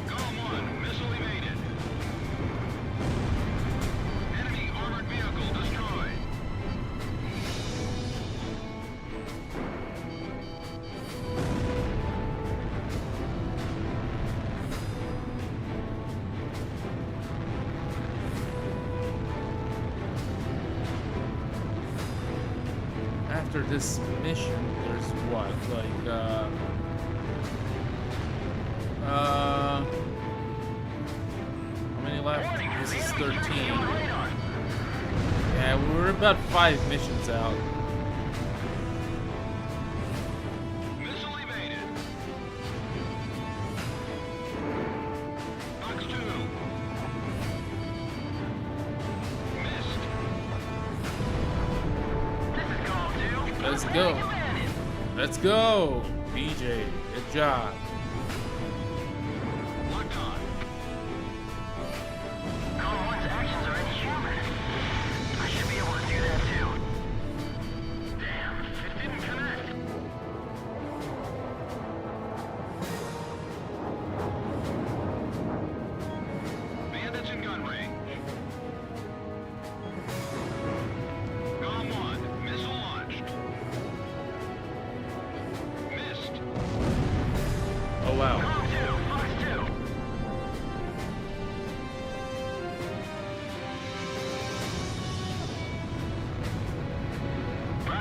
Column 1, missile evaded. Enemy armored vehicle destroyed. After this mission, there's what? Like, how many left? This is 13. Yeah, we're about 5 missions out. Missile evaded. Fox 2. Missed. This is Call 2. Let's go. Let's go, PJ. Good job. Locked on. Call 1's actions are inhuman. I should be able to do that too. Damn, it didn't connect. Bandits in gun range. Column 1.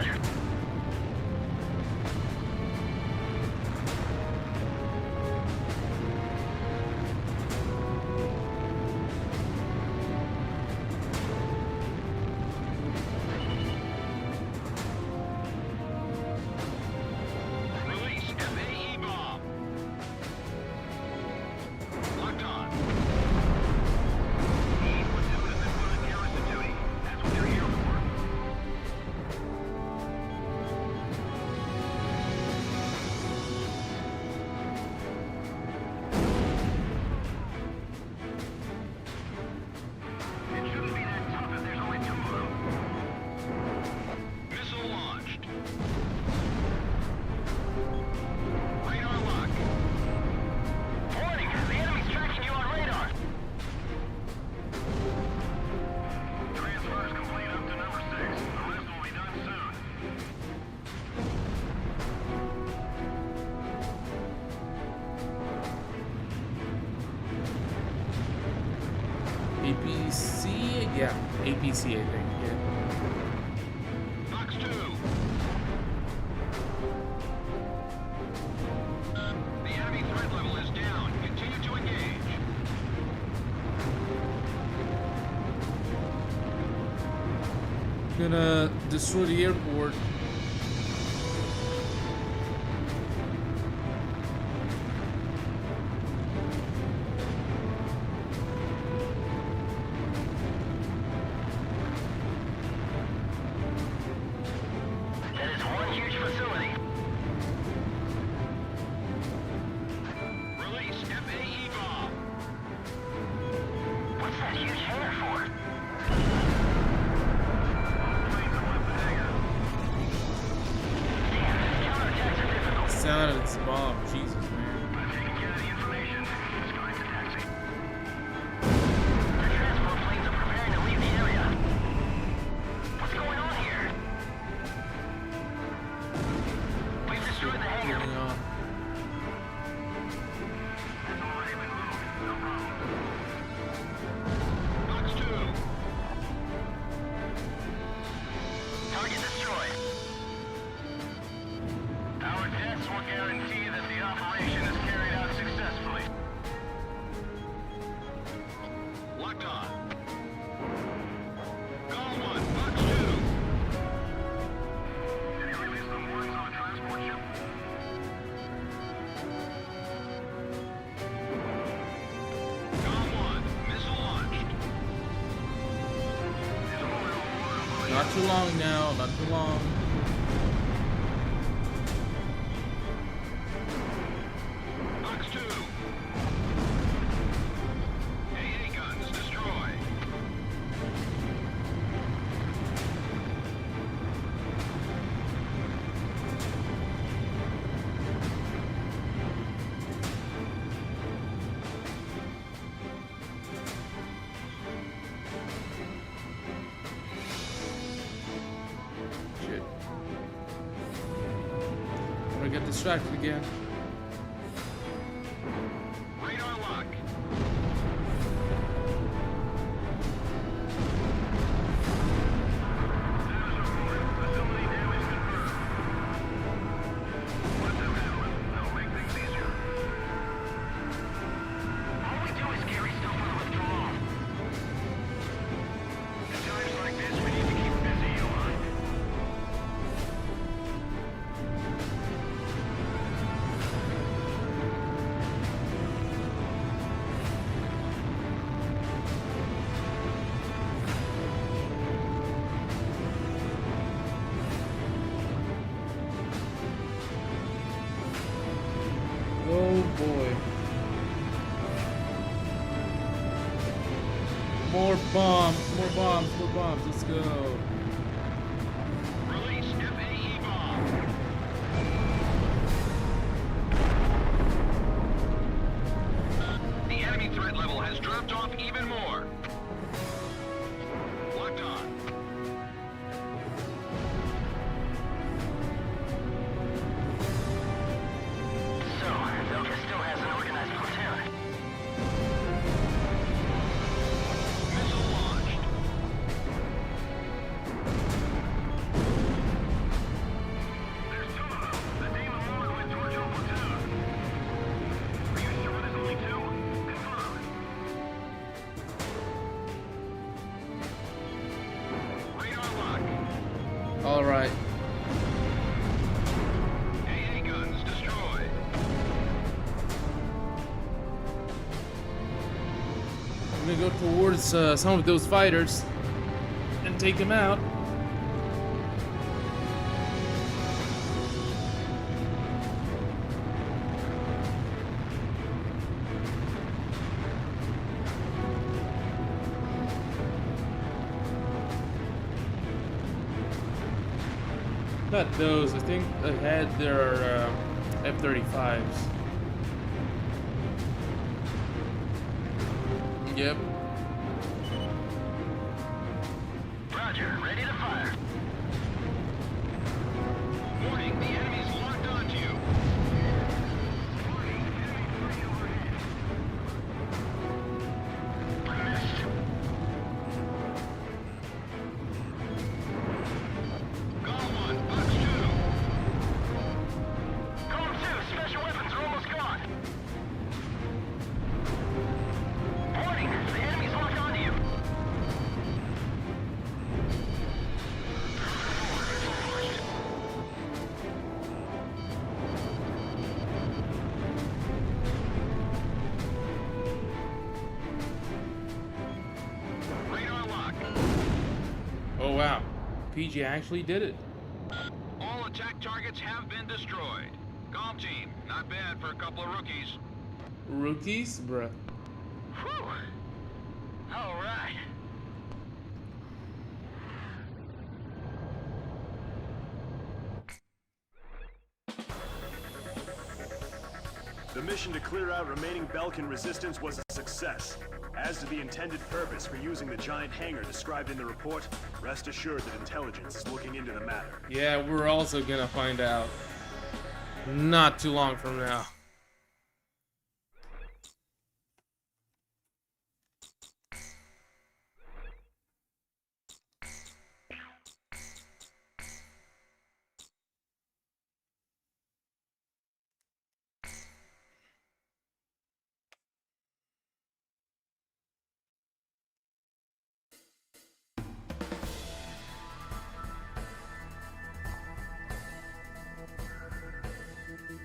Roger. Release FAE bomb. Locked on. Need platoon and then put in garrison duty. That's what they're here for. It shouldn't be that tough if there's only two of them. Missile launched. Radar lock. Warning! The enemy's tracking you on radar! Transfer is complete up to number 6. The rest will be done soon. APC? Yeah, APC, I think. Yeah. Fox 2. The enemy threat level is down. Continue to engage. Gonna destroy the airport. That is one huge facility. Release FAE bomb. What's that huge hangar for? Damn, counterattacks are difficult. Sound of its bomb. Jesus, man. I've taken care of the information. Let's go into taxi. The transport planes are preparing to leave the area. What's going on here? We've destroyed the hangar. Going on. It's already been moved. No problem. Fox 2. Target destroyed. Our tests will guarantee that the operation is carried out successfully. Locked on. Call 1. Fox 2. Did you release the warnings on the transport ship? Call 1. Missile launched. Not too long now. Not too long. Fox 2. AA guns destroyed. Shit. I'm gonna get distracted again. Radar lock. Facility damage confirmed. Let them handle it. That'll make things easier. All we do is carry stuff for the withdrawal. At times like this, we need to keep busy, Johan. Oh boy. More bombs, more bombs, more bombs. Let's go. Release FAE bomb. The enemy threat level has dropped off even more. Locked on. So, Velka still has an organized platoon. Missile launched. gonna go towards some of those fighters and take them out. Not those. I think ahead there are F-35s. Yep. Roger, ready to fire. Warning, the enemy's locked onto you. Call 1, Box 2. Call 2, special weapons are almost gone. Warning, the enemy's locked onto you. Radar lock. Oh wow. PG actually did it. All attack targets have been destroyed. Golf team, not bad for a couple of rookies. Rookies? Bruh. Whew. All right. The mission to clear out remaining Belkan resistance was a success. As to the intended purpose for using the giant hangar described in the report, rest assured that intelligence is looking into the matter. Yeah, we're also gonna find out. Not too long from now.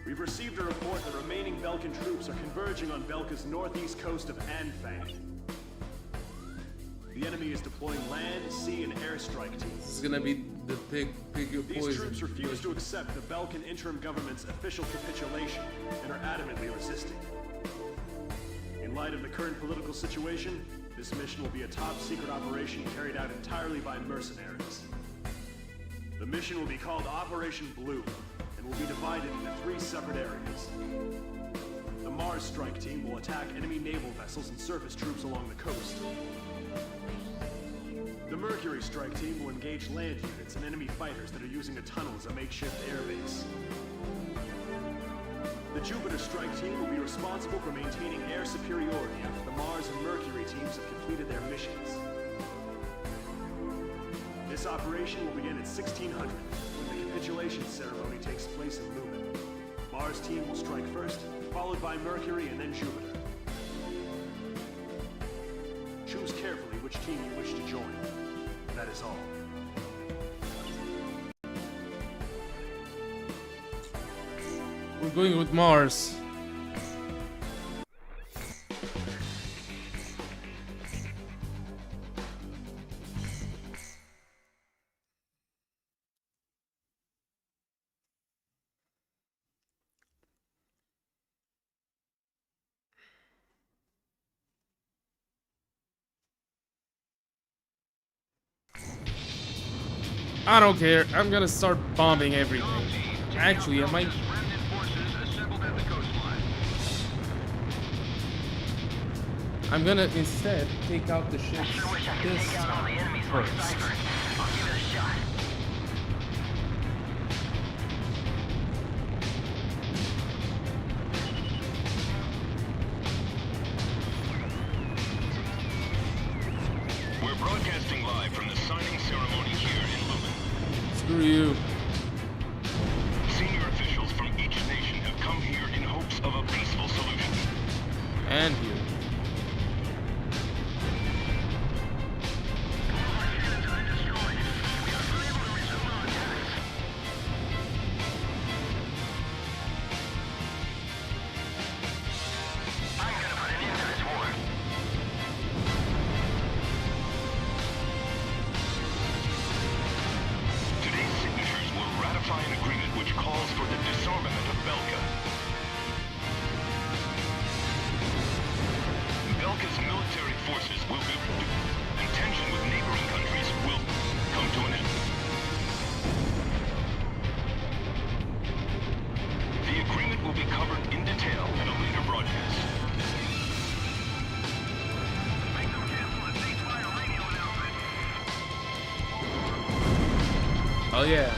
We've received a report that remaining Belkan troops are converging on Belka's northeast coast of Anfang. The enemy is deploying land, sea, and airstrike teams. This is gonna be the big These poison. troops refuse to accept the Belkan interim government's official capitulation and are adamantly resisting. In light of the current political situation, this mission will be a top-secret operation carried out entirely by mercenaries. The mission will be called Operation Blue, and will be divided into 3 separate areas. The Mars strike team will attack enemy naval vessels and surface troops along the coast. The Mercury strike team will engage land units and enemy fighters that are using a tunnel as a makeshift airbase. The Jupiter strike team will be responsible for maintaining air superiority after the Mars and Mercury teams have completed their missions. This operation will begin at 1600, when the capitulation ceremony takes place in Lumen. Mars team will strike first, followed by Mercury and then Jupiter. Choose carefully which team you wish to join. That is all. We're going with Mars. I don't care. I'm gonna start bombing everything. Actually, I might. Remnant forces assembled at the coastline. I'm gonna instead take out the ships Sure wish I could this take out all the time enemies like first. ciphers. I'll give it a shot. We're broadcasting live from the signing ceremony here in Lumen. Screw you. Senior officials from each nation have come here in hopes of a peaceful solution. And you. will be covered in detail at a later broadcast. Make them cancel the ceasefire radio announcement. Oh yeah.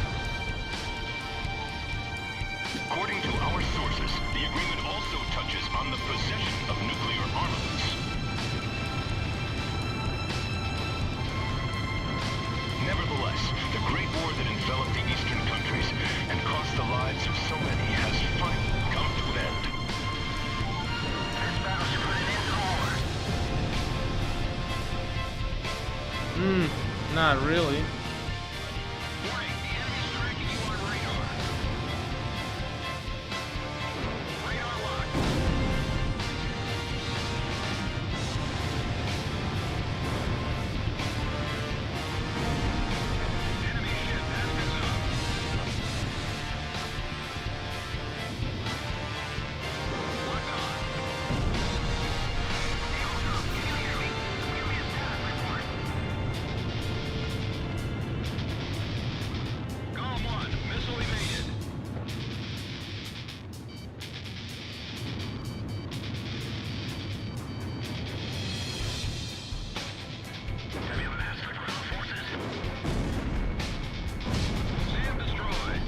According to our sources, the agreement also touches on the possession of nuclear armaments. Nevertheless, the Great War that enveloped the Eastern countries and cost the lives of so many has finally come to an end. This battle should put an end to the war. Not really. Warning, the enemy is tracking you on radar. Radar locked. Enemy ship has been sunk. Lock on. Can you hear me? Give me a status report. Calm 1, missile evaded. Have you mastered ground forces? SAM destroyed.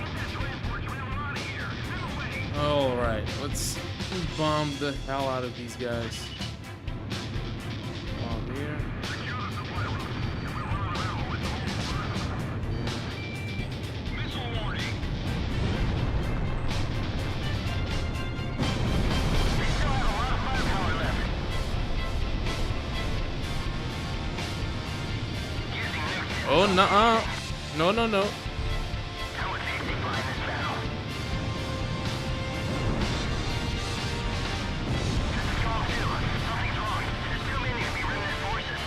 Get that transport trailer out of here. Get away. All right, let's bomb the hell out of these guys. Bomb here. Secure the supply route. If we run around with the whole Missile warning. we still have a lot of firepower left. Using nuclear. Oh, nuh-uh. No, no, no. How would safety fly in this battle? This is Calm 2. Something's wrong. There's too many to be remnant forces.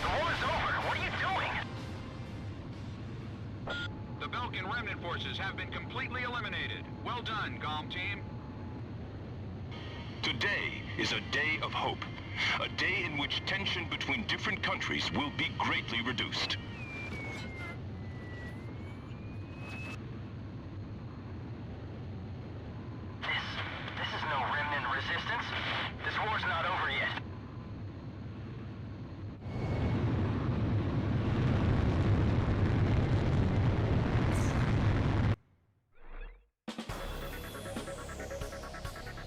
The war's over. What are you doing? The Belkin remnant forces have been completely eliminated. Well done, GOM team. Today is a day of hope. A day in which tension between different countries will be greatly reduced. This is no remnant resistance. This war's not over yet.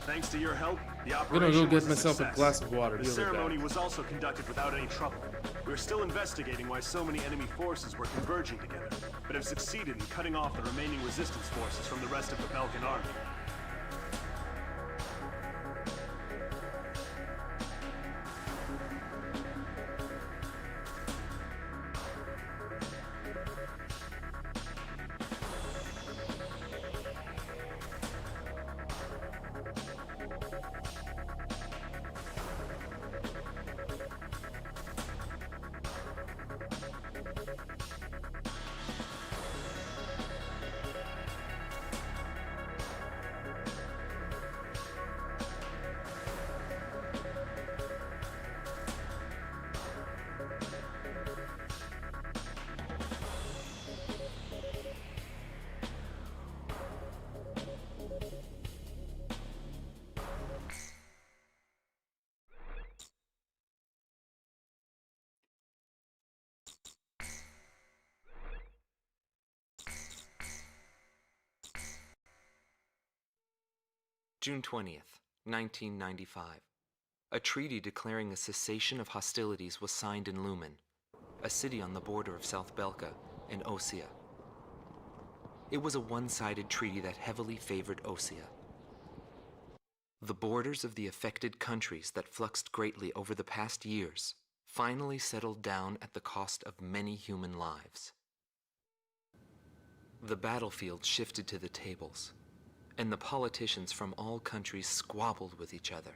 Thanks to your help, the I'm operation gonna go was get myself a success. glass of water. The Be right ceremony back. was also conducted without any trouble. We're still investigating why so many enemy forces were converging together, but have succeeded in cutting off the remaining resistance forces from the rest of the Belkan army. June 20th, 1995. A treaty declaring a cessation of hostilities was signed in Lumen, a city on the border of South Belka and Osea. It was a one-sided treaty that heavily favored Osea. The borders of the affected countries that fluxed greatly over the past years finally settled down at the cost of many human lives. The battlefield shifted to the tables, and the politicians from all countries squabbled with each other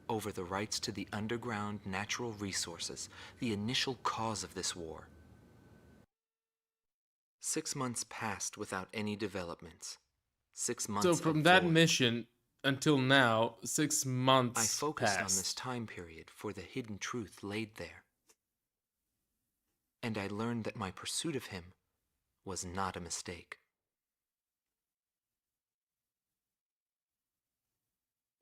over the rights to the underground natural resources, the initial cause of this war. 6 months passed without any developments. 6 months So from of that void. mission, until now, 6 months I focused on passed. this time period for the hidden truth laid there. And I learned that my pursuit of him was not a mistake.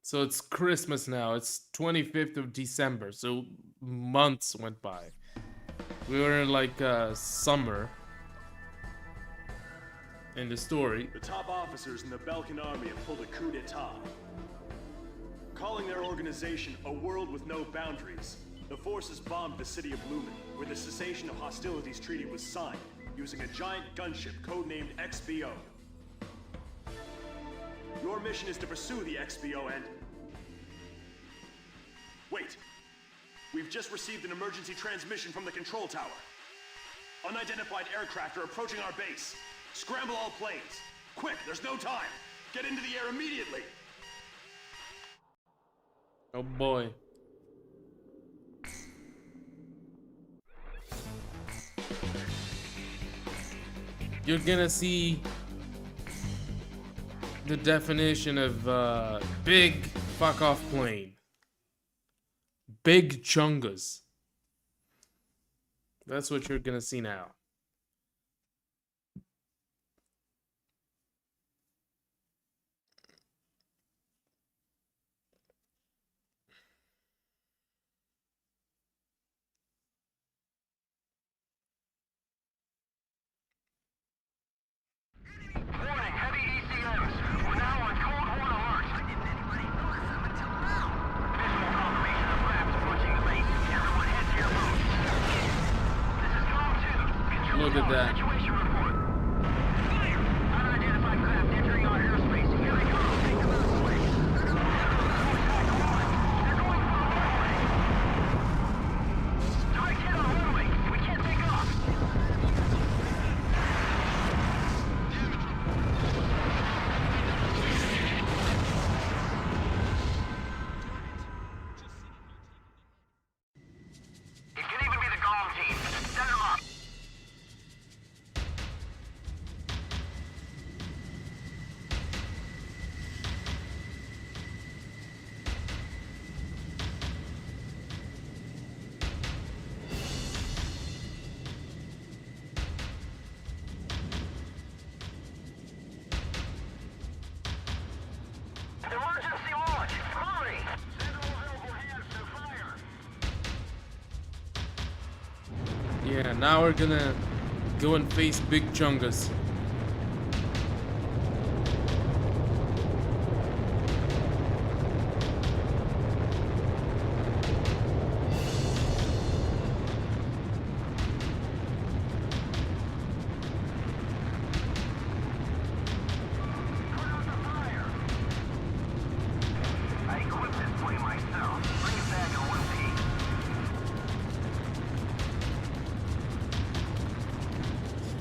So it's Christmas now. It's 25th of December. So months went by. We were in like summer in the story. The top officers in the Belkan army have pulled a coup d'etat. Calling their organization a world with no boundaries, the forces bombed the city of Lumen, where the cessation of hostilities treaty was signed, using a giant gunship codenamed XBO. Your mission is to pursue the XBO and... Wait. We've just received an emergency transmission from the control tower. Unidentified aircraft are approaching our base. Scramble all planes. Quick, there's no time. Get into the air immediately. Oh boy. You're gonna see the definition of big fuck off plane. Big chungas. That's what you're gonna see now. Warning, heavy ECMs. We're now on Cold Horn alert. I didn't anybody notice them until now. Visual confirmation of crabs approaching the base. Everyone head to your posts. This is Com 2. Look at that. Situation report. Unidentified craft entering our airspace. Here they come. Take them out of the way. They're going for the runway. Strike hit on runway. We can't take off. It can even be the GOM team. Set them up. Emergency launch. Hurry. Send all available hands to fire. Yeah, now we're gonna go and face big chungas. Put out the fire. I equipped this plane myself. Bring it back in one piece.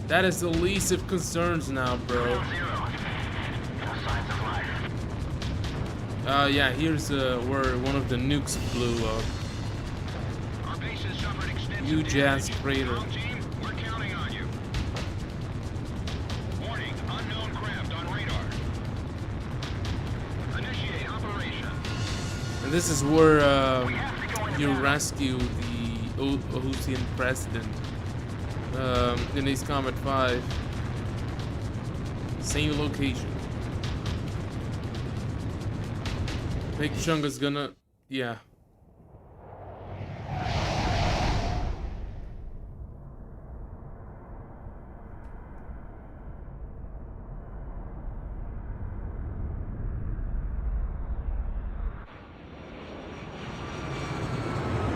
That is the least of concerns now, bro. 0. No signs of life. Yeah, here's where one of the nukes blew up. Our base has suffered extensive Huge ass damage. crater. Com team, we're counting on you. Warning, unknown craft on radar. Initiate operation. And this is where you rescue the Ohusian president in Acecombat 5. Same location. Big Chunga's gonna... yeah.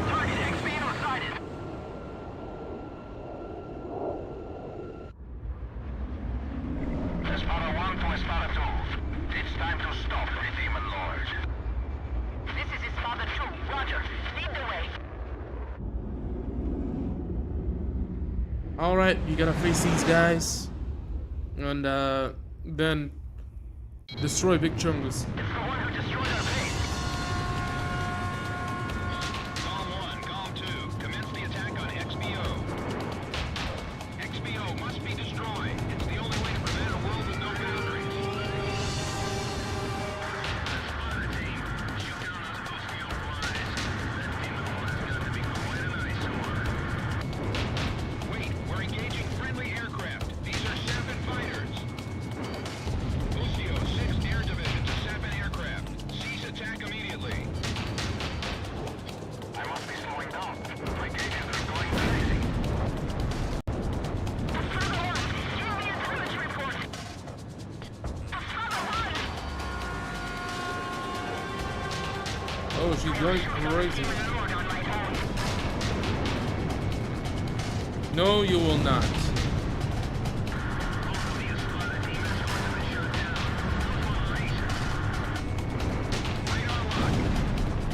Target XBO sighted. Espada 1 to Espada 2. It's time to stop the Demon Lord. This is Espada 2. Roger. Lead the way. Alright, you gotta face these guys. And then destroy Big Chungus. It's the one who destroyed our base. GOM 1, GOM 2, commence the attack on XBO. XBO must be destroyed. It's the only way to prevent a world with no boundaries. Oh, she's going crazy. No, you will not.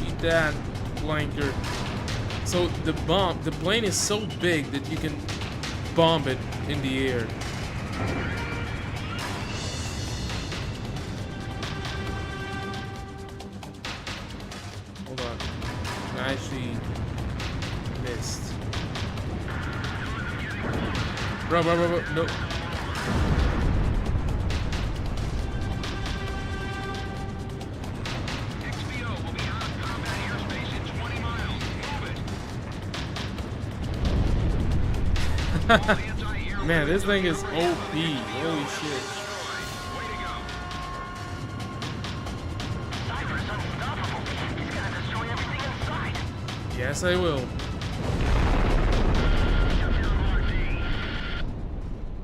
Eat that, flanker. So the plane is so big that you can bomb it in the air. Hold on. I actually missed. Bro, no. XBO will be out of combat airspace in 20 miles. Move it. All anti-air Man, this thing is weapons are OP. ready. Holy shit. Way to go. Cypher's unstoppable. He's gonna destroy everything in sight. Yes, I will.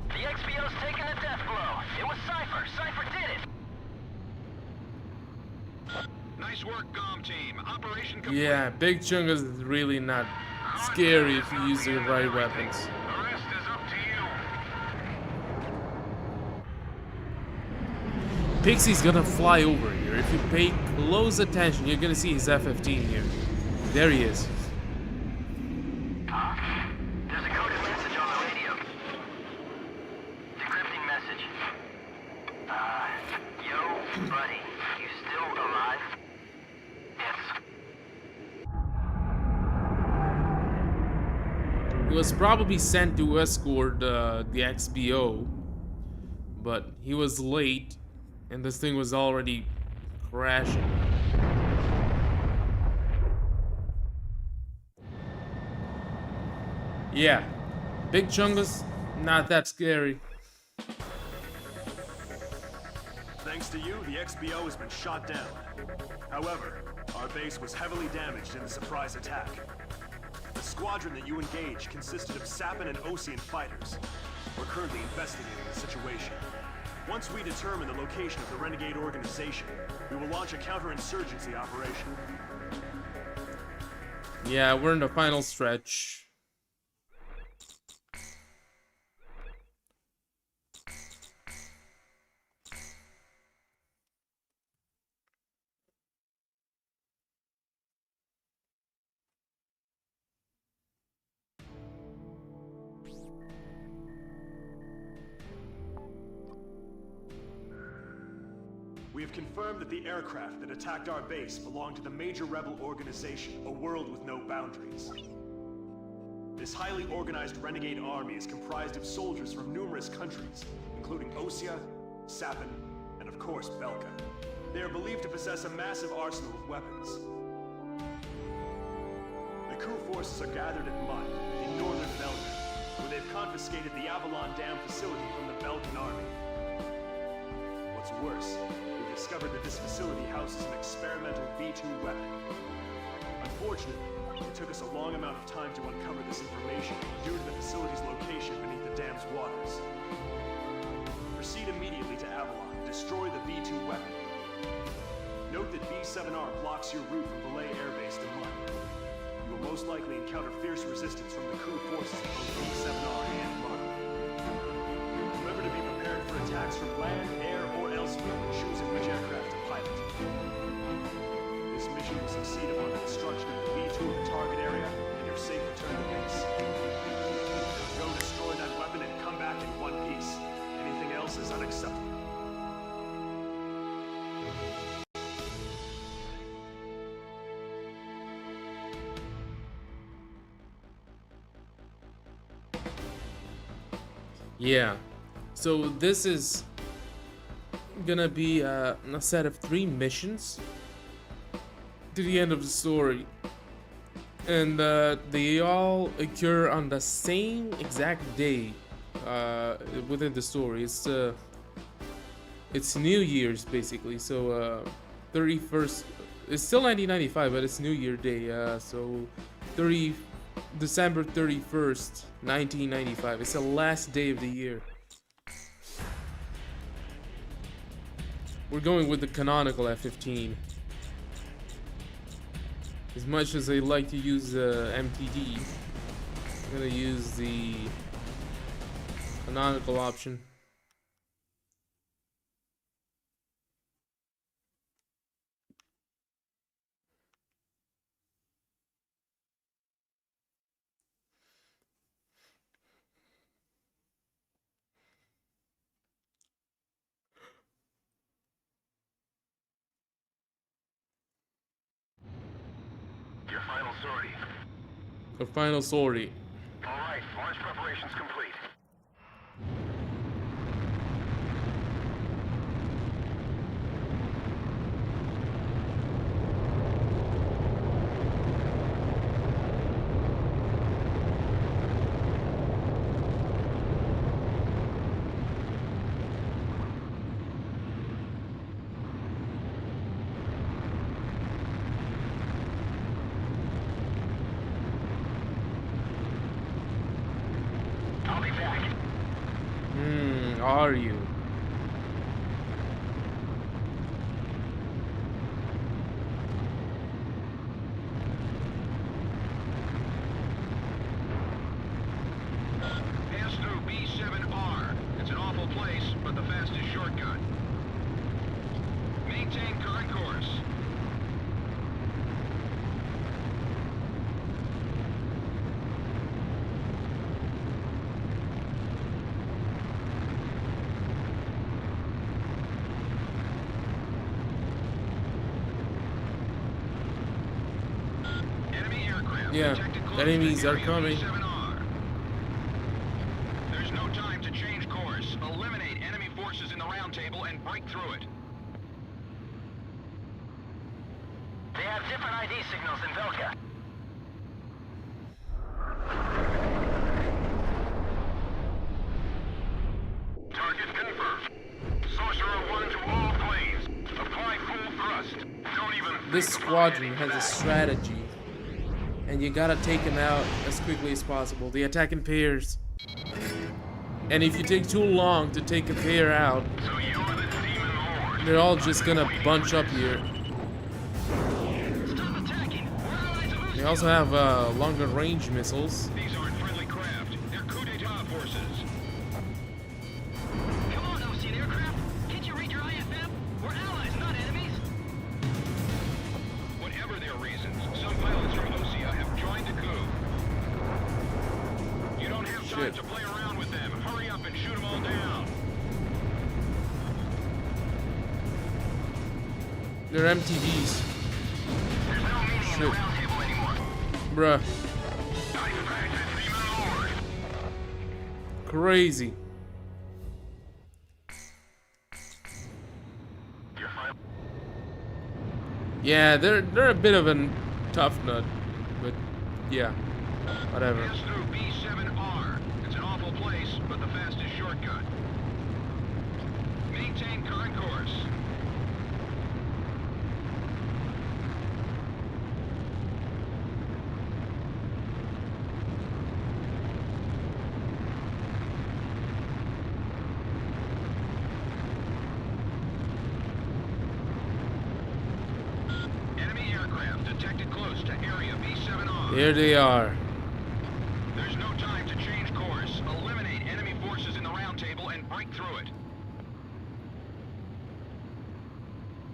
The XBO's taking a death blow. It was Cypher. Cypher did it. Nice work, GOM team. Operation complete. Yeah, Big Chungus is really not scary if you use the right weapons. The rest is up to you. Pixie's gonna fly over here. If you pay close attention, you're gonna see his F-15 here. There he is. There's a coded message on the radio. Decrypting message. Yo, buddy. You still alive? Yes. He was probably sent to escort the XBO, but he was late, and this thing was already crashing. Yeah, Big Chungus, not that scary. Thanks to you, the XBO has been shot down. However, our base was heavily damaged in the surprise attack. The squadron that you engaged consisted of Sapin and Osean fighters. We're currently investigating the situation. Once we determine the location of the renegade organization, we will launch a counterinsurgency operation. Yeah, we're in the final stretch. We have confirmed that the aircraft that attacked our base belonged to the major rebel organization, A World with No Boundaries. This highly organized renegade army is comprised of soldiers from numerous countries, including Osea, Sapin, and of course Belka. They are believed to possess a massive arsenal of weapons. The coup forces are gathered at Mud, in northern Belka, where they've confiscated the Avalon Dam facility from the Belkan army. What's worse, we've discovered that this facility houses an experimental V2 weapon. Unfortunately, it took us a long amount of time to uncover this information due to the facility's location beneath the dam's waters. Proceed immediately to Avalon, destroy the V2 weapon. Note that B7R blocks your route from Belay Air Base to Mud. You will most likely encounter fierce resistance from the crew forces of both B7R and Mud. Remember to be prepared for attacks from land, air, or elsewhere when choosing which aircraft to pilot. This mission will succeed upon the destruction of the V2 in the target area and your safe return to base. Go destroy that weapon and come back in one piece. Anything else is unacceptable. Yeah, so this is gonna be a set of 3 missions to the end of the story, and they all occur on the same exact day within the story. It's New Year's basically, so 31st. It's still 1995, but it's New Year Day. So December 31st, 1995. It's the last day of the year. We're going with the canonical F-15. As much as I like to use MTD, I'm gonna use the canonical option. Your final sortie. A final sortie. All right, launch preparations complete. I'll be back. Are you? Pass through B7R. It's an awful place, but the fastest shortcut. Maintain current course. Enemy aircraft Yeah, detected close enemies to are area coming. B7R. There's no time to change course. Eliminate enemy forces in the round table and break through it. They have different ID signals in Velka. Target confirmed. Sorcerer 1 to all planes. Apply full thrust. Don't even This think about squadron heading has a back. strategy, and you gotta take them out as quickly as possible. They attack in pairs, and if you take too long to take a pair out, So you're the demon lord. they're all just gonna bunch up here. Stop attacking! We're allies of They also have longer range missiles. These aren't friendly craft. They're coup d'etat forces. Come on, Ocean aircraft. Can't you read your IFM? We're allies, not enemies. Whatever their reasons, some pilots from Osea have joined the coup. You don't have time Shit. to play around with them. Hurry up and shoot them all down. They're MTVs. There's no meaning in the Shit. round table anymore. Bruh. I practice demon lord. Crazy. Your final. Yeah, they're a bit of a tough nut, but yeah, whatever. Pass through B7R. It's an awful place, but the fastest shortcut. Maintain current course. Enemy aircraft detected close to area B7R. Here they are. There's no time to change course. Eliminate enemy forces in the round table and break through it.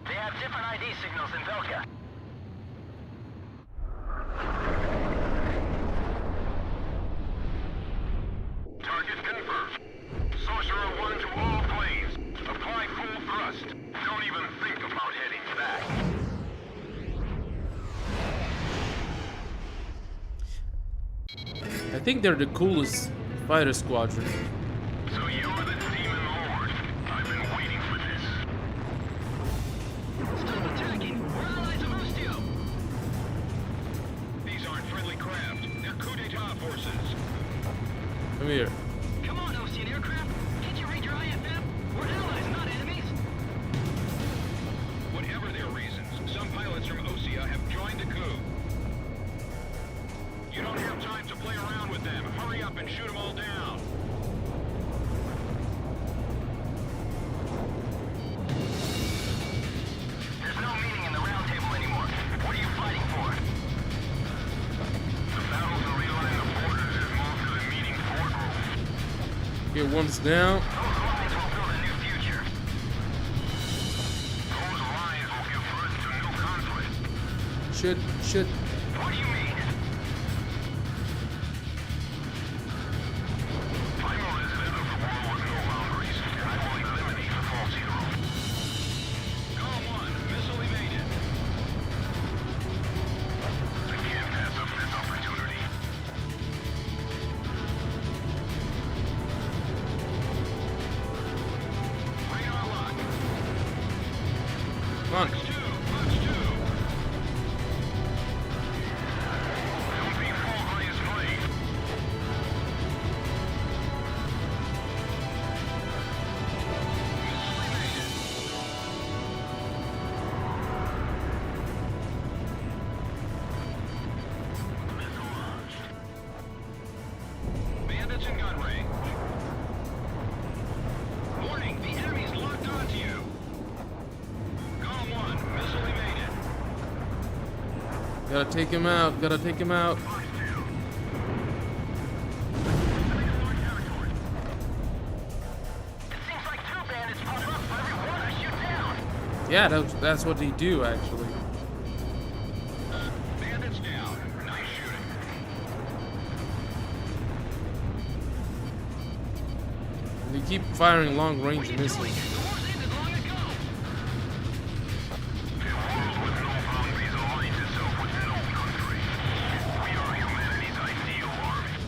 They have different ID signals in Velka. Target confirmed. Sorcerer 1 to all planes. Apply full thrust. Don't even think about heading back. I think they're the coolest fighter squadron. So you're the demon lord. I've been waiting for this. Stop attacking. We're allies of Osteo. These aren't friendly craft. They're coup d'etat forces. Come here. Come on, Ocean aircraft. Can't you read your IFM? We're allies, not enemies. Whatever their reasons, some pilots from Osea have joined the coup. You don't have time to play around with them. Hurry up and shoot them all down. There's no meaning in the round table anymore. What are you fighting for? Okay, one's down. Those lines will build a new future. Those lines will give birth to new conflict. Shit. What do you mean? I'm a resident of the world with no boundaries, and I will eliminate the false hero. Golem 1, missile evaded. I can't pass up this opportunity. Radar lock. Come on. Fox 2, Fox 2. Don't be fooled by his blade. Missile evaded. Missile launched. Bandits in gun range. Warning, the enemy's locked onto you. Golem 1, missile evaded. Gotta take him out. Fox 2. It seems like 2 bandits pop up for every one I shoot down. Yeah, that's what they do actually. Bandits down. Nice shooting. They keep firing long-range missiles. The war's ended long ago. A world with no boundaries aligns itself with no country. We are humanity's ideal army.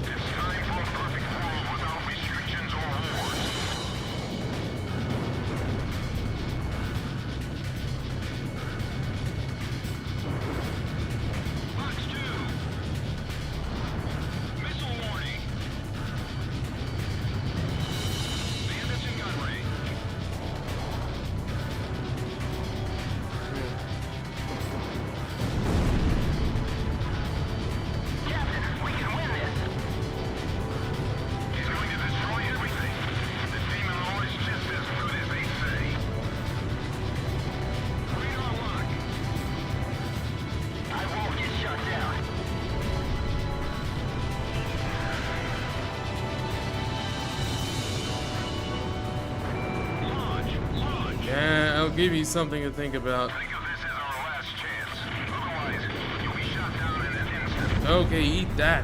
It's time for a perfect world without restrictions or wars. Fox 2. Missile warning. Bandits in gun range. Captain, we can win this. He's going to destroy everything. The demon lord is just as good as they say. Radar lock. I won't get shut down. Launch. Yeah, I'll give you something to think about. Think of this as our last chance. Otherwise, you'll be shot down in an instant. Okay, eat that.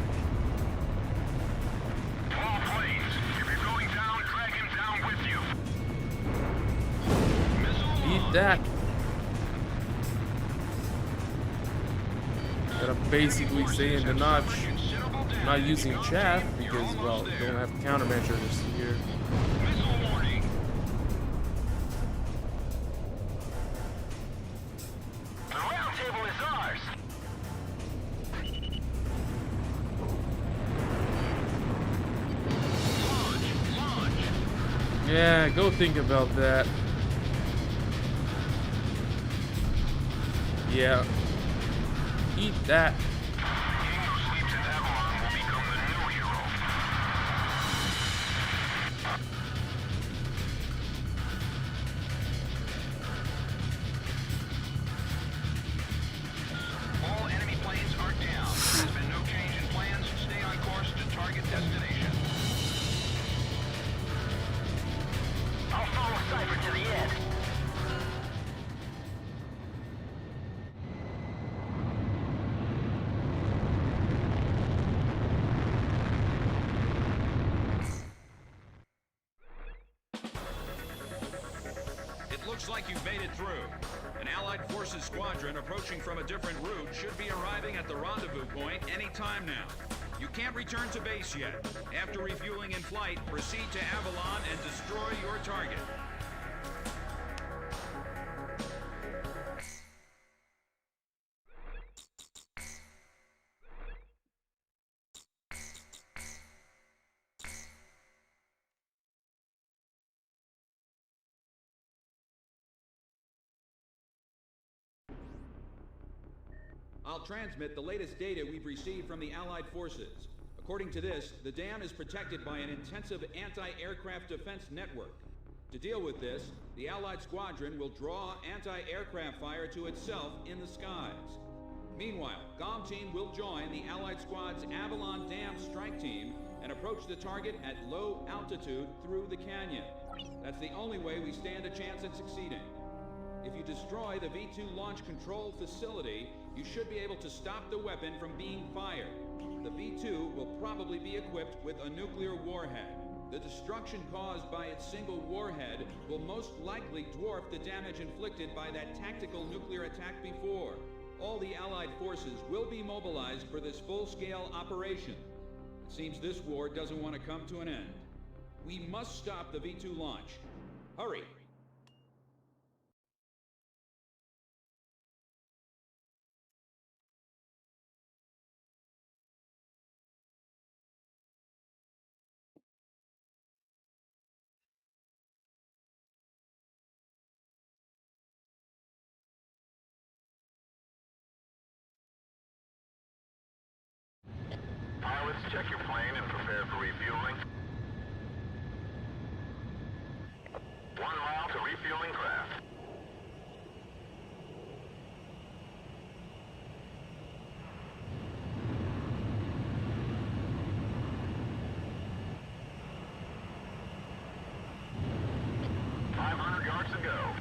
All planes, if you're going down, drag him down with you. Missile Eat that. Gotta basically say in the notch, not using chaff because, well, we don't have countermeasures here. Missile warning. The round table is ours. Launch. Yeah, go think about that. Yeah. Eat that. King who sleeps in Avalon will become the new hero. All enemy planes are down. There's been no change in plans. Stay on course to target destination. I'll follow Cypher to the end. It looks like you've made it through. An Allied Forces squadron approaching from a different route should be arriving at the rendezvous point any time now. You can't return to base yet. After refueling in flight, proceed to Avalon and destroy your target. I'll transmit the latest data we've received from the Allied forces. According to this, the dam is protected by an intensive anti-aircraft defense network. To deal with this, the Allied squadron will draw anti-aircraft fire to itself in the skies. Meanwhile, GOM team will join the Allied squad's Avalon Dam strike team and approach the target at low altitude through the canyon. That's the only way we stand a chance at succeeding. If you destroy the V2 launch control facility, you should be able to stop the weapon from being fired. The V2 will probably be equipped with a nuclear warhead. The destruction caused by its single warhead will most likely dwarf the damage inflicted by that tactical nuclear attack before. All the Allied forces will be mobilized for this full-scale operation. It seems this war doesn't want to come to an end. We must stop the V2 launch. Hurry! Pilots, check your plane and prepare for refueling. 1 mile to refueling craft. Yards to go.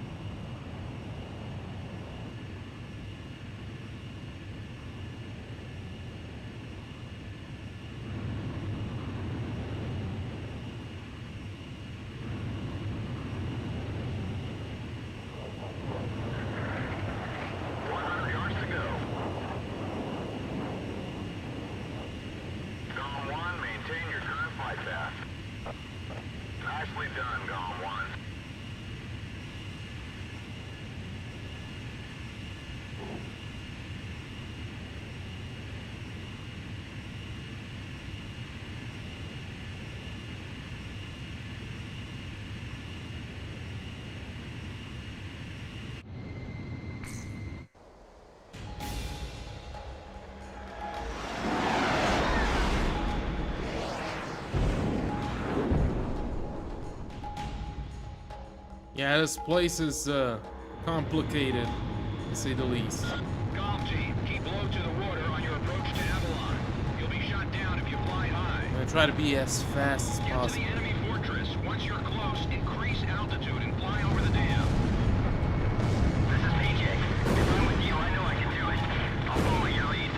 Nicely done, Gone 1. Yeah, this place is complicated, to say the least. Golf team, keep low to the water on your approach to Avalon. You'll be shot down if you fly high. I'm gonna try to be as fast as Get to possible. the enemy fortress. Once you're close, increase altitude and fly over the dam. This is PJ. If I'm with you, I know I can do it. I'll follow your lead.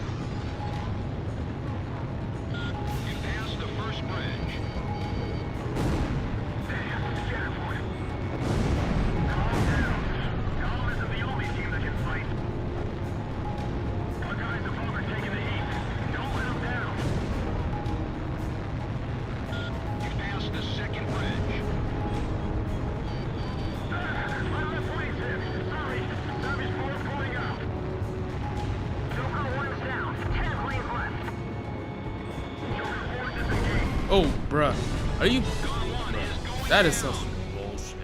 You passed the first bridge. Scatter point. Calm down. Calm isn't the only team that can fight. Our guys above are taking the heat. Don't let them down. You passed the second bridge. My left wing's hit. Sorry. Service 4's going out. Joker 1's down. 10 lanes left. Joker 4 disengaged. Oh, bruh. Are you... Gone 1 is going That is down. some bullshit.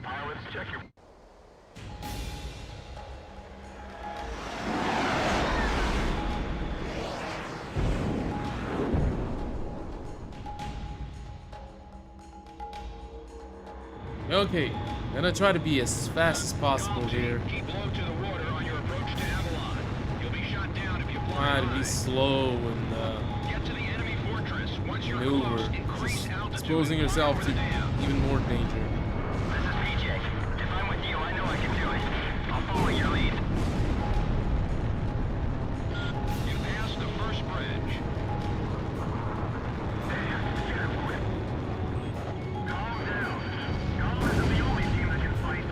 Pilots, check your... Okay, gonna try to be as fast as possible Golf team, here. keep low to the water on your approach to Avalon. You'll be shot down if you fly Try to high. be slow and Get to the enemy fortress. Once you're maneuver, close, increase just altitude exposing and fly yourself over to the dam. even more danger. This is PJ. If I'm with you, I know I can do it. I'll follow your lead. You passed the first bridge. Scatter point. Calm down. Calm isn't the only team that can fight.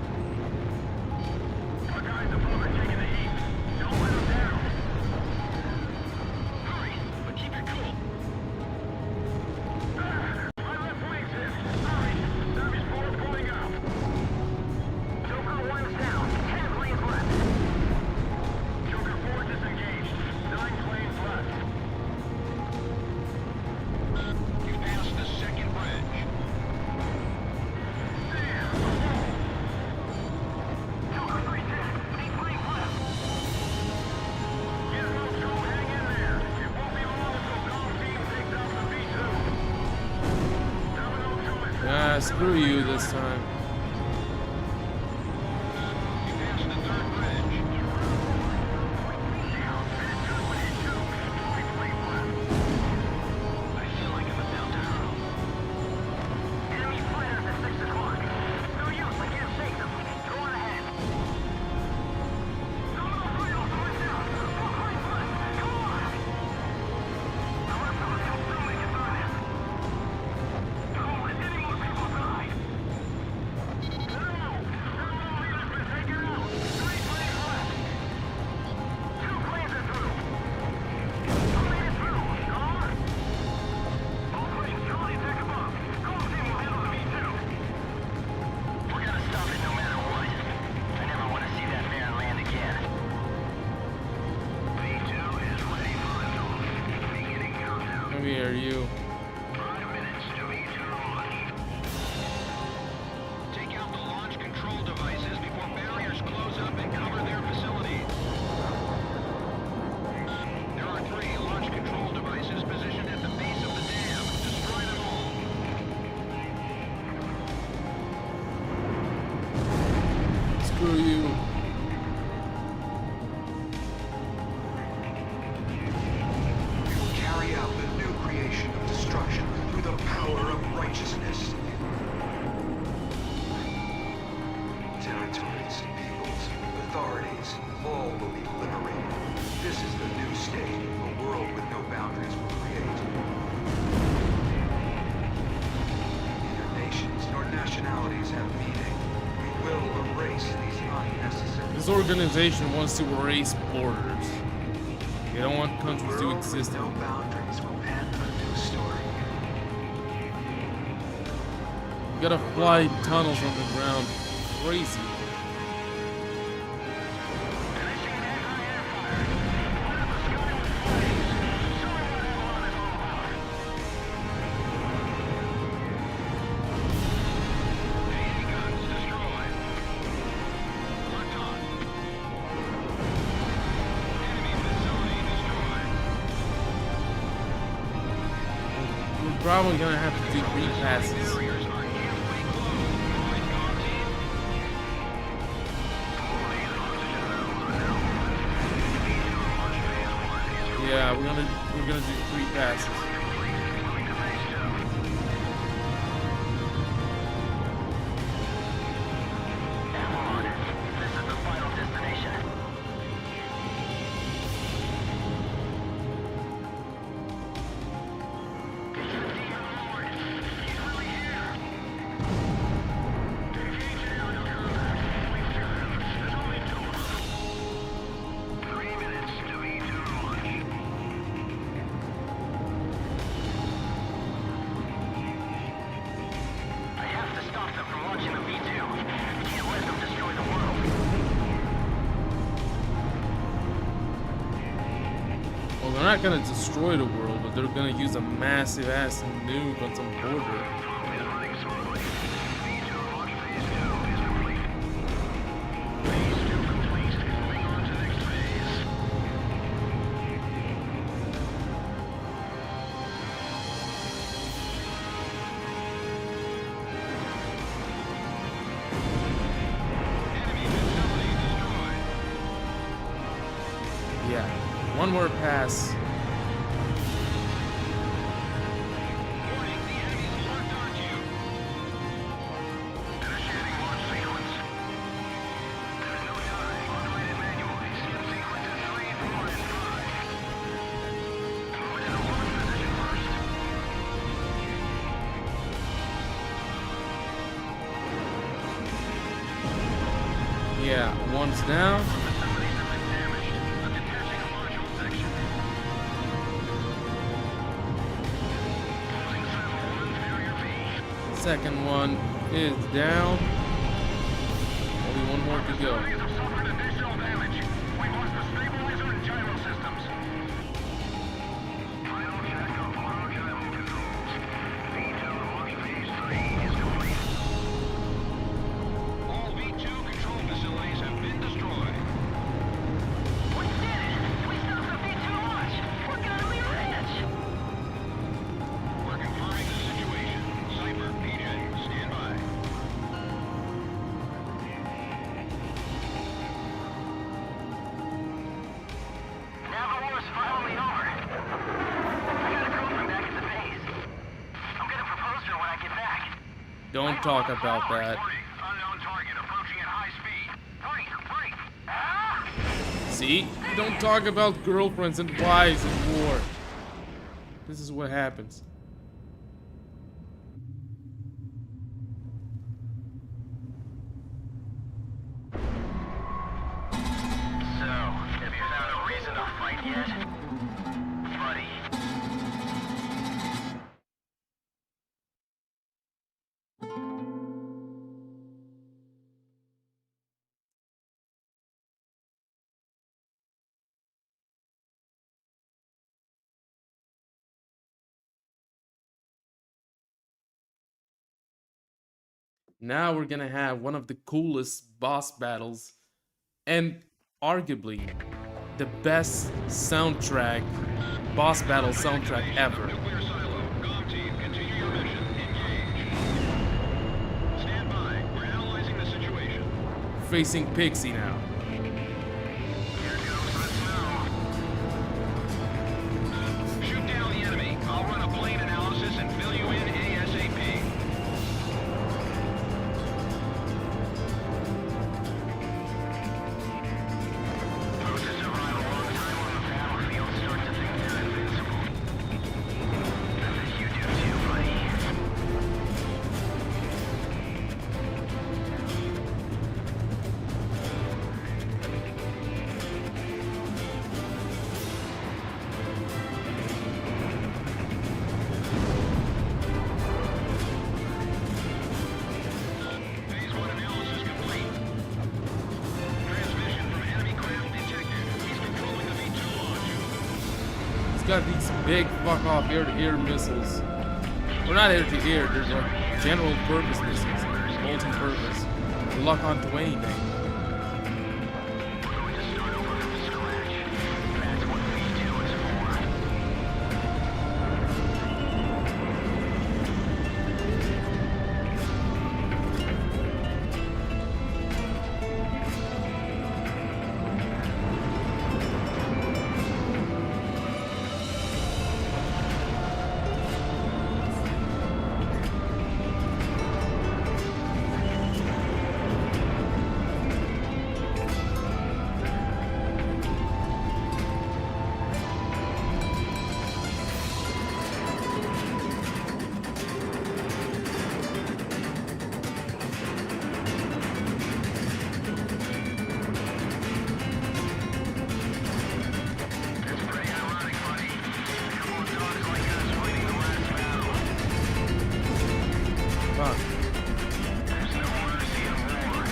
Our guys above are taking the heat. Don't let them down. Hurry, but keep it cool. My left wing's hit. Sorry. Service 4's going out. Joker 1's down. 10 lanes left. Joker 4 disengaged. 9 planes left. You passed the second bridge. Joker 3's hit. 8 planes left. Get no trouble, hang in there. It won't be long until Golf Team takes out the V2. Domino 2 is Ah, screw you this time. You passed the third bridge. you. 5 minutes to each launch. Take out the launch control devices before barriers close up and cover their facilities. There are 3 launch control devices positioned at the base of the dam. Destroy them all. Screw you. We will carry out the new creation of destruction through the power of righteousness. Territories, peoples, authorities, all will be liberated. This is the new state, a world with no boundaries will create. Neither nations nor nationalities have meaning. We will erase these unnecessary... This organization wants to erase borders. They don't want countries to world exist with no anymore. boundaries will pen a new story. You gotta fly tunnels underground. Crazy. We're probably gonna have to do repasses. Yeah, we're gonna do 3 passes. This is the final destination. I have to stop them from launching the V2. Can't let them destroy the world. Well, they're not gonna destroy the world, but they're gonna use a massive ass nuke on some border. Yeah, one more pass. Warning, the enemy's locked onto you. Initiating launch sequence. There's no time. Automated manually. Skip sequences 3, 4, and 5. Move into launch position first. Yeah, one's down. Facilities have been damaged. I'm detaching a module section. Closing Cell 1, Barrier V. Second one is down. Only one more to go. Facilities have suffered additional damage. We've lost the stabilizer and gyro systems. Final check of auto gyro controls. V2 launch phase 3 is complete. All V2 control facilities have been destroyed. We did it! We stopped the V2 launch! We're gonna be rich! We're confirming the situation. Cypher, PJ, stand by. Now the war's finally over. I got a girlfriend back at the base. I'm gonna propose to her when I get back. Don't talk about that. Unknown target approaching at high speed. Break! Ah! See? Don't talk about girlfriends and wives in war. This is what happens. So, have you found a reason to fight yet? Buddy. Now we're gonna have one of the coolest boss battles and arguably the best soundtrack, boss battle soundtrack ever. Nuclear silo. Comm team, continue your mission. Engage. Stand by. We're analyzing the situation. Facing Pixie now. Shoot down the enemy. I'll run a plane analysis and fill you in ASAP. Those who survive a long time on the battlefield start to think they're invincible. I bet you do too, buddy. Phase 1 analysis complete. Transmission from enemy craft detected. He's controlling the V2 launch. He's got these big fuck off air-to-air missiles. Well, not air-to-air, they're like general purpose missiles, multi-purpose. They lock onto anything. We're going to start over from scratch. That's what V2 is for. It's pretty ironic, buddy. Come on, dogs like us fighting the last battle. Fuck. There's no mercy in war.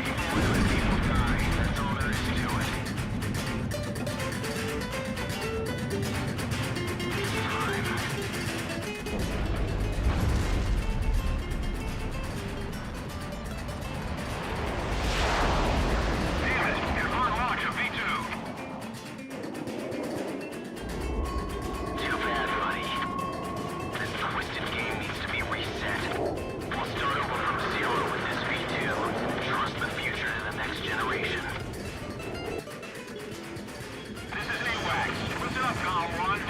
People live and people die. That's all there is to it. It's time. Damn it! Confirm launch of V2. Too bad, buddy. This twisted game needs to be reset. We'll start over from zero with this V2. Trust the future to the next generation. This is AWACS. Listen up, Column 1.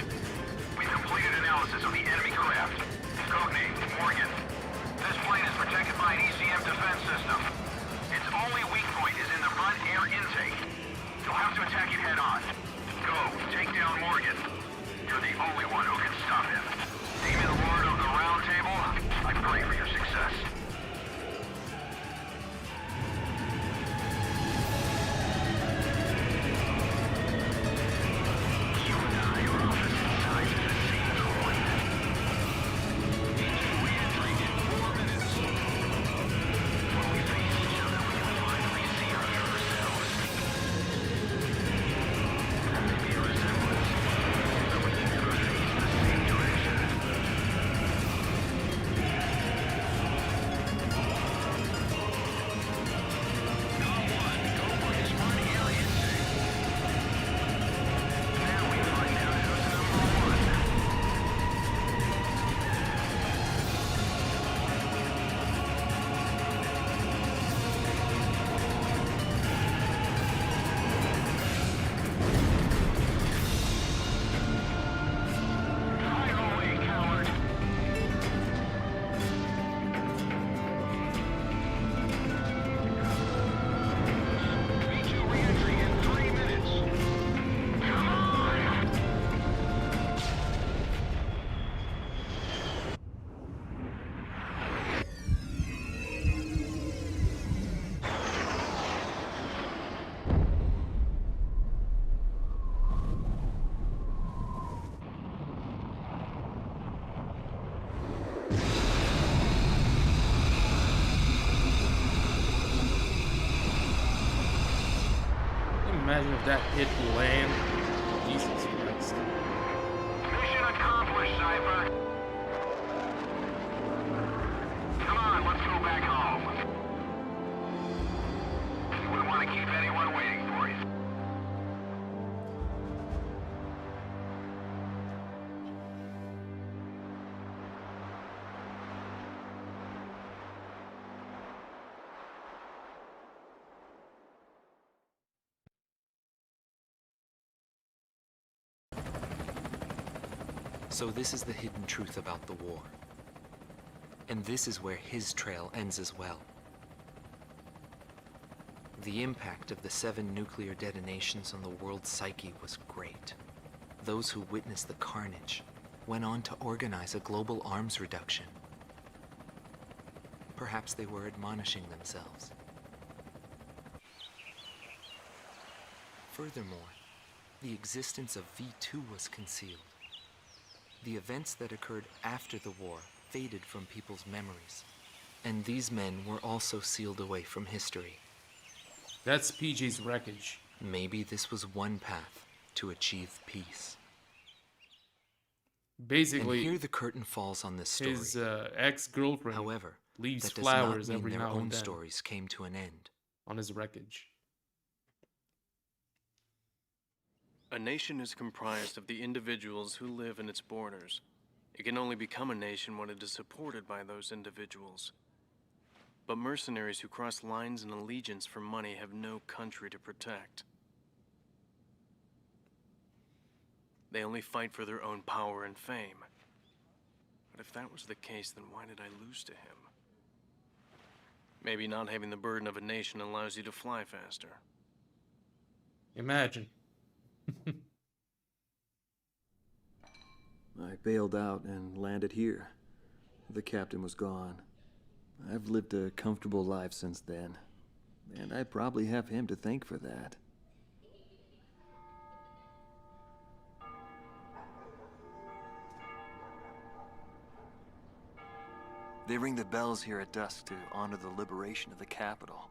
We completed analysis of the enemy craft. Codename, Morgan. This plane is protected by an ECM defense system. Its only weak point is in the front air intake. You'll have to attack it head on. Go, take down Morgan. You're the only one who can stop him. Name the Lord of the Round Table. I pray for your success. You and I are opposite sides of the same coin. Re-entry in 4 minutes. When we face each other, we can finally see our true selves. There may be a resemblance, but we can never face the same direction. Column 1, go for his front air intake. Now we find out who's number one. Fire away, coward. V2 re-entry in 3 minutes. Come on! Imagine if that hit land. Jesus Christ. Mission accomplished, Cypher. Come on, let's go back home. So this is the hidden truth about the war. And this is where his trail ends as well. The impact of the 7 nuclear detonations on the world's psyche was great. Those who witnessed the carnage went on to organize a global arms reduction. Perhaps they were admonishing themselves. Furthermore, the existence of V2 was concealed. The events that occurred after the war faded from people's memories, and these men were also sealed away from history. That's PJ's wreckage. Maybe this was one path to achieve peace. Basically, and here the curtain falls on this story. His ex-girlfriend, however, leaves that does flowers not mean every their now own and then stories came to an end. on his wreckage. A nation is comprised of the individuals who live in its borders. It can only become a nation when it is supported by those individuals. But mercenaries who cross lines and allegiance for money have no country to protect. They only fight for their own power and fame. But if that was the case, then why did I lose to him? Maybe not having the burden of a nation allows you to fly faster. Imagine. I bailed out and landed here. The captain was gone. I've lived a comfortable life since then, and I probably have him to thank for that. They ring the bells here at dusk to honor the liberation of the capital.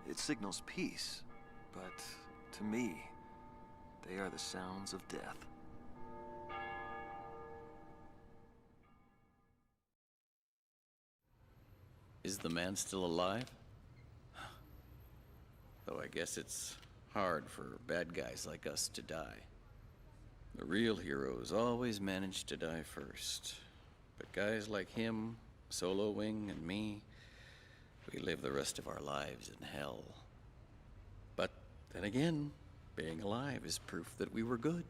It signals peace, but to me, they are the sounds of death. Is the man still alive? Though I guess it's hard for bad guys like us to die. The real heroes always manage to die first. But guys like him, Solo Wing, and me, we live the rest of our lives in hell. But then again, being alive is proof that we were good.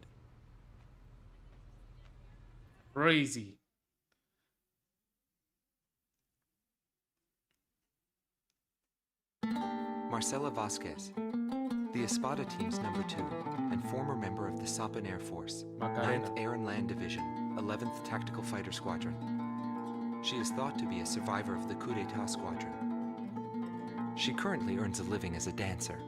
Crazy. Marcela Vasquez, the Espada team's number 2 and former member of the Sapan Air Force, Macarena. 9th Air and Land Division, 11th Tactical Fighter Squadron. She is thought to be a survivor of the coup d'etat squadron. She currently earns a living as a dancer.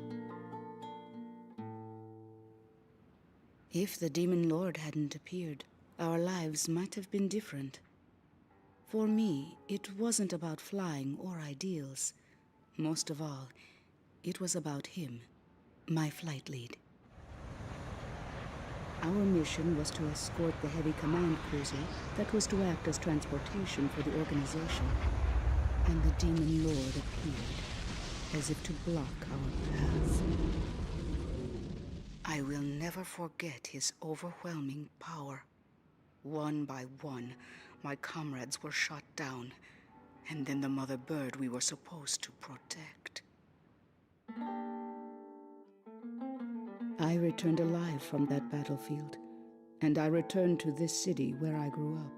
If the Demon Lord hadn't appeared, our lives might have been different. For me, it wasn't about flying or ideals. Most of all, it was about him, my flight lead. Our mission was to escort the heavy command cruiser that was to act as transportation for the organization. And the Demon Lord appeared, as if to block our path. I will never forget his overwhelming power. One by one, my comrades were shot down, and then the mother bird we were supposed to protect. I returned alive from that battlefield, and I returned to this city where I grew up.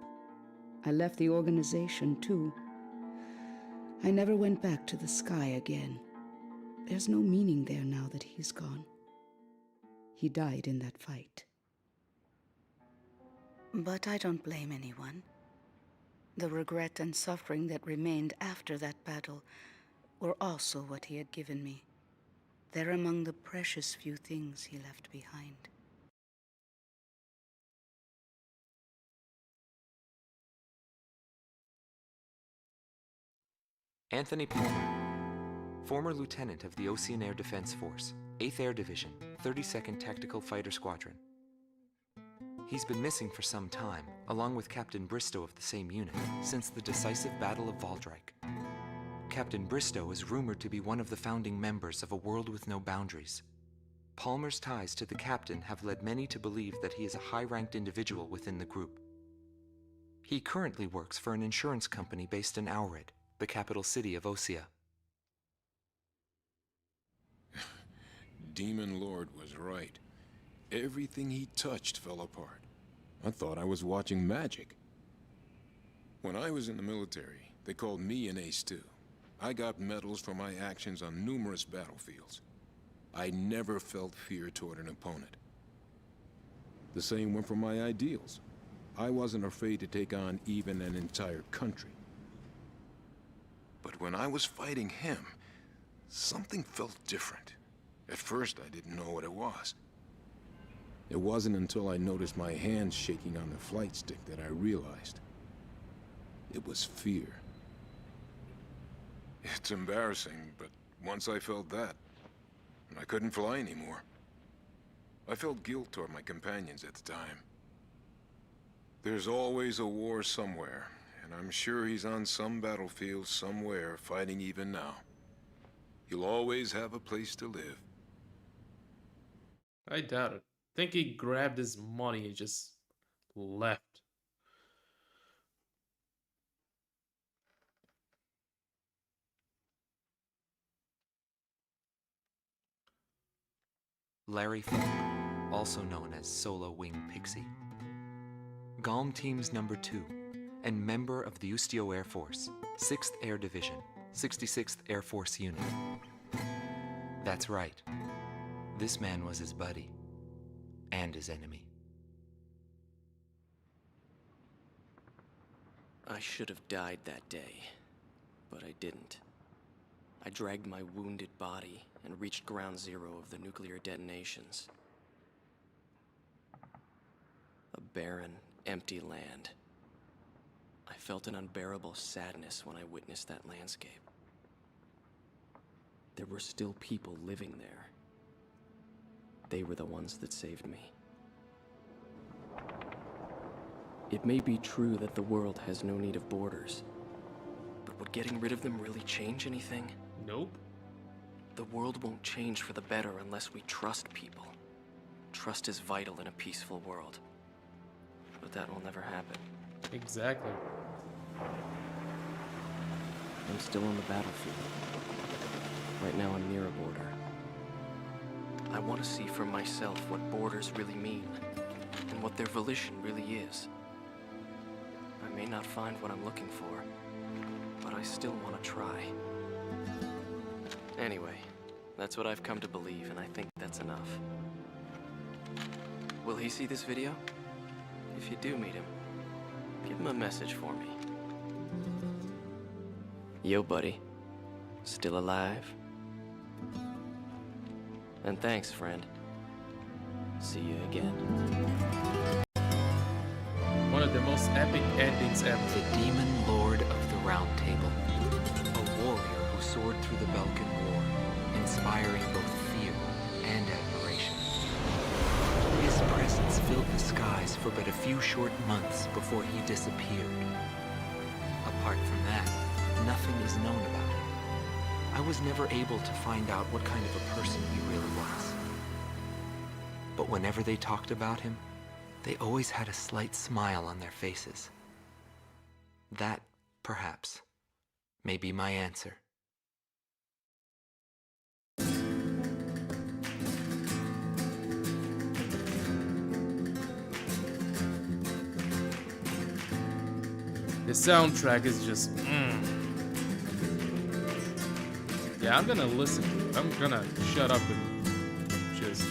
I left the organization, too. I never went back to the sky again. There's no meaning there now that he's gone. He died in that fight. But I don't blame anyone. The regret and suffering that remained after that battle were also what he had given me. They're among the precious few things he left behind. Anthony Palmer, former lieutenant of the Ocean Air Defense Force, 8th Air Division, 32nd Tactical Fighter Squadron. He's been missing for some time, along with Captain Bristow of the same unit, since the decisive Battle of Valdrike. Captain Bristow is rumored to be one of the founding members of A World with No Boundaries. Palmer's ties to the captain have led many to believe that he is a high-ranked individual within the group. He currently works for an insurance company based in Aurid, the capital city of Osea. Demon Lord was right. Everything he touched fell apart. I thought I was watching magic. When I was in the military, they called me an ace too. I got medals for my actions on numerous battlefields. I never felt fear toward an opponent. The same went for my ideals. I wasn't afraid to take on even an entire country. But when I was fighting him, something felt different. At first, I didn't know what it was. It wasn't until I noticed my hands shaking on the flight stick that I realized. It was fear. It's embarrassing, but once I felt that, I couldn't fly anymore. I felt guilt toward my companions at the time. There's always a war somewhere, and I'm sure he's on some battlefield somewhere fighting even now. He'll always have a place to live. I doubt it. I think he grabbed his money and just left. Larry Falk, also known as Solo Wing Pixie. GALM Team's number 2, and member of the Ustio Air Force, 6th Air Division, 66th Air Force Unit. That's right. This man was his buddy, and his enemy. I should have died that day, but I didn't. I dragged my wounded body and reached ground zero of the nuclear detonations. A barren, empty land. I felt an unbearable sadness when I witnessed that landscape. There were still people living there. They were the ones that saved me. It may be true that the world has no need of borders, but would getting rid of them really change anything? Nope. The world won't change for the better unless we trust people. Trust is vital in a peaceful world. But that will never happen. Exactly. I'm still on the battlefield. Right now I'm near a border. I want to see for myself what borders really mean, and what their volition really is. I may not find what I'm looking for, but I still want to try. Anyway, that's what I've come to believe, and I think that's enough. Will he see this video? If you do meet him, give him a message for me. Yo, buddy. Still alive? And thanks, friend. See you again. One of the most epic endings ever. The Demon Lord of the Round Table. A warrior who soared through the Balkan War, inspiring both fear and admiration. His presence filled the skies for but a few short months before he disappeared. Apart from that, nothing is known about him. I was never able to find out what kind of a person he really was. But whenever they talked about him, they always had a slight smile on their faces. That, perhaps, may be my answer. The soundtrack is just Yeah, I'm gonna listen. I'm gonna shut up and just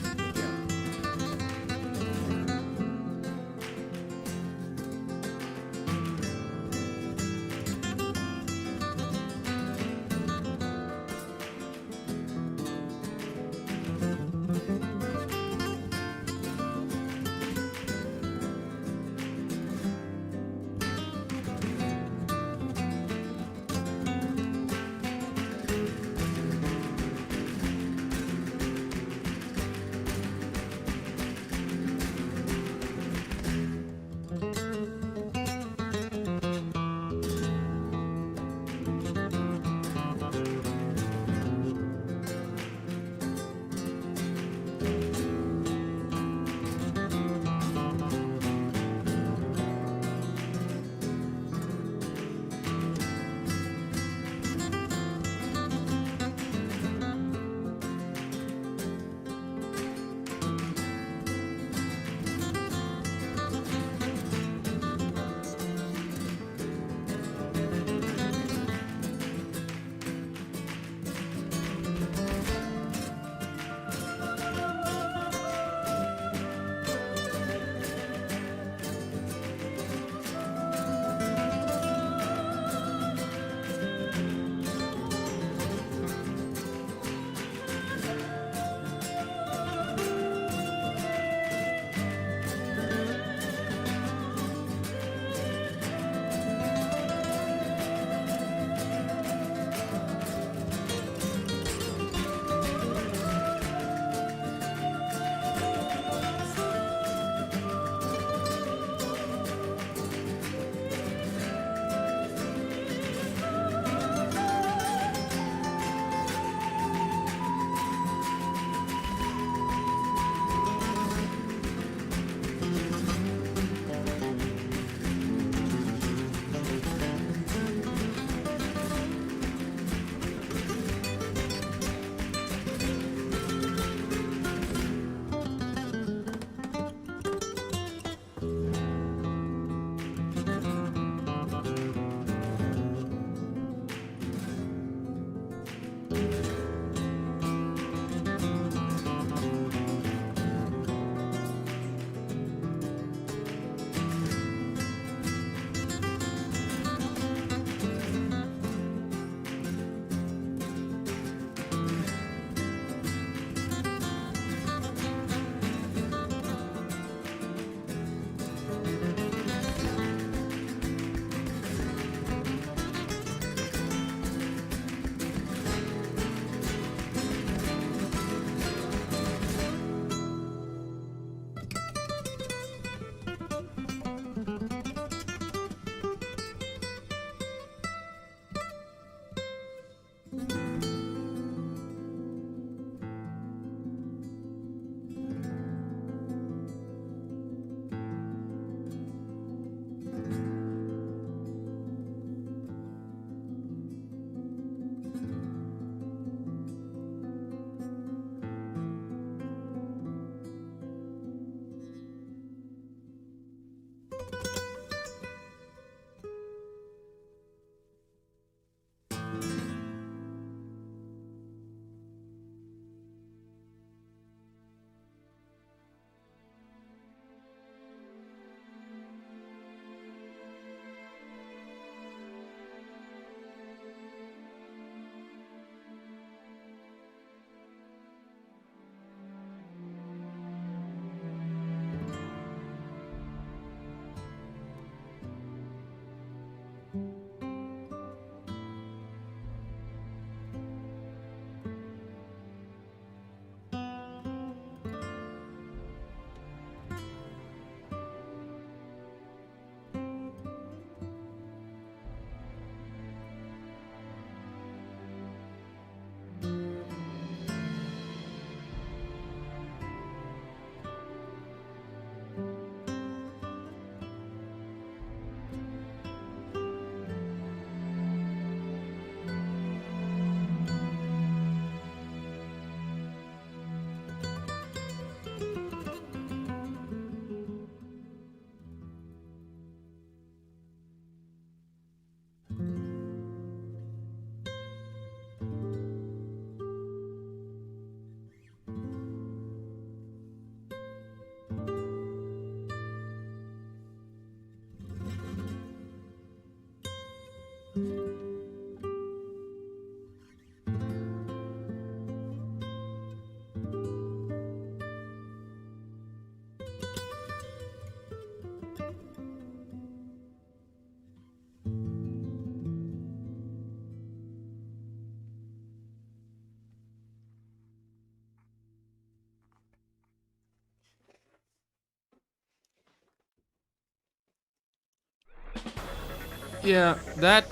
yeah, that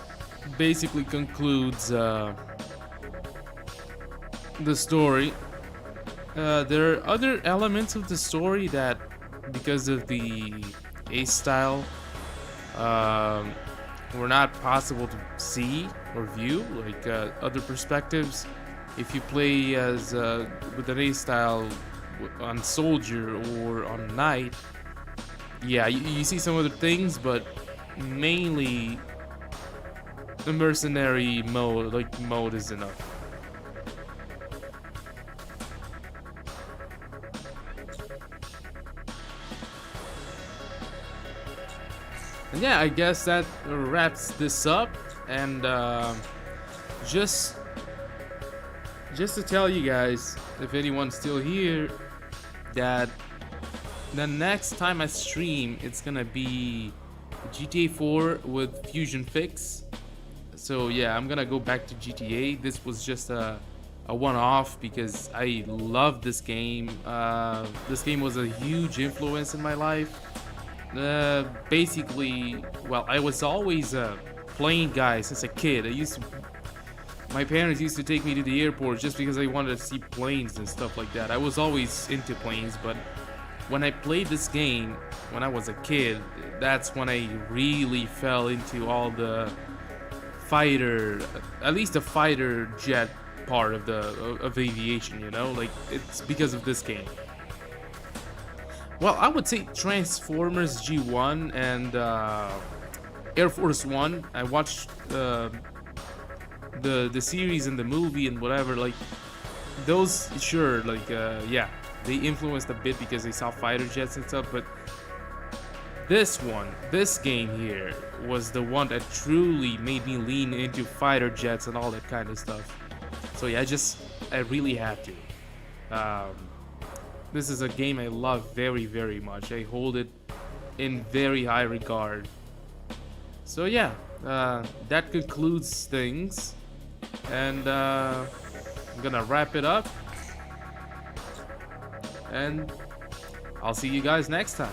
basically concludes the story. There are other elements of the story that, because of the Ace style, were not possible to see or view, like other perspectives. If you play as with an Ace style on Soldier or on Knight, yeah, you see some other things, but mainly the mercenary mode is enough. And yeah, I guess that wraps this up. And just to tell you guys, if anyone's still here, that the next time I stream, it's gonna be GTA 4 with Fusion Fix. So yeah, I'm gonna go back to GTA. This was just a one-off because I love this game. This game was a huge influence in my life. Basically, well, I was always a plane guy since a kid. My parents used to take me to the airport just because I wanted to see planes and stuff like that. I was always into planes, but when I played this game when I was a kid, that's when I really fell into all the fighter, at least the fighter jet part of aviation, you know? Like, it's because of this game. Well, I would say Transformers G1 and Air Force One. I watched the series and the movie and whatever. Like those, sure, like yeah, they influenced a bit because they saw fighter jets and stuff. But this game here, was the one that truly made me lean into fighter jets and all that kind of stuff. So yeah, I really had to. This is a game I love very, very much. I hold it in very high regard. So yeah, that concludes things. And I'm gonna wrap it up. And I'll see you guys next time.